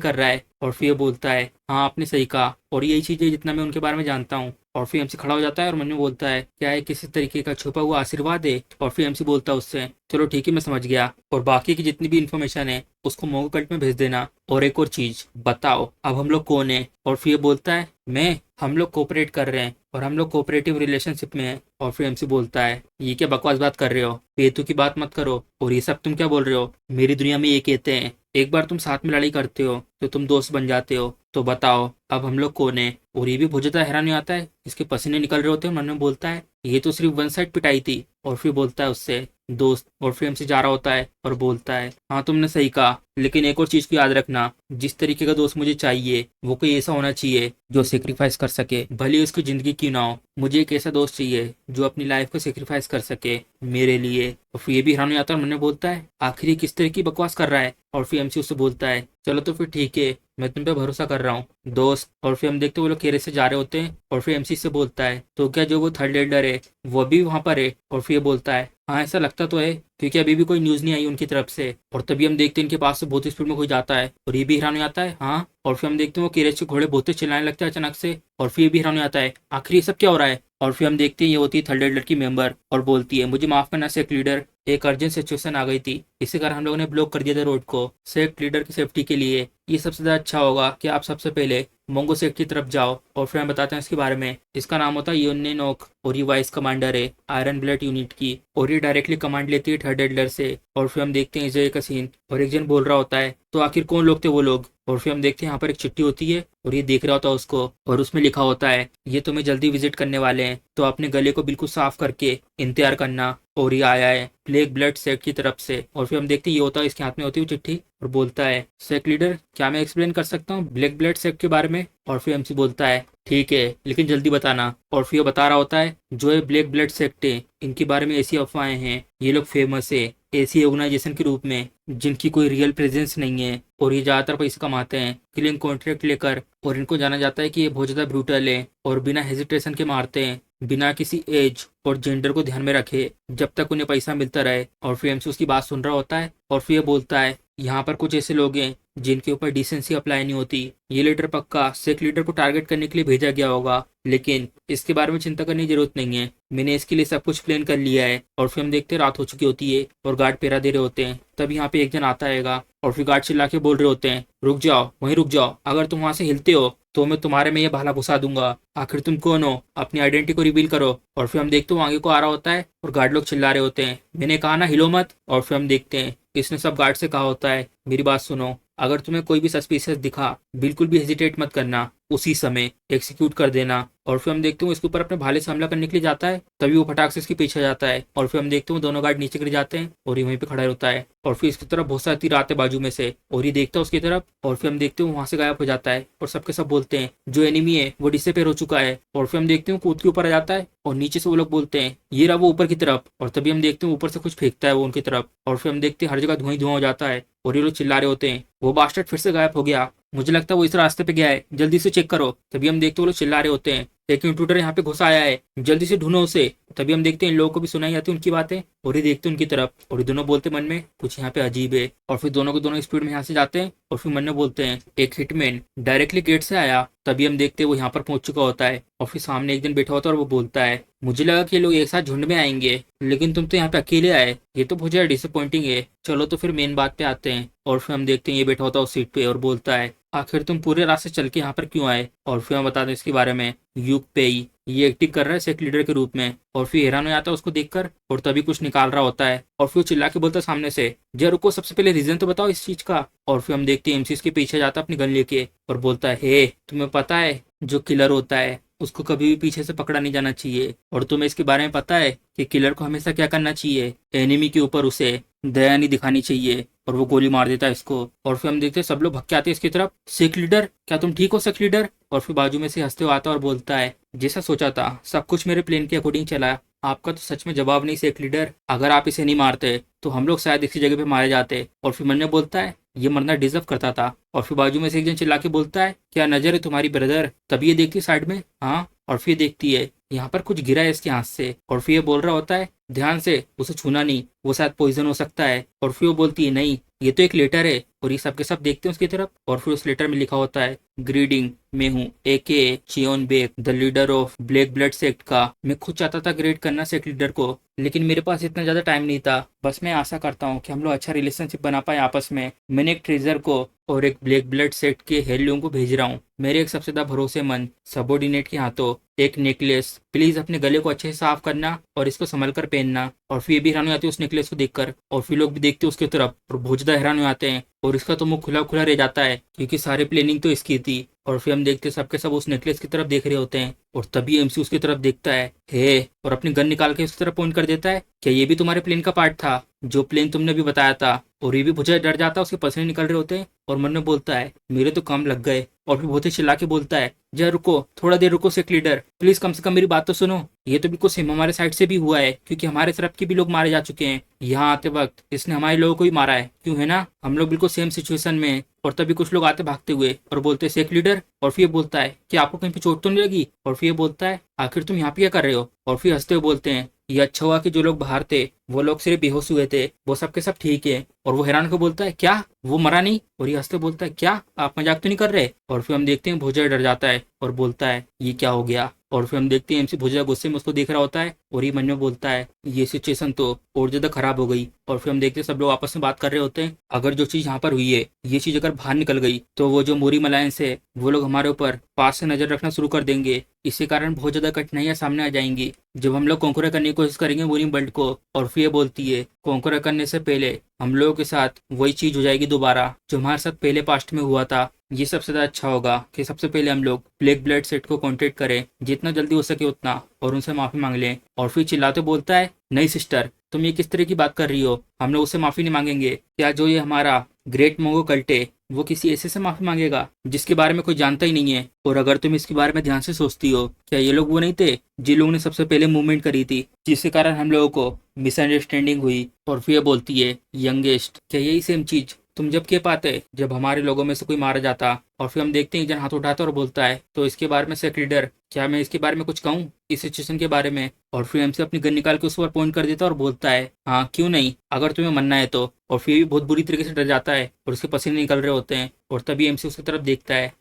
कर रहा है। और फिर ये बोलता है, हाँ आपने सही कहा, और यही चीज है जितना मैं उनके बारे में जानता हूँ। और फिर एमसी खड़ा हो जाता है और मन में बोलता है, क्या है किसी तरीके का छुपा हुआ आशीर्वाद है? और फिर एमसी बोलता है उससे, चलो ठीक है मैं समझ गया, और बाकी की जितनी भी इन्फॉर्मेशन है उसको मोंगो कल्ट में भेज देना। और एक और चीज बताओ, अब हम लोग कौन है? और फिर ये बोलता है, हम लोग कोऑपरेट कर रहे हैं और हम लोग कोऑपरेटिव रिलेशनशिप में हैं। और फिर एमसी बोलता है, ये क्या बकवास बात कर रहे हो, बेतु की बात मत करो, और ये सब तुम क्या बोल रहे हो? मेरी दुनिया में ये कहते हैं, एक बार तुम साथ में लड़ाई करते हो तो तुम दोस्त बन जाते हो, तो बताओ अब हम लोग कौन है? और ये भी बहुत ज्यादा हैरान हो आता है, इसके पसीने निकल रहे होते हैं, मन में बोलता है ये तो सिर्फ वन साइड पिटाई थी। और फिर बोलता है उससे, दोस्त। और फिर एमसी जा रहा होता है और बोलता है, हाँ तुमने सही कहा, लेकिन एक और चीज को याद रखना, जिस तरीके का दोस्त मुझे चाहिए वो कोई ऐसा होना चाहिए जो सेक्रीफाइस कर सके, भले उसकी जिंदगी क्यों ना हो। मुझे एक ऐसा दोस्त चाहिए जो अपनी लाइफ को सेक्रीफाइस कर सके मेरे लिए। और फिर ये भी हैरान हो जाता है और मन में बोलता है, आखिर ये किस तरह की बकवास कर रहा है? और फिर एमसी उससे बोलता है, चलो तो फिर ठीक है, मैं तुम पे भरोसा कर रहा हूँ दोस्त। और फिर हम देखते हैं वो लोग केरे से जा रहे होते हैं। और फिर एमसी से बोलता है, तो क्या जो वो थर्ड एल्डर है वो भी वहां पर है? और फिर ये बोलता है, हाँ ऐसा लगता तो है, क्योंकि अभी भी कोई न्यूज नहीं आई उनकी तरफ से। और तभी हम देखते हैं इनके पास से बहुत स्पीड में कोई जाता है, और ये भी हैरान हो जाता है, हाँ। और फिर हम देखते हैं वो केरेज के घोड़े बहुत तेज चिल्लाने लगते हैं अचानक से। और फिर ये भी हैरान हो जाता है, आखिर ये सब क्या हो रहा है? और फिर हम देखते हैं ये होती है थर्ड एल्डर की मेंबर, और बोलती है, मुझे माफ करना सेक्ट लीडर, एक अर्जेंट सिचुएशन आ गई थी, इसी कारण हम लोगों ने ब्लॉक कर दिया था रोड को। सेक्ट लीडर की सेफ्टी के लिए ये सबसे ज्यादा अच्छा होगा कि आप सबसे पहले मोंगो सेक्ट की तरफ जाओ। और फिर हम बताते हैं इसके बारे में। इसका नाम होता है योन्ने नोक, और ये वाइस कमांडर है आयरन ब्लड यूनिट की, और ये डायरेक्टली कमांड लेती है थर्ड एल्डर से। और फिर हम देखते हैं इजय का सीन, और एक जन बोल रहा होता है, तो आखिर कौन लोग थे वो लोग? और फिर हम देखते हैं यहाँ पर एक चिट्ठी होती है, और ये देख रहा होता है उसको, और उसमें लिखा होता है, ये तुम्हें जल्दी विजिट करने वाले हैं, तो अपने गले को बिल्कुल साफ करके इंतजार करना। और ये आया है प्लेग ब्लड सेक्ट की तरफ से। और फिर हम देखते हैं ये होता है इसके हाथ में होती हुई चिट्ठी, और बोलता है, सेक्ट लीडर क्या मैं एक्सप्लेन कर सकता हूँ ब्लैक ब्लड सेक्ट के बारे में? और फिर एमसी बोलता है, ठीक है लेकिन जल्दी बताना। और फिर बता रहा होता है, जो ये ब्लैक ब्लड सेक्ट है इनके बारे में ऐसी अफवाहें हैं, ये लोग फेमस है ऐसी ऑर्गेनाइजेशन के रूप में जिनकी कोई रियल प्रेजेंस नहीं है, और ये ज्यादातर पैसे कमाते हैं किलिंग कॉन्ट्रैक्ट लेकर। और इनको जाना जाता है कि ये बहुत ज्यादा ब्रूटल है और बिना हेजिटेशन के मारते हैं, बिना किसी एज और जेंडर को ध्यान में रखे, जब तक उन्हें पैसा मिलता रहे। और फिर एमसी उसकी बात सुन रहा होता है, और फिर ये बोलता है, यहाँ पर कुछ ऐसे लोग हैं जिनके ऊपर डिसेंसी अप्लाई नहीं होती, ये लीडर पक्का सेक्ट लीडर को टारगेट करने के लिए भेजा गया होगा, लेकिन इसके बारे में चिंता करने की जरूरत नहीं है, मैंने इसके लिए सब कुछ प्लान कर लिया है। और फिर हम देखते हैं रात हो चुकी होती है और गार्ड पहरा दे रहे होते हैं। तब यहाँ पे एक जन आता है, और फिर गार्ड चिल्ला के बोल रहे होते हैं, रुक जाओ वहीं रुक जाओ, अगर तुम वहां से हिलते हो तो मैं तुम्हारे में ये भाला घुसा दूंगा, आखिर तुम कौन हो, अपनी आइडेंटिटी को रिवील करो। और फिर हम देखते हैं आगे को आ रहा होता है और गार्ड लोग चिल्ला रहे होते हैं, मैंने कहा ना हिलो मत। और फिर हम देखते हैं इसने सब गार्ड से कहा होता है, मेरी बात सुनो, अगर तुम्हें कोई भी सस्पिशियस दिखा बिल्कुल भी हेजिटेट मत करना, उसी समय एक्सिक्यूट कर देना। और फिर हम देखते हैं इसके ऊपर अपने भाले से हमला करने के लिए जाता है, तभी वो फटाक से इसके पीछे जाता है। और फिर हम देखते हैं दोनों गार्ड नीचे गिर जाते हैं और ये वहीं पे खड़ा होता है। और फिर इसकी तरफ बहुत सारी तीर आते हैं बाजू में से, और ये देखता है उसकी तरफ, और फिर हम देखते हैं वहां से गायब हो जाता है। और सबके सब बोलते हैं जो एनिमी है वो डिसअपियर हो चुका है। और फिर हम देखते हैं कूद के ऊपर आ जाता है, और नीचे से वो लोग बोलते हैं ये रहा वो ऊपर की तरफ। और तभी हम देखते हैं ऊपर से कुछ फेंकता है वो उनकी तरफ। और फिर हम देखते हैं हर जगह धुआं ही धुआं हो जाता है, और ये लोग चिल्ला रहे होते हैं, वो बास्टर्ड फिर से गायब हो गया, मुझे लगता है वो इस रास्ते पे गया है, जल्दी से चेक करो। तभी हम देखते हैं वो लोग चिल्ला रहे होते हैं, एक इंट्रूडर यहाँ पे घुस आया है, जल्दी से ढूंढो उसे। तभी हम देखते हैं इन लोगों को भी सुनाई जाती है उनकी बातें, और ये देखते हैं उनकी तरफ, और ये दोनों बोलते मन में कुछ यहाँ पे अजीब है। और फिर दोनों को दोनों स्पीड में यहाँ से जाते हैं, और फिर मन में बोलते हैं एक हिटमैन डायरेक्टली गेट से आया। तभी हम देखते हैं वो यहाँ पर पहुंच चुका होता है, और फिर सामने एक दिन बैठा होता है, और वो बोलता है, मुझे लगा कि ये लोग एक साथ झुंड में आएंगे, लेकिन तुम तो यहाँ पे अकेले आए, ये तो बहुत ज्यादा डिसअपॉइंटिंग है। चलो तो फिर मेन बात पे आते हैं। और फिर हम देखते हैं ये बैठा होता है उस सीट पे, और बोलता है, आखिर तुम पूरे रास्ते चल के यहाँ पर क्यों आए? और फिर हम बता दें इसके बारे में, यूक पेई ये एक्टिंग कर रहा है सेक्ट लीडर के रूप में। और फिर हैरान हो जाता है उसको देखकर, और तभी कुछ निकाल रहा होता है, और फिर चिल्ला के बोलता है सामने से, जय रुको, सबसे पहले रीजन तो बताओ इस चीज का। और फिर हम देखते हैं एमसी के पीछे जाता है अपनी गन लेके, और बोलता है, हे तुम्हें पता है जो किलर होता है उसको कभी भी पीछे से पकड़ा नहीं जाना चाहिए, और तुम्हें इसके बारे में पता है कि किलर को हमेशा क्या करना चाहिए, एनिमी के ऊपर उसे दया नहीं दिखानी चाहिए, और वो गोली मार देता है इसको। और फिर हम देखते हैं सब लोग भग के आते हैं इसकी तरफ, सेक्ट लीडर क्या तुम ठीक हो सेक्ट लीडर? और फिर बाजू में से हंसते हुए आता है और बोलता है, जैसा सोचा था सब कुछ मेरे प्लान के अकॉर्डिंग चला, आपका तो सच में जवाब नहीं सेक लीडर, अगर आप इसे नहीं मारते तो हम लोग शायद इसी जगह पे मारे जाते। और फिर मन्ने बोलता है ये मरना डिजर्व करता था। और फिर बाजू में से एक जन चिल्ला के बोलता है क्या नजर है तुम्हारी ब्रदर। तभी ये देखती है साइड में, हाँ, और फिर देखती है यहाँ पर कुछ गिरा है इसके हाथ से। और फिर ये बोल रहा होता है ध्यान से, उसे छूना नहीं, वो शायद पॉइजन हो सकता है। और फिर वो बोलती है नहीं, ये तो एक लेटर है। और ये सब के सब देखते हैं उसकी तरफ। और फिर उस लेटर में लिखा होता है ग्रीडिंग, मैं हूँ एके चियोन बेक, the leader of black blood sect का। मैं खुद चाहता था ग्रेड करना सेक्ट लीडर को, लेकिन मेरे पास इतना ज्यादा टाइम नहीं था। बस मैं आशा करता हूँ कि हम लोग अच्छा रिलेशनशिप बना पाए आपस में। मैंने एक ट्रेजर को और एक ब्लैक ब्लड सेक्ट के हेलियों को भेज रहा हूँ, मेरे एक सबसे ज्यादा भरोसेमंद सबॉर्डिनेट के हाथों एक नेकलेस। प्लीज अपने गले को अच्छे से साफ करना और इसको संभल कर पहनना। और फिर ये भी हैरान हो जाती है उस नेकलेस को देखकर। और फिर लोग भी देखते हैं उसकी तरफ और बहुत ज्यादा हैरान हो जाते हैं। और इसका तो मुंह खुला खुला रह जाता है क्योंकि सारी प्लानिंग तो इसकी थी। और फिर हम देखते हैं सबके सब उस नेकलेस की तरफ देख रहे होते हैं। और तभी एमसी उसकी तरफ देखता है हे, और अपनी गन निकाल के उसकी तरफ पॉइंट कर देता है, क्या ये भी तुम्हारे प्लेन का पार्ट था, जो प्लेन तुमने भी बताया था। और ये भी मुझे डर जाता है, उसके पसीने निकल रहे होते हैं। और मन में बोलता है मेरे तो काम लग गए। और फिर बहुत ही चिल्ला के बोलता है जरा रुको, थोड़ा देर रुको सेक्ट लीडर, प्लीज कम से कम मेरी बात तो सुनो। ये तो बिल्कुल सेम हमारे साइड से भी हुआ है, क्योंकि हमारे तरफ के भी लोग मारे जा चुके हैं। यहाँ आते वक्त इसने हमारे लोगों को ही मारा है, क्यों है ना, हम लोग बिल्कुल सेम सिचुएशन में हैं। और तभी कुछ लोग आते भागते हुए और बोलते हैं सेक्ट लीडर। और फिर बोलता है कि आपको कहीं पे चोट तो नहीं लगी। और फिर बोलता है आखिर तुम यहाँ पे क्या कर रहे हो। और फिर हंसते हुए बोलते हैं ये अच्छा हुआ कि जो लोग बाहर थे वो लोग सिर्फ बेहोश हुए थे, वो सबके सब ठीक है। और वो हैरान को बोलता है क्या वो मरा नहीं। और ये हंसते बोलता है क्या आप मजाक तो नहीं कर रहे। और फिर हम देखते हैं भोजा डर जाता है और बोलता है ये क्या हो गया। और फिर हम देखते हैं एमसी भोजा गुस्से में उसको देख रहा होता है और ये मन में बोलता है ये सिचुएशन तो और ज्यादा खराब हो गई। और फिर हम देखते हैं सब लोग आपस में बात कर रहे होते हैं, अगर जो चीज यहाँ पर हुई है ये चीज अगर बाहर निकल गई तो वो जो मोरी मलायंस है वो लोग हमारे ऊपर पास से नजर रखना शुरू कर देंगे। इसी कारण बहुत ज्यादा कठिनाइयां सामने आ जाएंगी जब हम लोग कॉन्कवर करने की कोशिश करेंगे मोरी वर्ल्ड को। और फिर ये बोलती है कॉन्कवर करने से पहले हम लोगों के साथ वही चीज हो जाएगी दोबारा जो हमारे साथ पहले पास्ट में हुआ था। ये सबसे ज्यादा अच्छा होगा कि सबसे पहले हम लोग ब्लैक ब्लड सेट को कांटेक्ट करें जितना जल्दी हो सके उतना, और उनसे माफी मांग लें। और फिर चिल्लाते बोलता है नहीं सिस्टर, तुम ये किस तरह की बात कर रही हो, हम लोग उससे माफी नहीं मांगेंगे। क्या जो ये हमारा ग्रेट मोंगो कल्ट है वो किसी ऐसे से माफी मांगेगा जिसके बारे में कोई जानता ही नहीं है। और अगर तुम इसके बारे में ध्यान से सोचती हो, क्या ये लोग वो नहीं थे जिन लोगों ने सबसे पहले मूवमेंट करी थी जिसके कारण हम लोगों को मिसअंडरस्टैंडिंग हुई। और फिर बोलती है यंगेस्ट, क्या यही सेम चीज तुम जब कह पाते जब हमारे लोगों में से कोई मारा जाता। और फिर हम देखते हैं एक जन हाथ उठाता और बोलता है तो इसके बारे में सेक्ट लीडर, क्या मैं इसके बारे में कुछ कहूँ इस सिचुएशन के बारे में। और फिर हमसे अपनी गन निकाल के उस पर पॉइंट कर देता और बोलता है हाँ क्यों नहीं, अगर तुम्हें मनना है तो। और फिर भी बहुत बुरी तरीके से डर जाता है और उसके पसीने निकल रहे होते हैं। और तभी एमसी उसकी तरफ देखता है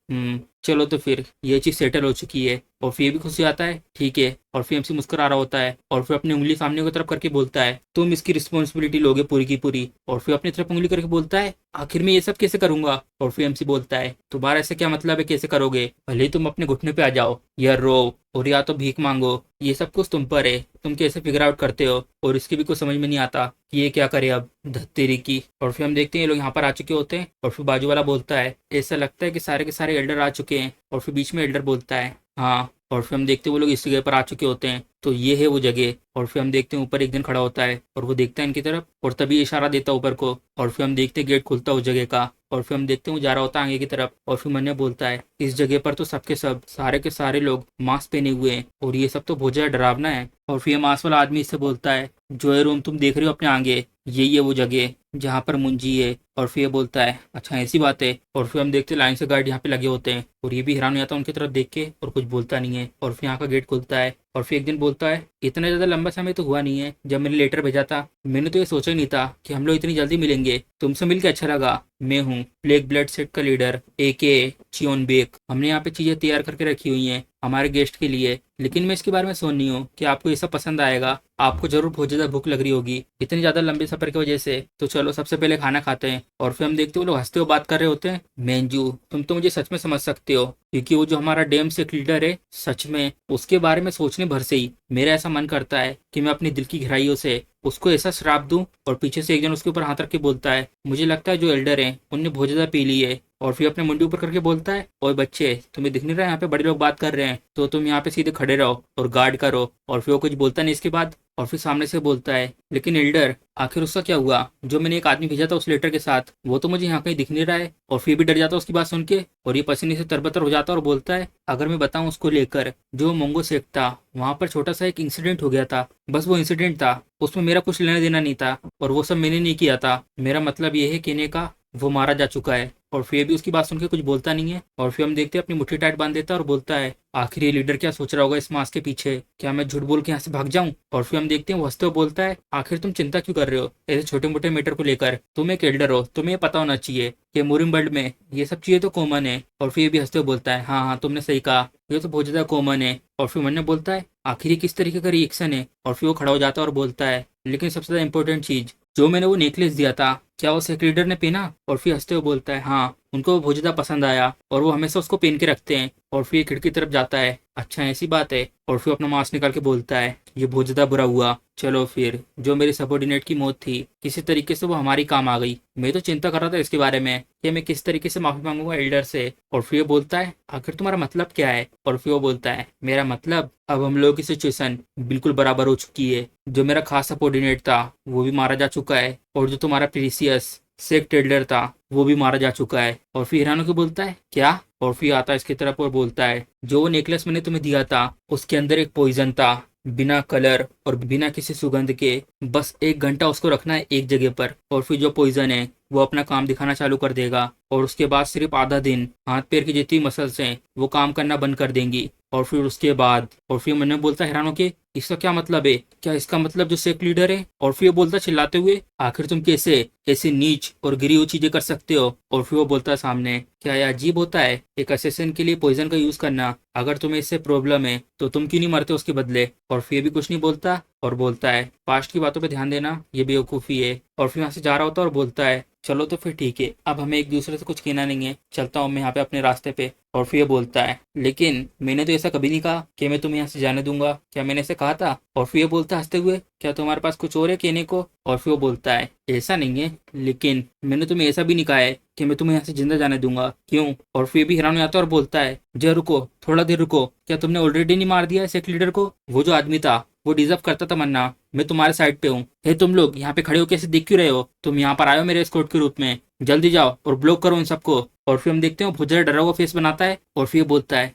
चलो तो फिर ये चीज सेटल हो चुकी है। और फिर भी खुशी आता है ठीक है। और फिर एमसी मुस्कुरा रहा होता है और फिर अपनी उंगली सामने की तरफ करके बोलता है तुम इसकी रिस्पॉन्सिबिलिटी लोगे पूरी की पूरी। और फिर अपनी तरफ उंगली करके बोलता है आखिर में ये सब कैसे करूंगा। और फिर एमसी बोलता है तुम्हारा ऐसे क्या मतलब है कैसे करोगे, भले ही तुम अपने घुटने पे आ जाओ या रो और या तो भीख मांगो, ये सब कुछ तुम पर है, तुम कैसे फिगर आउट करते हो। और इसकी भी कुछ समझ में नहीं आता कि ये क्या करे अब धत्तेरी की। और फिर हम देखते हैं ये लोग यहाँ पर आ चुके होते हैं। और फिर बाजू वाला बोलता है ऐसा लगता है कि सारे के सारे एल्डर आ चुके हैं। और फिर बीच में एल्डर बोलता है हाँ। और फिर हम देखते हैं वो लोग इस जगह पर आ चुके होते हैं, तो ये है वो जगह। और फिर हम देखते हैं ऊपर एक जन खड़ा होता है और वो देखता है इनकी तरफ और तभी इशारा देता है ऊपर को। और फिर हम देखते हैं गेट खुलता है उस जगह का। और फिर हम देखते हैं वो जा रहा होता है आगे की तरफ। और फिर मन्ने बोलता है इस जगह पर तो सबके सब सारे के सारे लोग मास्क पहने हुए हैं और ये सब तो बहुत ज्यादा डरावना है। और फिर मास्क वाला आदमी इससे बोलता है जो ये रूम तुम देख रहे हो अपने आगे, यही है वो जगह जहाँ पर मुंजी है। और फिर ये बोलता है अच्छा ऐसी बात है। और फिर हम देखते हैं लाइन से गार्ड यहाँ पे लगे होते हैं और ये भी हैरान हो जाता है उनकी तरफ देख के और कुछ बोलता नहीं है। और फिर यहाँ का गेट खुलता है और फिर एक दिन बोलता है इतना ज्यादा लंबा समय तो हुआ नहीं है जब मैंने लेटर भेजा था, मैंने तो ये सोचा ही नहीं था कि हम लोग इतनी जल्दी मिलेंगे, तुमसे मिलकर अच्छा लगा। मैं हूँ ब्लैक ब्लड सेट का लीडर एके चियोन बेक। हमने यहाँ पे चीजें तैयार करके रखी हुई हैं हमारे गेस्ट के लिए, लेकिन मैं इसके बारे में सुन नहीं हूँ कि आपको ये सब पसंद आएगा। आपको जरूर बहुत ज्यादा भूख लग रही होगी इतनी ज्यादा लंबे सफर की वजह से, तो चलो सबसे पहले खाना खाते हैं। और फिर हम देखते हो लोग हंसते हुए बात कर रहे होते हैं मेंजू तुम तो मुझे सच में समझ सकते हो, क्योंकि वो जो हमारा डैम सेक्ट लीडर है सच में उसके बारे में सोचने भर से ही मेरा ऐसा मन करता है कि मैं अपनी दिल की गहराइयों से उसको ऐसा श्राप दूं। और पीछे से एक जन उसके ऊपर हाथ रख के बोलता है मुझे लगता है जो एल्डर है उनने बहुत ज्यादा पी ली है। और फिर अपने मुंडी ऊपर करके बोलता है ओए बच्चे तुम्हें दिख नहीं रहा यहाँ पे बड़े लोग बात कर रहे हैं, तो तुम यहाँ पे सीधे खड़े रहो और गार्ड करो। और फिर वो कुछ बोलता नहीं इसके बाद। और फिर सामने से बोलता है, लेकिन एल्डर आखिर उसका क्या हुआ? जो मैंने एक आदमी भेजा था उस लेटर के साथ, वो तो मुझे यहाँ कहीं दिख नहीं रहा है। और फिर भी डर जाता है उसकी बात सुन के, और ये पसीने से तरबतर हो जाता है और बोलता है, अगर मैं बताऊं उसको लेकर, जो मोंगो सेक था वहां पर छोटा सा एक इंसिडेंट हो गया था, बस वो इंसिडेंट था, उसमें मेरा कुछ लेना देना नहीं था, और वो सब मैंने नहीं किया था। मेरा मतलब ये है कहने का, वो मारा जा चुका है। और फिर भी उसकी बात सुन के कुछ बोलता नहीं है। और फिर हम देखते हैं अपनी मुट्ठी टाइट बांध देता है और बोलता है, आखिर ये लीडर क्या सोच रहा होगा इस मास्क के पीछे? क्या मैं झूठ बोल के यहाँ से भाग जाऊं? और फिर हम देखते हैं वो हंसते हुए बोलता है, आखिर तुम चिंता क्यों कर रहे हो ऐसे छोटे मोटे मैटर को लेकर? तुम एक एल्डर हो, तुम्हें ये पता होना चाहिए कि मूरिम वर्ल्ड में ये सब चीजें तो कॉमन है। और फिर ये भी हंसते हुए बोलता है, हाँ हाँ तुमने सही कहा, ये तो बहुत ज्यादा कॉमन है। और फिर मन बोलता है, आखिर ये किस तरीके का रिएक्शन है? और फिर वो खड़ा हो जाता है और बोलता है, लेकिन सबसे ज्यादा इंपॉर्टेंट चीज, जो मैंने वो नेकलेस दिया था, क्या वो सेक्रेटरी लीडर ने पहना? और फिर हंसते हुए बोलता है, हाँ उनको वो बहुत ज्यादा पसंद आया और वो हमेशा उसको पहन के रखते हैं। और फिर खिड़की तरफ जाता है, अच्छा ऐसी बात है। और फिर अपना मास्क निकाल के बोलता है, ये बहुत ज्यादा बुरा हुआ। चलो फिर, जो मेरे सबॉर्डिनेट की मौत थी, किसी तरीके से वो हमारी काम आ गई। मैं तो चिंता कर रहा था इसके बारे में कि मैं किस तरीके से माफी मांगूंगा एल्डर से। और फिर वो बोलता है, आखिर तुम्हारा मतलब क्या है? और फिर वो बोलता है, मेरा मतलब, अब हम लोगों की सिचुएशन बिल्कुल बराबर हो चुकी है। जो मेरा खास सबॉर्डिनेट था वो भी मारा जा चुका है, और जो तुम्हारा प्रीसियस सेक टेल्डर था वो भी मारा जा चुका है। और फिर हिरानो को बोलता है, क्या? और फिर आता है इसकी तरफ और बोलता है, जो वो नेकलेस मैंने तुम्हें दिया था उसके अंदर एक पॉइजन था, बिना कलर और बिना किसी सुगंध के। बस 1 घंटा उसको रखना है एक जगह पर, और फिर जो पॉइजन है वो अपना काम दिखाना चालू कर देगा। और उसके बाद सिर्फ आधा दिन हाथ पैर की जितनी मसल्स हैं वो काम करना बंद कर देंगी। और फिर उसके बाद, और फिर मैंने बोलता है हैरान के, इसका क्या मतलब है? क्या इसका मतलब जो सेक लीडर है? और फिर वो बोलता चिल्लाते हुए, आखिर तुम कैसे ऐसी नीच और गिरी हुई चीजें कर सकते हो? और फिर वो बोलता है सामने, क्या यह अजीब होता है एक असेसिन के लिए पॉइजन का यूज करना? अगर तुम्हें इससे प्रॉब्लम है तो तुम क्यों नहीं मरते उसके बदले? और फिर भी कुछ नहीं बोलता और बोलता है, पास्ट की बातों पे ध्यान देना, ये बेवकूफ़ी है। और फिर यहाँ से जा रहा होता है और बोलता है, चलो तो फिर ठीक है, अब हमें एक दूसरे से कुछ कहना नहीं है, चलता हूँ मैं यहाँ पे अपने रास्ते पे। और फिर ये बोलता है, लेकिन मैंने तो ऐसा कभी नहीं कहा कि मैं तुम्हें यहाँ से जाने दूंगा, क्या मैंने ऐसे कहा था? और फिर ये बोलता है हंसते हुए, क्या तुम्हारे पास कुछ और है कहने को? और फिर वो बोलता है, ऐसा नहीं है, लेकिन मैंने तुम्हें ऐसा भी नहीं कहा है कि मैं तुम्हें यहाँ से जिंदा जाने दूंगा, क्यों? और फिर भी हैरान हो जाता है और बोलता है, जय रुको, थोड़ा देर रुको, क्या तुमने ऑलरेडी नहीं मार दिया है सेक्ट लीडर को? वो जो आदमी था वो डिजर्व करता था मरना। मैं तुम्हारे साइड पे हूँ। हे तुम लोग यहाँ पे खड़े हो कैसे देख क्यों रहे हो? तुम यहाँ पर आए हो मेरे एस्कॉर्ट के रूप में, जल्दी जाओ और ब्लॉक करो इन सबको। और फिर हम देखते हैं वो बहुत ज्यादा डरा हुआ फेस बनाता है और फिर बोलता है,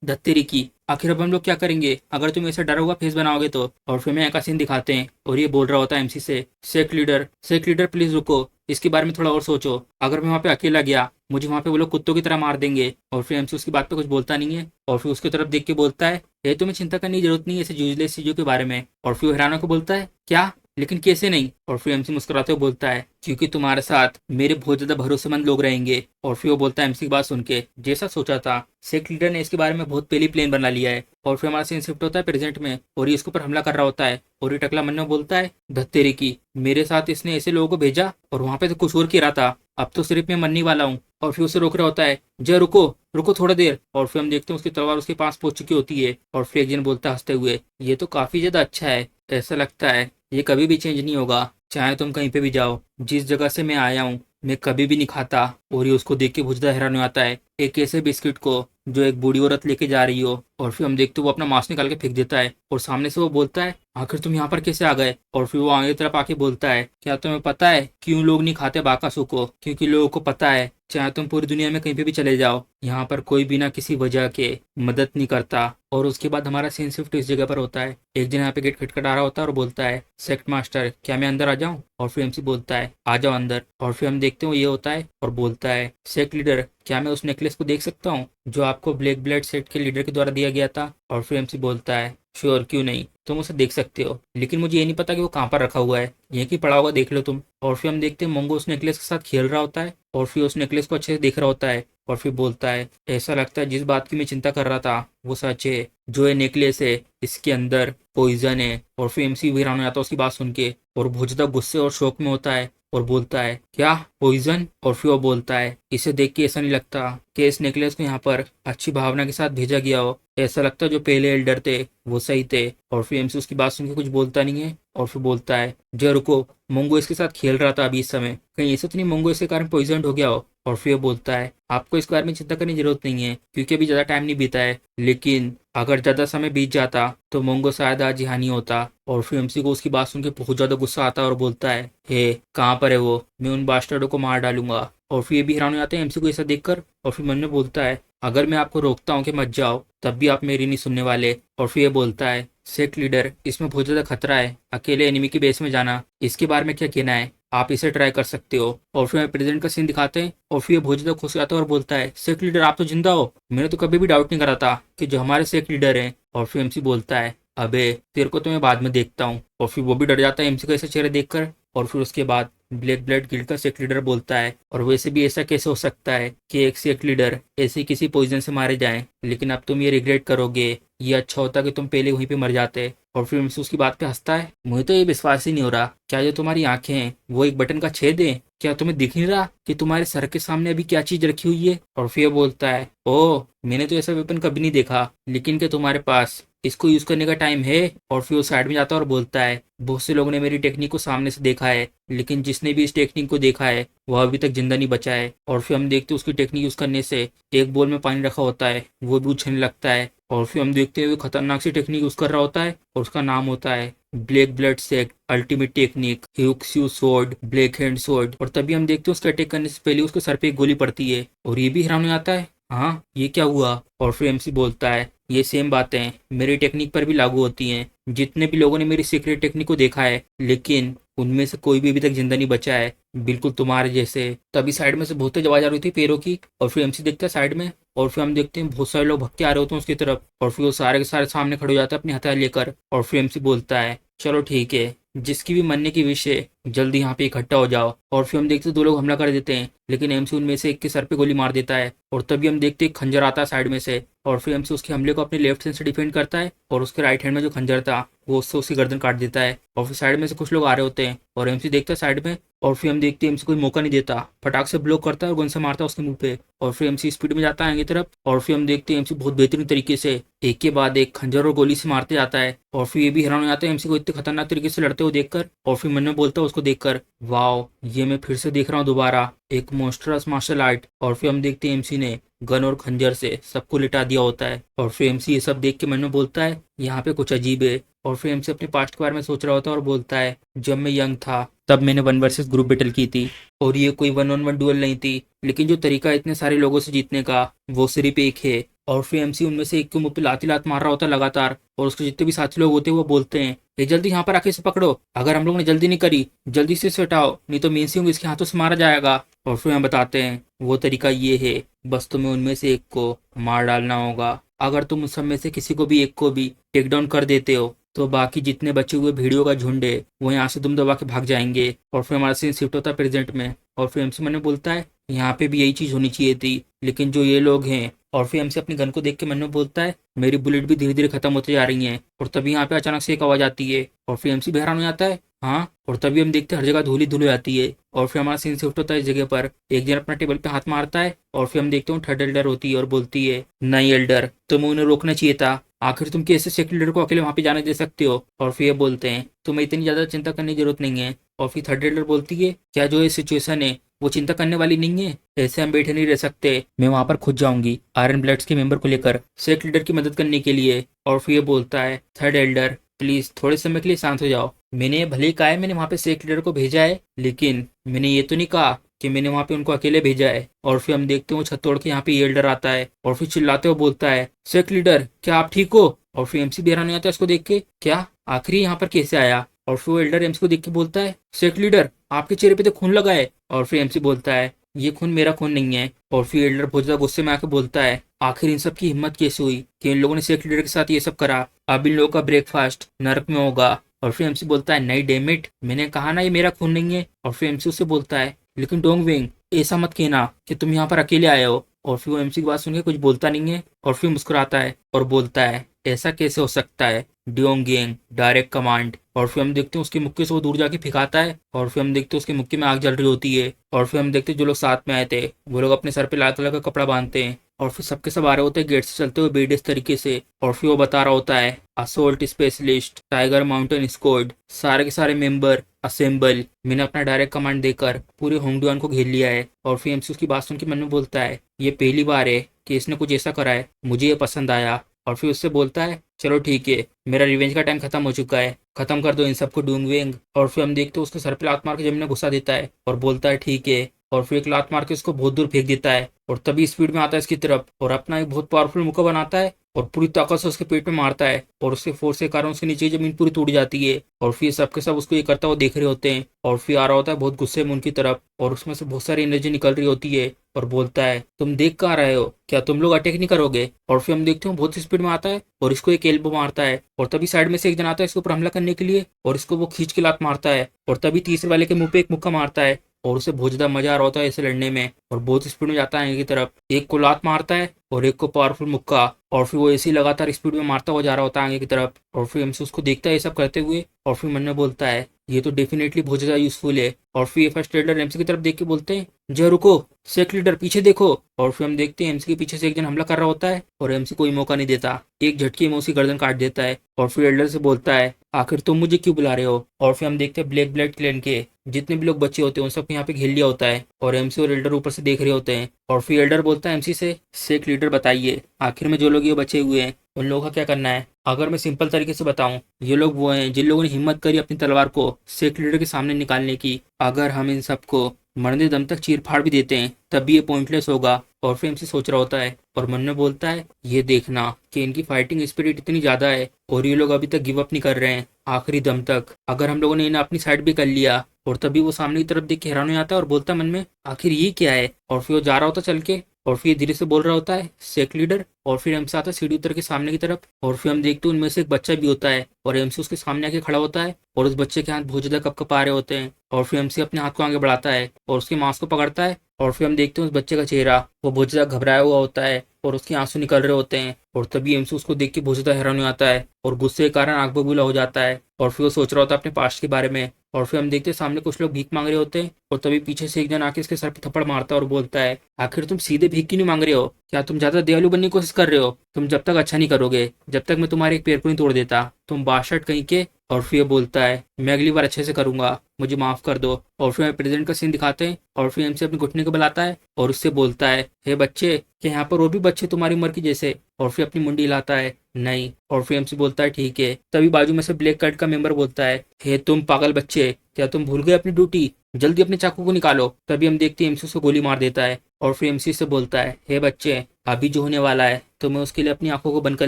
धत्तेरी की, आखिर अब हम लोग क्या करेंगे अगर तुम ऐसा डरा हुआ फेस बनाओगे तो? और फिर मैं एक सीन दिखाते हैं और ये बोल रहा होता है एमसी से, सेक लीडर प्लीज रुको, इसके बारे में थोड़ा और सोचो। अगर मैं वहाँ पे अकेला गया, मुझे वहाँ पे वो लोग कुत्तों की तरह मार देंगे। और फिर एमसी उसकी बात पे कुछ बोलता नहीं है और फिर उसकी तरफ देख के बोलता है, ये तुम्हें चिंता करने की जरूरत नहीं है ऐसे यूजलेस चीजों के बारे में। और फिर हैराना को बोलता है, क्या? लेकिन कैसे नहीं? और फिर एमसी मुस्कुराते हुए बोलता है, क्योंकि तुम्हारे साथ मेरे बहुत ज्यादा भरोसेमंद लोग रहेंगे। और फिर वो बोलता है एमसी की बात सुन के, जैसा सोचा था, सेक्ट लीडर ने इसके बारे में बहुत पहले प्लान बना लिया है। और फिर हमारा सीन शिफ्ट होता है प्रेजेंट में और ये इसके ऊपर हमला कर रहा होता है। और ये टकला मन में बोलता है, धत्तेरी की, मेरे साथ इसने ऐसे लोगों को भेजा और वहां पे तो कुछ और किया था, अब तो सिर्फ मैं मरने वाला हूँ। और फिर उसे रोक रहा होता है, जय रुको, रुको थोड़ा देर। और फिर हम देखते हैं उसकी तलवार उसके पास पहुंच चुकी होती है। और फिर एक जन बोलता है हंसते हुए, ये तो काफी ज्यादा अच्छा है, ऐसा लगता है ये कभी भी चेंज नहीं होगा, चाहे तुम कहीं पे भी जाओ। जिस जगह से मैं आया हूँ मैं कभी भी नहीं खाता। और ये उसको देख के बहुत ज्यादा हैरान हो आता है, एक ऐसे बिस्किट को जो एक बूढ़ी औरत लेके जा रही हो। और फिर हम देखते वो अपना मास्क निकाल के फेंक देता है और सामने से वो बोलता है, आखिर तुम यहाँ पर कैसे आ गए? और फिर वो आगे तरफ आके बोलता है, क्या तुम्हें पता है क्यों लोग नहीं खाते बाकासु को? क्योंकि लोगों को पता है चाहे तुम पूरी दुनिया में कहीं पे भी चले जाओ, यहाँ पर कोई बिना किसी वजह के मदद नहीं करता। और उसके बाद हमारा सीन शिफ्ट इस जगह पर होता है। एक दिन यहाँ पे गेट खटखटा रहा होता है और बोलता है, सेक्ट मास्टर क्या मैं अंदर आ जाऊँ? और फिर एमसी बोलता है, आ जाओ अंदर। और फिर हम देखते हैं ये होता है और बोलता है, सेक्ट लीडर क्या मैं उस नेकलेस को देख सकता हूँ जो आपको ब्लैक ब्लड सेक्ट के लीडर के द्वारा दिया गया था? और फिर एमसी बोलता है, श्योर क्यों नहीं, तुम उसे देख सकते हो, लेकिन मुझे ये नहीं पता कि वो कहाँ पर रखा हुआ है, यहीं की पड़ा होगा, देख लो तुम। और फिर हम देखते हैं मोंगो उस नेकलेस के साथ खेल रहा होता है और फिर उस नेकलेस को अच्छे से देख रहा होता है। और फिर बोलता है, ऐसा लगता है जिस बात की मैं चिंता कर रहा था वो सच है, जो ये नेकलेस है इसके अंदर पॉइजन है। और फिर एमसी वीरान हो जाता है उसकी बात सुन के और बहुत ज्यादा गुस्से और शौक में होता है और बोलता है, क्या पॉइजन? और फिर वो बोलता है, इसे देख के ऐसा नहीं लगता कि इस नेकलेस को यहाँ पर अच्छी भावना के साथ भेजा गया हो, ऐसा लगता है जो पहले एल्डर थे वो सही थे। और फिर एमसी उसकी बात सुन के कुछ बोलता नहीं है और फिर बोलता है, जय रुको, मोंगो इसके साथ खेल रहा था अभी इस समय, कहीं ऐसा तो नहीं मोंगो इसके कारण पॉइजन हो गया हो? और फिर वो बोलता है आपको इस बारे में चिंता करने की जरूरत नहीं है क्योंकि अभी ज्यादा टाइम नहीं बीता है, लेकिन अगर ज्यादा समय बीत जाता तो मोंगो शायद आज यहाँ नहीं होता। और फिर एमसी को उसकी बात सुन के बहुत ज्यादा गुस्सा आता है और बोलता है हे कहाँ पर है वो, मैं उन बास्टर्डों को मार डालूंगा। और फिर ये भी हैरान हो जाते हैं एमसी को ऐसा देखकर। और फिर मन में बोलता है अगर मैं आपको रोकता हूँ कि मत जाओ तब भी आप मेरी नहीं सुनने वाले। और फिर ये बोलता है सेक्ट लीडर इसमें बहुत ज्यादा खतरा है, अकेले एनिमी की बेस में जाना, इसके बारे में क्या कहना है, आप इसे ट्राई कर सकते हो। और फिर प्रेसिडेंट का सीन दिखाते हैं और फिर ये बहुत ज्यादा खुश हो जाता है और बोलता है सेक्ट लीडर आप तो जिंदा हो, मैंने तो कभी भी डाउट नहीं करा था कि जो हमारे सेक्ट लीडर हैं। और फिर एमसी बोलता है अबे तेरे को तो मैं बाद में देखता हूँ। और फिर वो भी डर जाता है एमसी का ऐसा चेहरा देखकर। और फिर उसके बाद ब्लैक ब्लड गिल्ड का सेक्ट लीडर बोलता है और वैसे भी ऐसा कैसे हो सकता है कि एक सेक्ट लीडर ऐसे किसी पोजीशन से मारे जाएं, लेकिन अब तुम ये रिग्रेट करोगे, ये अच्छा होता कि तुम पहले वहीं पे मर जाते। और फिर एमसी उसकी बात पे हंसता है मुझे तो ये विश्वास ही नहीं हो रहा, क्या जो तुम्हारी आंखें हैं वो एक बटन का छेद है, क्या तुम्हें दिख नहीं रहा कि तुम्हारे सर के सामने अभी क्या चीज रखी हुई है। और फिर बोलता है ओह मैंने तो ऐसा वेपन कभी नहीं देखा, लेकिन क्या तुम्हारे पास इसको यूज करने का टाइम है। और फिर वो साइड में जाता है और बोलता है बहुत से लोगों ने मेरी टेक्निक को सामने से देखा है, लेकिन जिसने भी इस टेक्निक को देखा है वह अभी तक जिंदा नहीं बचा है। और फिर हम देखते हैं उसकी टेक्निक यूज करने से एक बोल में पानी रखा होता है वो भी उछलने लगता है। और फिर हम देखते हैं वो खतरनाक सी टेक्निक यूज कर रहा होता है और उसका नाम होता है black blood sect ultimate technique ह्यूक्स्यू सोर्ड ब्लैक हैंड सोर्ड। और तभी हम देखते हैं उसके अटैक करने से पहले उसके सर पे एक गोली पड़ती है और ये भी हैरान हो जाता है हाँ ये क्या हुआ। और फिर एमसी बोलता है ये सेम बातें मेरी टेक्निक पर भी लागू होती हैं, जितने भी लोगों ने मेरी सीक्रेट टेक्निक को देखा है लेकिन उनमें से कोई भी अभी तक जिंदा नहीं बचा है, बिल्कुल तुम्हारे जैसे। तभी साइड में से बहुत तेज आवाज आ रही थी पैरों की। और फिर एमसी देखता है साइड में और फिर हम देखते हैं बहुत सारे लोग भग के आ रहे होते हैं उसकी तरफ। और फिर वो सारे के सारे सामने खड़े हो जाते हैं अपने हथियार लेकर। और फिर एमसी बोलता है चलो ठीक है, जिसकी भी मरने की विश है जल्दी यहाँ पे इकट्ठा हो जाओ। और फिर हम देखते हैं दो लोग हमला कर देते हैं, लेकिन एमसी उनमें से एक के सर पे गोली मार देता है। और तभी हम देखते हैं खंजर आता है साइड में से और फिर एमसी उसके हमले को अपने लेफ्ट हैंड से डिफेंड करता है और उसके राइट हैंड में जो खंजर था वो उससे उसकी गर्दन काट देता है। और फिर साइड में से कुछ लोग आ रहे होते हैं और एमसी देखता है साइड में। और फिर हम देखते हैं एमसी कोई मौका नहीं देता, फटाक से ब्लॉक करता है और गन से मारता है उसके मुंह पे। और फिर एमसी स्पीड में जाता है आगे तरफ। और फिर हम देखते हैं एमसी बहुत बेहतरीन तरीके से एक के बाद एक खंजर और गोली से मारते जाता है। और फिर ये भी हैरान हो जाता है एमसी को इतने खतरनाक तरीके से लड़ते हुए देखकर। और फिर मन में बोलता है उसको देखकर वाओ ये मैं फिर से देख रहा हूँ दोबारा एक मोस्टरस मार्शल आर्ट। और फिर हम देखते हैं एमसी ने गन और खंजर से सबको लिटा दिया होता है। और फिर एमसी ये सब देख के मन में बोलता है यहाँ पे कुछ अजीब है। और फिर एमसी अपने पास्ट के बारे में सोच रहा होता है और बोलता है जब मैं यंग था तब मैंने 1 वर्सेस ग्रुप बैटल की थी और ये कोई 1-on-1 डुअल नहीं थी, लेकिन जो तरीका इतने सारे लोगों से जीतने का वो सिर्फ एक है। और फिर एमसी उनमें से एक के मुंह पे लाती लात मार रहा होता है लगातार। और उसके जितने भी साथी लोग होते हैं वो बोलते हैं ये जल्दी यहाँ पर आके इसे पकड़ो, अगर हम लोग ने जल्दी नहीं करी जल्दी से इसे हटाओ नहीं तो मेन सिंह इसके हाथों से मारा जाएगा। और फिर हम बताते हैं वो तरीका ये है, बस तुम्हें उनमें से एक को मार डालना होगा, अगर तुम उस सब में से किसी को भी एक को भी टेक डाउन कर देते हो तो बाकी जितने बचे हुए भेड़ियों का झुंड है वो यहाँ से दुम दबा के भाग जाएंगे। और फिर हमारा सीन शिफ्ट होता है प्रेजेंट में। और फिर एमसी मन बोलता है यहाँ पे भी यही चीज होनी चाहिए थी, लेकिन जो ये लोग हैं। और फिर एमसी अपनी गन को देख के मन में बोलता है मेरी बुलेट भी धीरे धीरे खत्म होती जा रही हैं। और तभी यहाँ पे अचानक से एक आवाज आती है और फिर एमसी भी हैरान हो जाता है हाँ। और तभी हम देखते हैं हर जगह धूल ही धूल हो जाती है। और फिर हमारा सीन शिफ्ट होता है इस जगह पर, एक जन अपना टेबल पे हाथ मारता है और फिर हम देखते हैं थर्ड एल्डर होती है और बोलती है नहीं एल्डर तुम्हें उन्हें रोकना चाहिए था, आखिर तुम कैसे सेकंड लीडर को अकेले वहां पे जाने दे सकते हो। और फिर ये बोलते हैं तुम्हें इतनी ज्यादा चिंता करने की जरूरत नहीं है। और फिर थर्ड लीडर बोलती है क्या जो ये सिचुएशन है वो चिंता करने वाली नहीं है, ऐसे हम बैठे नहीं रह सकते, मैं वहां पर खुद जाऊंगी आयरन ब्लड्स के मेंबर को लेकर सेक्ट लीडर की मदद करने के लिए। और फिर ये बोलता है थर्ड एल्डर प्लीज थोड़े समय के लिए शांत हो जाओ, मैंने भले ही कहा है मैंने वहां पे सेक्ट लीडर को भेजा है, लेकिन मैंने ये तो नहीं कहा कि मैंने वहां पे उनको अकेले भेजा है। और फिर हम देखते हैं वो छत तोड़ के यहाँ पे ये एल्डर आता है और फिर चिल्लाते हुए बोलता है सेक्ट लीडर क्या आप ठीक हो। और फिर एमसी भी हैरान हो जाता है उसको देख के क्या आखिर यहाँ पर कैसे आया। और फिर वो एल्डर एमसी को देख के बोलता है सेक्ट लीडर आपके चेहरे पे तो खून लगा है। और फिर एमसी बोलता है ये खून मेरा खून नहीं है। और फिर एल्डर बहुत ज्यादा गुस्से में आके बोलता है आखिर इन सब की हिम्मत कैसे हुई कि इन लोगों ने सेक्ट लीडर के साथ ये सब करा, अब इन लोगों का ब्रेकफास्ट नरक में होगा। और फिर एमसी बोलता है नहीं डेमिट मैंने कहा ना ये मेरा खून नहीं है। और फिर एमसी उससे बोलता है लेकिन डोंगविंग ऐसा मत कहना कि तुम यहाँ पर अकेले आए हो। और फिर वो एमसी की बात सुन के कुछ बोलता नहीं है और फिर मुस्कुराता है और बोलता है ऐसा कैसे हो सकता है डोंगविंग डायरेक्ट कमांड। और फिर हम देखते हैं उसके मुक्के से वो दूर जाके फिकाता है और फिर हम देखते हैं उसके मुक्के में आग जल रही होती है। और फिर हम देखते हैं जो लोग साथ में आए थे वो लोग अपने सर पे लाल कलर का कपड़ा बांधते हैं और फिर सबके सब आ रहे होते हैं गेट से चलते हुए बेडिस तरीके से। और फिर वो बता रहा होता है assault specialist tiger mountain squad सारे के सारे मेंबर असेंबल। मैंने अपना डायरेक्ट कमांड देकर पूरे होंगडुआन को घेर लिया है। और फिर एमसी उसकी बात सुन के मन में बोलता है ये पहली बार है कि इसने कुछ ऐसा करा है, मुझे ये पसंद आया। और फिर उससे बोलता है चलो ठीक है, मेरा रिवेंज का टाइम खत्म हो चुका है, खत्म कर दो इन सबको डूंगवेंग। और फिर हम देखते हैं उसके सर पे लात मार के जमीन में घुसा देता है और बोलता है ठीक है। और फिर एक लात मार के उसको बहुत दूर फेंक देता है और तभी स्पीड में आता है इसकी तरफ और अपना एक बहुत पावरफुल मुक्का बनाता है और पूरी ताकत से उसके पेट में मारता है और उसके फोर्स के कारण उसके नीचे जमीन पूरी टूट जाती है। और फिर सबके सब उसको ये करता हुआ देख रहे होते हैं और फिर आ रहा होता है बहुत गुस्से में उनकी तरफ और उसमें से बहुत सारी एनर्जी निकल रही होती है और बोलता है तुम देख कहाँ रहे हो, क्या तुम लोग अटैक नहीं करोगे। और फिर हम देखते हैं बहुत स्पीड में आता है और इसको एक एल्बो मारता है और तभी साइड में से एक जन आता है इसके ऊपर हमला करने के लिए और इसको वो खींच के लात मारता है और तभी तीसरे वाले के मुंह पे एक मुक्का मारता है और उसे बहुत ज्यादा मजा आ रहा होता है ऐसे लड़ने में और बहुत स्पीड में जाता है आगे की तरफ, एक को लात मारता है और एक को पावरफुल मुक्का। और फिर वो ऐसे ही लगातार स्पीड में मारता हुआ जा रहा होता है आगे की तरफ और फिर हमसे उसको देखता है ये सब करते हुए और फिर मन में बोलता है ये तो डेफिनेटली बहुत ज्यादा यूजफुल है। और फिर फर्स्ट एडर एमसी की तरफ देख के बोलते हैं जय रुको, सेक लीडर पीछे देखो। और फिर हम देखते हैं एमसी के पीछे से एक जन हमला कर रहा होता है और एमसी कोई मौका नहीं देता, एक झटके में उसकी गर्दन काट देता है और फिर एल्डर से बोलता है आखिर तुम मुझे क्यों बुला रहे हो। और फिर हम देखते हैं ब्लैक ब्लड क्लैन के जितने भी लोग बच्चे होते हैं उन सबको यहाँ पे घेर लिया होता है और एमसी और एल्डर ऊपर से देख रहे होते हैं। और फिर एल्डर बोलता है एमसी से सेक लीडर बताइए आखिर में जो लोग ये बचे हुए हैं उन लोगों का क्या करना है। अगर मैं सिंपल तरीके से बताऊं, ये लोग वो हैं जिन लोगों ने हिम्मत करी अपनी तलवार को सेक लीडर के सामने निकालने की। अगर हम इन सबको मरने दम तक चीर फाड़ भी देते हैं तब भी ये पॉइंटलेस होगा। और फिर एमसी सोच रहा होता है और मन में बोलता है ये देखना कि इनकी फाइटिंग स्पिरिट इतनी ज्यादा है और ये लोग अभी तक गिव अप नहीं कर रहे हैं आखिरी दम तक। अगर हम लोगों ने इन्हें अपनी साइड भी कर लिया। और तभी वो सामने की तरफ देख के हैरान हो जाता है और बोलता है मन में आखिर ये क्या है। और फिर वो जा रहा होता चल के और फिर धीरे से बोल रहा होता है सेक लीडर। और फिर एमसी आता है सीढ़ी उतर के सामने की तरफ और फिर हम देखते हैं उनमें से एक बच्चा भी होता है और एमसी उसके सामने आके खड़ा होता है और उस बच्चे के हाथ बहुत ज्यादा कप आ रहे होते हैं। और फिर एमसी अपने हाथ को आगे बढ़ाता है और उसके मांस को पकड़ता है और फिर हम देखते हैं उस बच्चे का चेहरा वो बहुत ज्यादा घबराया हुआ होता है और उसके आंसू निकल रहे होते हैं। और तभी एमसी उसको देख के बहुत ज्यादा हैरान हो जाता है और गुस्से के कारण आंख बबूला हो जाता है और फिर वो सोच रहा होता है अपने पास्ट के बारे में। और फिर हम देखते हैं सामने कुछ लोग भीख मांग रहे होते हैं और तभी पीछे से एक जन आके इसके सर पे थप्पड़ मारता है और बोलता है आखिर तुम सीधे भीख क्यों नहीं मांग रहे हो, क्या तुम ज्यादा दयालु बनने की कोशिश कर रहे हो, तुम जब तक अच्छा नहीं करोगे जब तक मैं तुम्हारे एक पैर को नहीं तोड़ देता, तुम बाशर्ट कहीं के। और फिर बोलता है मैं अगली बार अच्छे से करूंगा, मुझे माफ कर दो। और फिर प्रेसिडेंट का सीन दिखाते हैं और फिर एमसी अपने घुटने को बुलाता है और उससे बोलता है हे बच्चे, कि यहाँ पर और भी बच्चे तुम्हारी उम्र की जैसे। और फिर अपनी मुंडी हिलाता है नहीं। और फिर एमसी बोलता है ठीक है। तभी बाजू में से ब्लैक कट का मेंबर बोलता है हे तुम पागल बच्चे, क्या तुम भूल गए अपनी ड्यूटी, जल्दी अपने चाकू को निकालो। तभी हम देखते हैं एमसी उसको गोली मार देता है और फिर एमसी से बोलता है हे बच्चे, अभी जो होने वाला है तुम्हें उसके लिए अपनी आंखों को बंद कर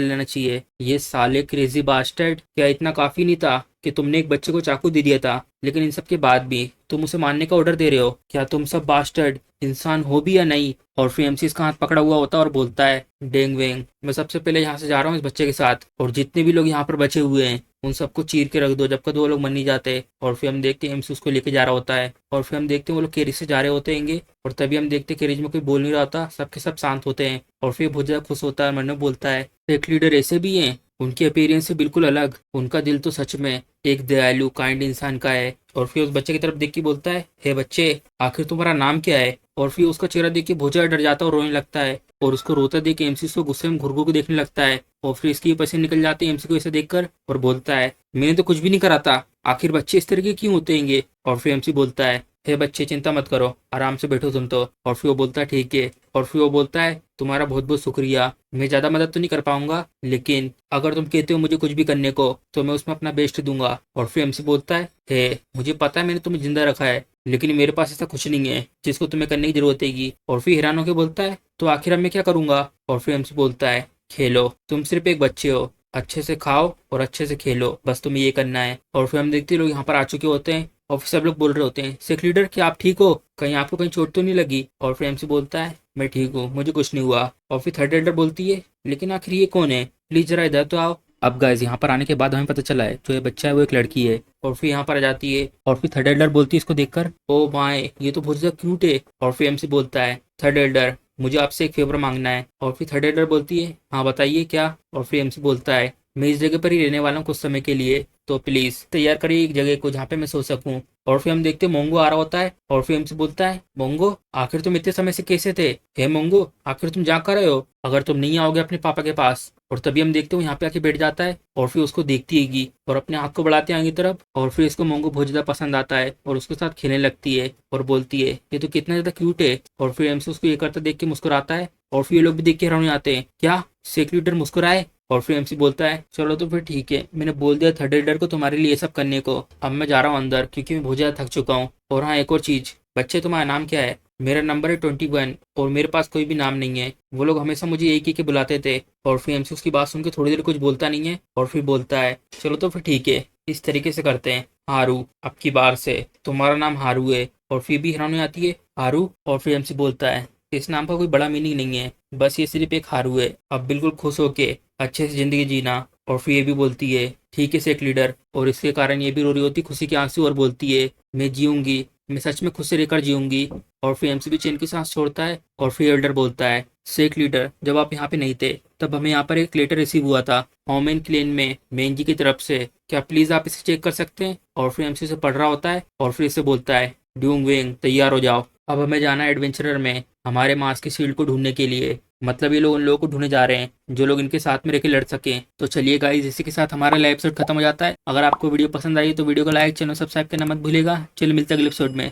लेना चाहिए। ये साले क्रेजी बास्टर्ड, क्या इतना काफी नहीं था कि तुमने एक बच्चे को चाकू दे दिया था, लेकिन इन सब के बाद भी तुम उसे मारने का ऑर्डर दे रहे हो, क्या तुम सब बास्टर्ड इंसान हो भी या नहीं। और फिर एमसी इसका हाथ पकड़ा हुआ होता है और बोलता है डेंग वेंग, मैं सबसे पहले यहाँ से जा रहा हूँ इस बच्चे के साथ और जितने भी लोग यहाँ पर बचे हुए हैं उन सबको चीर के रख दो जब तक वो लोग मर नहीं जाते। और फिर हम देखते हैं एमसी उसको लेके जा रहा होता है और फिर हम देखते हैं वो लोग कैरेज से जा रहे होते हैं और तभी हम देखते हैं कैरेज में कोई बोल नहीं रहा होता, सबके सब शांत होते हैं। और फिर बहुत ज्यादा खुश होता है, मन में बोलता है एक लीडर ऐसे भी हैं, उनके अपीयरेंस से बिल्कुल अलग, उनका दिल तो सच में एक दयालु काइंड इंसान का है। और फिर उस बच्चे की तरफ देख के बोलता है हे बच्चे, आखिर तुम्हारा नाम क्या है। और फिर उसका चेहरा देख के बहुत ज्यादा डर जाता है और रोने लगता है और उसको रोता देख के एमसी उसको गुस्से में घुर घुर के देखने लगता है। और फिर इसकी पसीने निकल जाते हैं एमसी को ऐसे देखकर और बोलता है मैंने तो कुछ भी नहीं करा था, आखिर बच्चे इस तरह के क्यों होते हैं। और फिर एमसी बोलता है हे बच्चे, चिंता मत करो, आराम से बैठो तुम तो। और फिर वो बोलता है ठीक है। और फिर वो बोलता है तुम्हारा बहुत बहुत शुक्रिया, मैं ज्यादा मदद तो नहीं कर पाऊंगा लेकिन अगर तुम कहते हो मुझे कुछ भी करने को तो मैं उसमें अपना बेस्ट दूंगा। और फिर एमसी बोलता है हे, मुझे पता है मैंने तुम्हें जिंदा रखा है लेकिन मेरे पास ऐसा कुछ नहीं है जिसको तुम्हें करने की जरूरत हैगी। और फिर हैरान होकर बोलता है तो आखिर अब मैं क्या करूंगा। और फिर एमसी बोलता है खेलो, तुम सिर्फ एक बच्चे हो, अच्छे से खाओ और अच्छे से खेलो, बस तुम्हें ये करना है। और फिर हम देखते हैं लोग यहाँ पर आ चुके होते हैं और फिर सब लोग बोल रहे होते हैं सेक लीडर क्या आप ठीक हो, कहीं आपको कहीं चोट तो नहीं लगी। और फिर एमसी बोलता है मैं ठीक हूँ, मुझे कुछ नहीं हुआ। और फिर थर्ड एल्डर बोलती है लेकिन आखिर ये कौन है, प्लीज जरा इधर तो आओ। अब गाइस यहाँ पर आने के बाद हमें पता चला है जो ये बच्चा है वो एक लड़की है। और फिर यहाँ पर आ जाती है और फिर थर्ड एल्डर बोलती है इसको देखकर ओ माय, ये तो बहुत ज्यादा क्यूट है। और फिर एमसी बोलता है थर्ड एल्डर, मुझे आपसे एक फेवर मांगना है। और फिर थर्ड एल्डर बोलती है हाँ बताइए क्या। और फिर एमसी बोलता है मैं इस जगह पर ही रहने वाला हूँ कुछ समय के लिए, तो प्लीज तैयार करिए एक जगह को जहाँ पे मैं सो सकूं। और फिर हम देखते हैं मोंगो आ रहा होता है और फिर हमसे बोलता है, मोंगो आखिर तुम इतने समय से कैसे थे? हे मोंगो, आखिर तुम जा कर रहे हो? अगर तुम नहीं आओगे अपने पापा के पास। और तभी हम देखते हो यहाँ पे आके बैठ जाता है और फिर उसको देखती हैगी और अपने हाथ को बढ़ाते हैं आगे तरफ और फिर इसको मोंगो बहुत ज्यादा पसंद आता है और उसके साथ खेलने लगती है और बोलती है, ये तो कितना ज्यादा क्यूट है। और फिर हमसे उसको ये करता देख के मुस्कुराता है और फिर ये लोग भी देख के हैरान हो जाते हैं, क्या सेक लीडर मुस्कुराए? और फिर एमसी बोलता है, चलो तो फिर ठीक है, मैंने बोल दिया थर्ड लीडर को तुम्हारे लिए ये सब करने को। अब मैं जा रहा हूँ अंदर क्योंकि मैं बहुत ज्यादा थक चुका हूँ। और हाँ, एक और चीज, बच्चे तुम्हारा नाम क्या है? मेरा नंबर है 21 और मेरे पास कोई भी नाम नहीं है। वो लोग हमेशा मुझे एक ही के बुलाते थे। और फिर एमसी उसकी बात सुन के थोड़ी देर कुछ बोलता नहीं है और फिर बोलता है, चलो तो फिर ठीक है, इस तरीके से करते हैं। हारू, अब की बार से तुम्हारा नाम हारू है। और फिर भी हैरान हो जाती है, हारू? और फिर एमसी बोलता है, इस नाम का कोई बड़ा मीनिंग नहीं है, बस ये सिर्फ एक हारू है। अब बिल्कुल खुश होके अच्छे से जिंदगी जीना। और फिर ये भी बोलती है, ठीक है सेक लीडर। और इसके कारण ये भी रो रही होती खुशी के आंसू और बोलती है, मैं जीऊंगी, मैं सच में खुद से रहकर जीऊंगी। और फिर एमसी भी चैन की सांस छोड़ता है और फिर एल्डर बोलता है, सेक लीडर, जब आप यहाँ पे नहीं थे तब हमें यहाँ पर एक लेटर रिसीव हुआ था होमेन क्लेन में मेन जी की तरफ से, क्या प्लीज आप इसे चेक कर सकते हैं? और फिर एमसी से पढ़ रहा होता है और फिर इसे बोलता है, डूंग वेंग, तैयार हो जाओ, अब हमें जाना है एडवेंचरर में हमारे मार्स की शील्ड को ढूंढने के लिए। मतलब ये लोग उन लोगों को ढूंढने जा रहे हैं जो लोग इनके साथ में रह के लड़ सकें। तो चलिए गाइस, इसी के साथ हमारा लाइव एपिसोड खत्म हो जाता है। अगर आपको वीडियो पसंद आई तो वीडियो को लाइक, चैनल सब्सक्राइब करना मत भूलिएगा। चलिए मिलते हैं अगले एपिसोड में।